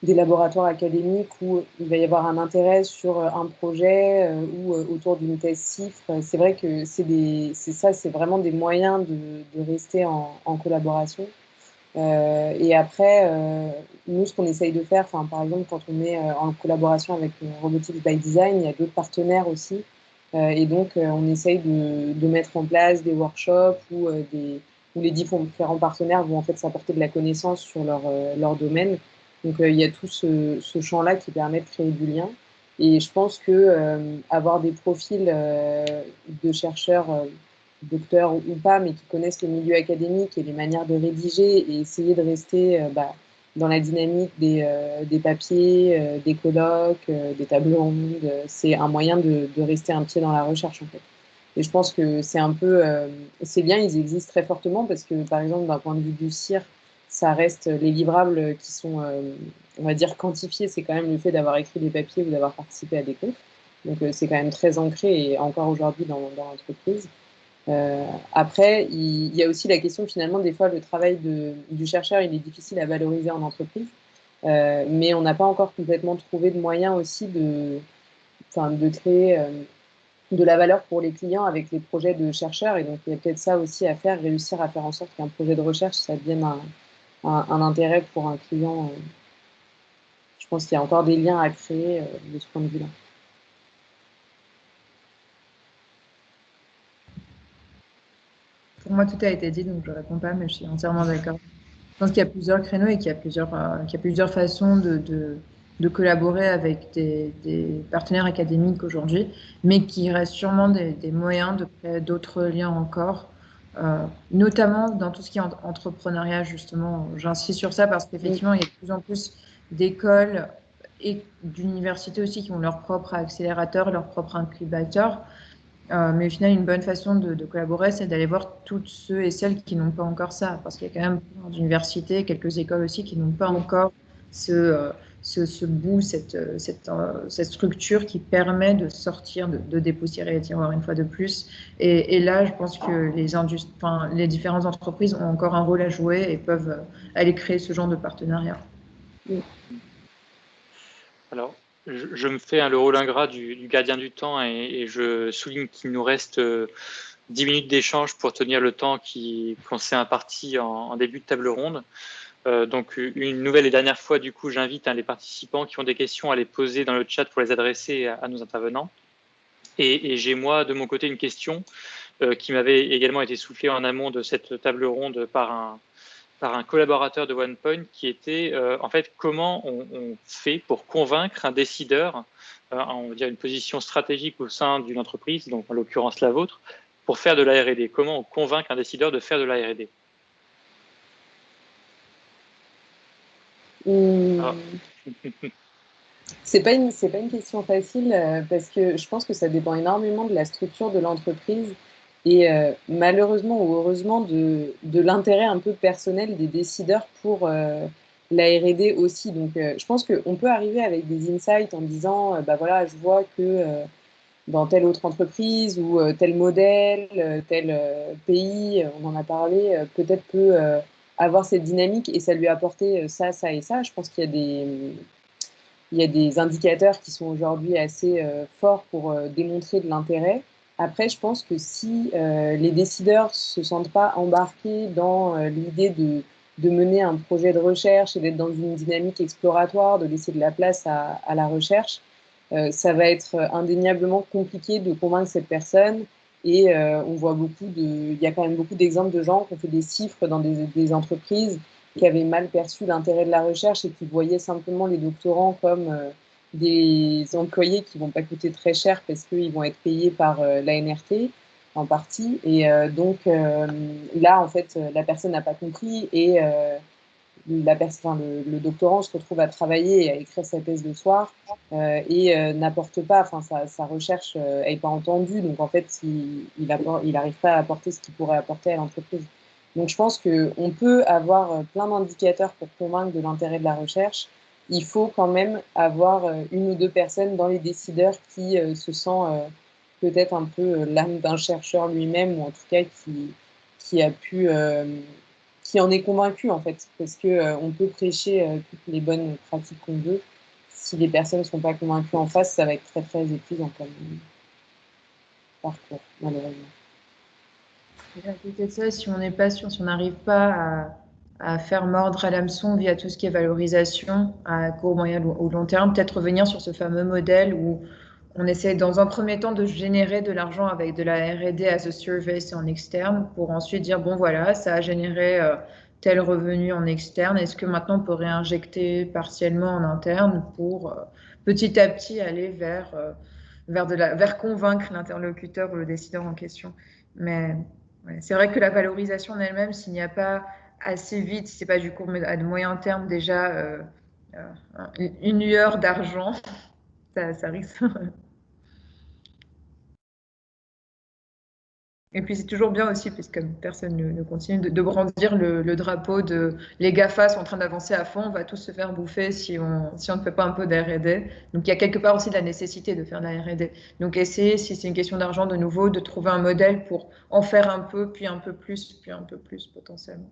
S8: des laboratoires académiques où il va y avoir un intérêt sur un projet ou autour d'une thèse CIFRE. C'est vrai que c'est vraiment des moyens de rester en collaboration. Et après, nous, ce qu'on essaye de faire, par exemple, quand on est en collaboration avec Robotics by Design, il y a d'autres partenaires aussi. Et donc, on essaye de mettre en place des workshops où les différents partenaires vont en fait s'apporter de la connaissance sur leur domaine. Donc, il y a tout ce champ-là qui permet de créer du lien. Et je pense que avoir des profils de chercheurs, docteurs ou pas, mais qui connaissent le milieu académique et les manières de rédiger et essayer de rester dans la dynamique des papiers, des colloques, des tables rondes, c'est un moyen de rester un pied dans la recherche en fait. Et je pense que c'est un peu ces liens, ils existent très fortement parce que par exemple d'un point de vue du CIR, ça reste les livrables qui sont, on va dire, quantifiés, c'est quand même le fait d'avoir écrit des papiers ou d'avoir participé à des conf. Donc c'est quand même très ancré et encore aujourd'hui dans l'entreprise. Après, il y a aussi la question finalement, des fois, le travail du chercheur, il est difficile à valoriser en entreprise, mais on n'a pas encore complètement trouvé de moyens aussi de créer de la valeur pour les clients avec les projets de chercheurs. Et donc, il y a peut-être ça aussi à faire, réussir à faire en sorte qu'un projet de recherche, ça devienne un intérêt pour un client. Je pense qu'il y a encore des liens à créer de ce point de vue-là.
S5: Pour moi, tout a été dit, donc je ne réponds pas, mais je suis entièrement d'accord. Je pense qu'il y a plusieurs créneaux et qu'il y a plusieurs façons de collaborer avec des partenaires académiques aujourd'hui, mais qu'il reste sûrement des moyens de créer d'autres liens encore notamment dans tout ce qui est entrepreneuriat, justement. J'insiste sur ça parce qu'effectivement, il y a de plus en plus d'écoles et d'universités aussi qui ont leur propre accélérateur, leur propre incubateur. Mais au final, une bonne façon de collaborer, c'est d'aller voir toutes ceux et celles qui n'ont pas encore ça. Parce qu'il y a quand même d'universités, quelques écoles aussi qui n'ont pas encore ce bout, cette structure qui permet de sortir, de dépoussiérer les tiroirs une fois de plus. Et là, je pense que les différentes entreprises ont encore un rôle à jouer et peuvent aller créer ce genre de partenariat.
S1: Alors, je me fais le rôle ingrat du gardien du temps et je souligne qu'il nous reste 10 minutes d'échange pour tenir le temps qu'on s'est imparti en début de table ronde. Donc, une nouvelle et dernière fois, du coup, j'invite les participants qui ont des questions à les poser dans le chat pour les adresser à nos intervenants. Et j'ai moi, de mon côté, une question qui m'avait également été soufflée en amont de cette table ronde par un collaborateur de OnePoint qui était, en fait, comment on fait pour convaincre un décideur, on va dire une position stratégique au sein d'une entreprise, donc en l'occurrence la vôtre, pour faire de la R&D. Comment on convainc un décideur de faire de la R&D?
S8: C'est pas une question facile parce que je pense que ça dépend énormément de la structure de l'entreprise et malheureusement ou heureusement de l'intérêt un peu personnel des décideurs pour la R&D aussi. Donc je pense qu'on peut arriver avec des insights en disant bah voilà, je vois que dans telle autre entreprise ou tel modèle, tel pays, on en a parlé, peut-être peut avoir cette dynamique et ça lui apporter ça, ça et ça. Je pense qu'il y a des indicateurs qui sont aujourd'hui assez forts pour démontrer de l'intérêt. Après, je pense que si les décideurs ne se sentent pas embarqués dans l'idée de mener un projet de recherche et d'être dans une dynamique exploratoire, de laisser de la place à la recherche, ça va être indéniablement compliqué de convaincre cette personne. Et on voit il y a quand même beaucoup d'exemples de gens qui ont fait des chiffres dans des entreprises qui avaient mal perçu l'intérêt de la recherche et qui voyaient simplement les doctorants comme des employés qui vont pas coûter très cher parce qu'ils vont être payés par l'ANRT en partie. Et donc là, en fait, la personne n'a pas compris et le doctorant se retrouve à travailler et à écrire sa thèse le soir et n'apporte pas, enfin sa recherche n'est pas entendue, donc en fait il n'arrive pas à apporter ce qu'il pourrait apporter à l'entreprise. Donc je pense qu'on peut avoir plein d'indicateurs pour convaincre de l'intérêt de la recherche. Il faut quand même avoir une ou deux personnes dans les décideurs qui se sent peut-être un peu l'âme d'un chercheur lui-même, ou en tout cas qui a pu qui en est convaincu en fait, parce que on peut prêcher toutes les bonnes pratiques qu'on veut. Si les personnes ne sont pas convaincues en face, ça va être très très épuisant comme parcours, malheureusement.
S5: Et à côté de ça, si on n'est pas sûr, si on n'arrive pas à faire mordre à l'hameçon via tout ce qui est valorisation à court, moyen ou long terme, peut-être revenir sur ce fameux modèle où on essaie dans un premier temps de générer de l'argent avec de la R&D as a service en externe pour ensuite dire bon voilà, ça a généré tel revenu en externe, est-ce que maintenant on peut réinjecter partiellement en interne pour petit à petit aller vers convaincre l'interlocuteur ou le décideur en question. Mais ouais, c'est vrai que la valorisation en elle-même, s'il n'y a pas assez vite, si c'est pas du court mais à de moyen terme déjà une lueur d'argent, ça risque. Et puis c'est toujours bien aussi, puisque personne ne continue, de brandir le drapeau de les GAFA sont en train d'avancer à fond, on va tous se faire bouffer si on ne fait pas un peu de R&D. Donc il y a quelque part aussi de la nécessité de faire de la R&D. Donc essayer, si c'est une question d'argent de nouveau, de trouver un modèle pour en faire un peu, puis un peu plus, puis un peu plus potentiellement.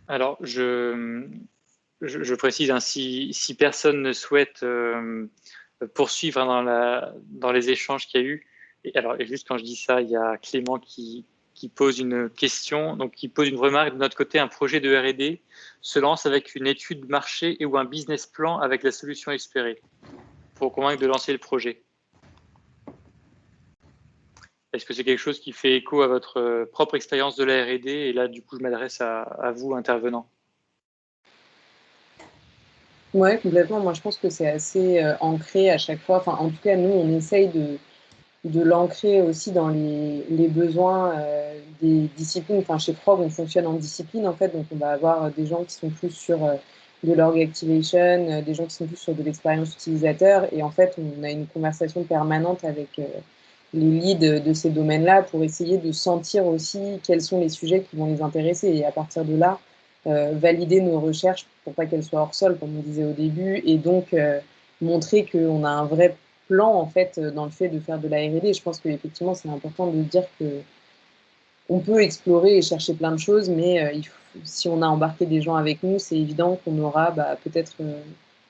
S1: Alors, je précise, hein, si personne ne souhaite poursuivre dans les échanges qu'il y a eu, et juste quand je dis ça, il y a Clément qui pose une question, donc qui pose une remarque. De notre côté, un projet de R&D se lance avec une étude marché et ou un business plan avec la solution espérée pour convaincre de lancer le projet. Est-ce que c'est quelque chose qui fait écho à votre propre expérience de la R&D? Et là, du coup, je m'adresse à vous, intervenants.
S8: Ouais, complètement. Moi, je pense que c'est assez ancré à chaque fois. Enfin, en tout cas, nous, on essaye de l'ancrer aussi dans les besoins des disciplines. Enfin, chez Frog, on fonctionne en discipline, en fait. Donc, on va avoir des gens qui sont plus sur de l'org activation, des gens qui sont plus sur de l'expérience utilisateur. Et en fait, on a une conversation permanente avec les leads de ces domaines-là pour essayer de sentir aussi quels sont les sujets qui vont les intéresser. Et à partir de là, valider nos recherches pour pas qu'elles soient hors sol, comme on disait au début, et donc montrer qu'on a un vrai plan en fait dans le fait de faire de la R&D. Je pense qu'effectivement, c'est important de dire que on peut explorer et chercher plein de choses, mais si on a embarqué des gens avec nous, c'est évident qu'on aura peut-être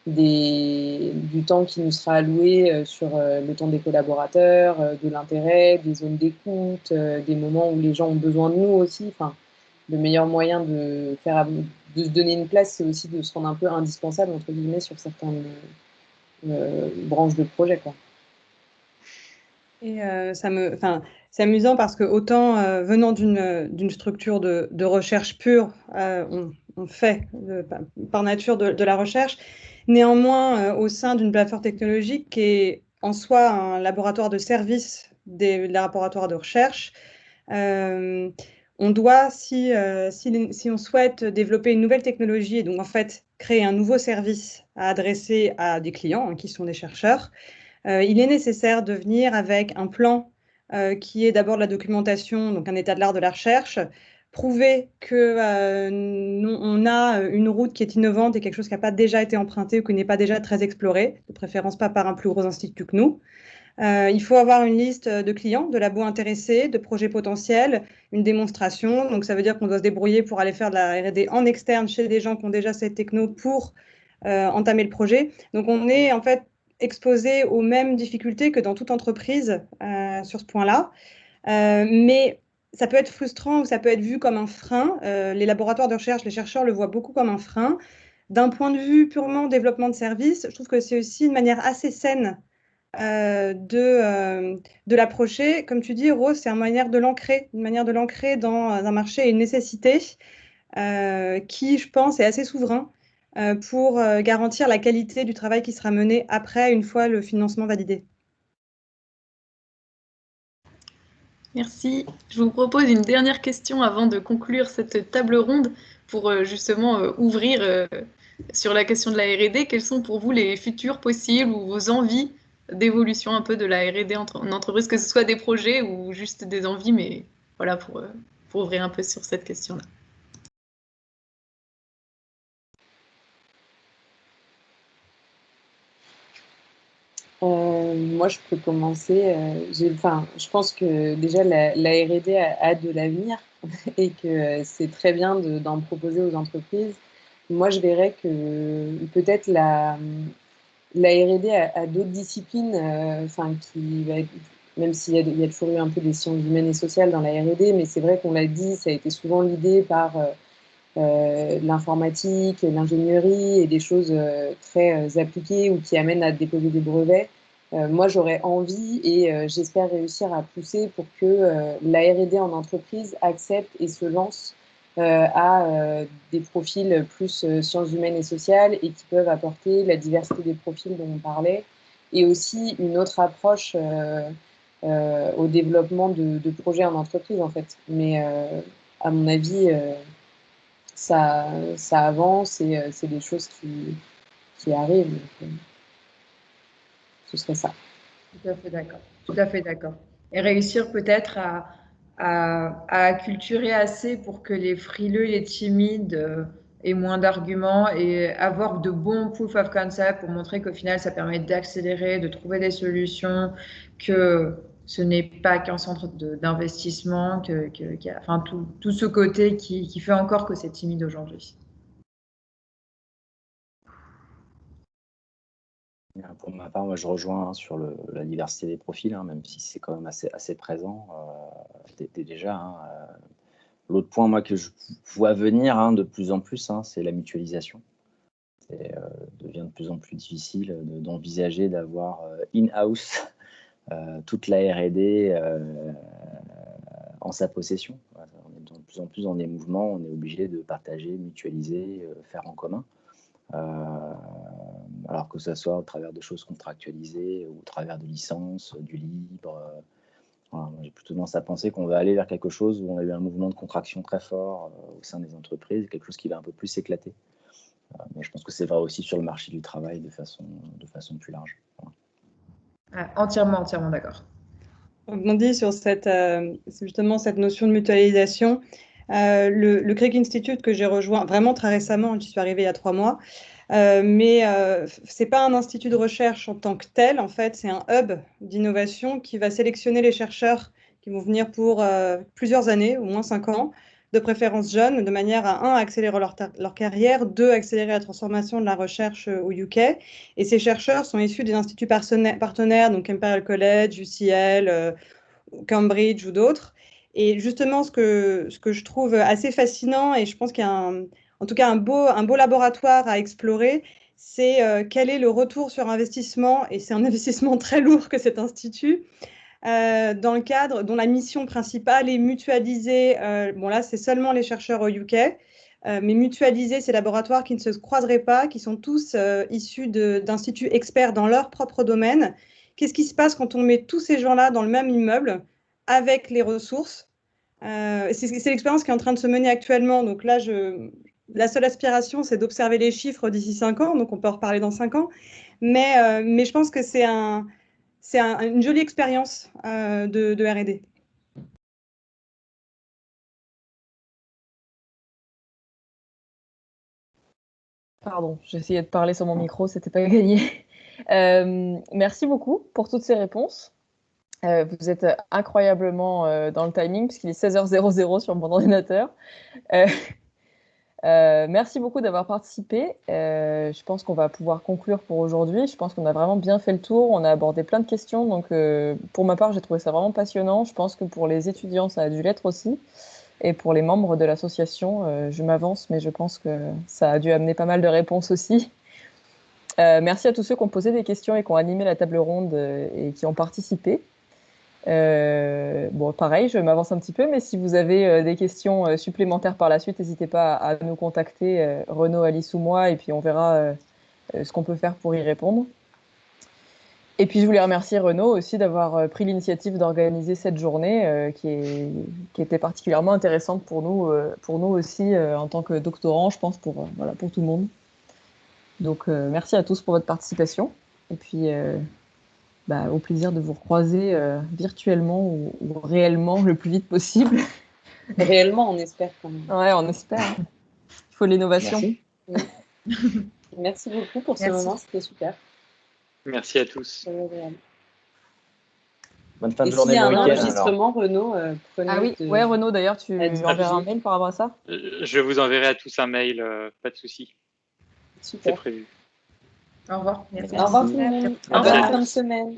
S8: du temps qui nous sera alloué sur le temps des collaborateurs, de l'intérêt, des zones d'écoute, des moments où les gens ont besoin de nous aussi. Enfin, le meilleur moyen de se donner une place, c'est aussi de se rendre un peu indispensable, entre guillemets, sur certaines branches de projet, quoi.
S7: Et c'est amusant parce que autant venant d'une structure de recherche pure, on fait par nature de la recherche. Néanmoins, au sein d'une plateforme technologique qui est en soi un laboratoire de service des laboratoires de recherche, on doit, si on souhaite développer une nouvelle technologie et donc en fait créer un nouveau service à adresser à des clients qui sont des chercheurs, il est nécessaire de venir avec un plan qui est d'abord de la documentation, donc un état de l'art de la recherche, prouver qu'on a une route qui est innovante et quelque chose qui n'a pas déjà été emprunté ou qui n'est pas déjà très exploré, de préférence pas par un plus gros institut que nous. Il faut avoir une liste de clients, de labos intéressés, de projets potentiels, une démonstration. Donc, ça veut dire qu'on doit se débrouiller pour aller faire de la R&D en externe chez des gens qui ont déjà cette techno pour entamer le projet. Donc, on est en fait exposé aux mêmes difficultés que dans toute entreprise sur ce point-là. Mais ça peut être frustrant ou ça peut être vu comme un frein. Les laboratoires de recherche, les chercheurs le voient beaucoup comme un frein. D'un point de vue purement développement de services, je trouve que c'est aussi une manière assez saine de l'approcher. Comme tu dis, Rose, c'est une manière de l'ancrer dans un marché et une nécessité qui, je pense, est assez souverain pour garantir la qualité du travail qui sera mené après, une fois le financement validé.
S2: Merci. Je vous propose une dernière question avant de conclure cette table ronde pour justement ouvrir sur la question de la R&D. Quels sont pour vous les futurs possibles ou vos envies d'évolution un peu de la R&D en entreprise, que ce soit des projets ou juste des envies, mais voilà, pour ouvrir un peu sur cette question-là.
S8: Moi, je peux commencer. Je pense que déjà la R&D a de l'avenir et que c'est très bien d'en proposer aux entreprises. Moi, je verrais que peut-être la R&D a d'autres disciplines, qui va être, même s'il y a toujours eu un peu des sciences humaines et sociales dans la R&D, mais c'est vrai qu'on l'a dit, ça a été souvent l'idée par l'informatique, l'ingénierie et des choses très appliquées ou qui amènent à déposer des brevets. Moi, j'aurais envie et j'espère réussir à pousser pour que la R&D en entreprise accepte et se lance à des profils plus sciences humaines et sociales et qui peuvent apporter la diversité des profils dont on parlait et aussi une autre approche au développement de projets en entreprise, en fait. Mais à mon avis, ça avance et c'est des choses qui arrivent. Donc, ce serait ça.
S5: Tout à fait d'accord. Tout à fait d'accord. Et réussir peut-être à acculturer assez pour que les frileux, les timides aient moins d'arguments et avoir de bons proof of concept pour montrer qu'au final, ça permet d'accélérer, de trouver des solutions, que ce n'est pas qu'un centre d'investissement, enfin, tout ce côté qui fait encore que c'est timide aujourd'hui.
S6: Pour ma part, moi, je rejoins sur la diversité des profils, même si c'est quand même assez présent déjà. L'autre point, moi, que je vois venir de plus en plus, c'est la mutualisation. Devient de plus en plus difficile d'envisager d'avoir in-house toute la R&D en sa possession. On est de plus en plus dans des mouvements, on est obligé de partager, mutualiser, faire en commun. alors que ce soit au travers de choses contractualisées ou au travers de licences, du libre. Voilà, j'ai plutôt tendance à penser qu'on va aller vers quelque chose où on a eu un mouvement de contraction très fort au sein des entreprises, quelque chose qui va un peu plus s'éclater. Mais je pense que c'est vrai aussi sur le marché du travail de façon plus large.
S5: Voilà. Entièrement d'accord.
S7: On dit sur justement cette notion de mutualisation. Le Crick Institute que j'ai rejoint vraiment très récemment, j'y suis arrivée il y a 3 mois, mais ce n'est pas un institut de recherche en tant que tel, en fait, c'est un hub d'innovation qui va sélectionner les chercheurs qui vont venir pour plusieurs années, au moins 5 ans, de préférence jeunes, de manière à, 1, accélérer leur carrière, 2, accélérer la transformation de la recherche au UK. Et ces chercheurs sont issus des instituts partenaires, donc Imperial College, UCL, Cambridge ou d'autres. Et justement, ce que je trouve assez fascinant, et je pense qu'il y a en tout cas un beau laboratoire à explorer, c'est quel est le retour sur investissement, et c'est un investissement très lourd que cet institut, dans le cadre dont la mission principale est mutualiser, bon là c'est seulement les chercheurs au UK, mais mutualiser ces laboratoires qui ne se croiseraient pas, qui sont tous issus d'instituts experts dans leur propre domaine. Qu'est-ce qui se passe quand on met tous ces gens-là dans le même immeuble avec les ressources? C'est l'expérience qui est en train de se mener actuellement. Donc là, la seule aspiration, c'est d'observer les chiffres d'ici 5 ans. Donc on peut en reparler dans 5 ans. Mais je pense que c'est une jolie expérience de R&D.
S3: Pardon, j'essayais de parler sur mon micro, c'était pas gagné. Merci beaucoup pour toutes ces réponses. Vous êtes incroyablement dans le timing, puisqu'il est 16h00 sur mon ordinateur. Merci beaucoup d'avoir participé. Je pense qu'on va pouvoir conclure pour aujourd'hui. Je pense qu'on a vraiment bien fait le tour. On a abordé plein de questions. Donc, pour ma part, j'ai trouvé ça vraiment passionnant. Je pense que pour les étudiants, ça a dû l'être aussi. Et pour les membres de l'association, je m'avance, mais je pense que ça a dû amener pas mal de réponses aussi. Merci à tous ceux qui ont posé des questions et qui ont animé la table ronde et qui ont participé. Bon, pareil, je m'avance un petit peu, mais si vous avez des questions supplémentaires par la suite, n'hésitez pas à nous contacter, Renaud, Alice ou moi, et puis on verra ce qu'on peut faire pour y répondre. Et puis je voulais remercier Renaud aussi d'avoir pris l'initiative d'organiser cette journée qui était particulièrement intéressante pour nous aussi en tant que doctorants, je pense, pour tout le monde. Donc merci à tous pour votre participation. Et puis au plaisir de vous recroiser virtuellement ou réellement le plus vite possible.
S8: Réellement, on espère quand même.
S3: Ouais, on espère. Il faut l'innovation.
S8: Merci. Merci beaucoup pour ce moment, c'était super.
S1: Merci à tous.
S6: Bonne fin de
S8: Et
S6: journée,
S8: s'il y a
S6: bon
S8: un
S6: week-end.
S8: enregistrement, Renaud, prenez.
S3: Ah oui, ouais, Renaud, d'ailleurs, tu enverras un mail par rapport à ça?
S1: Je vous enverrai à tous un mail, pas de souci.
S8: Super.
S1: C'est prévu.
S5: Au revoir. Merci.
S8: Au revoir tout le monde. Bonne fin de semaine.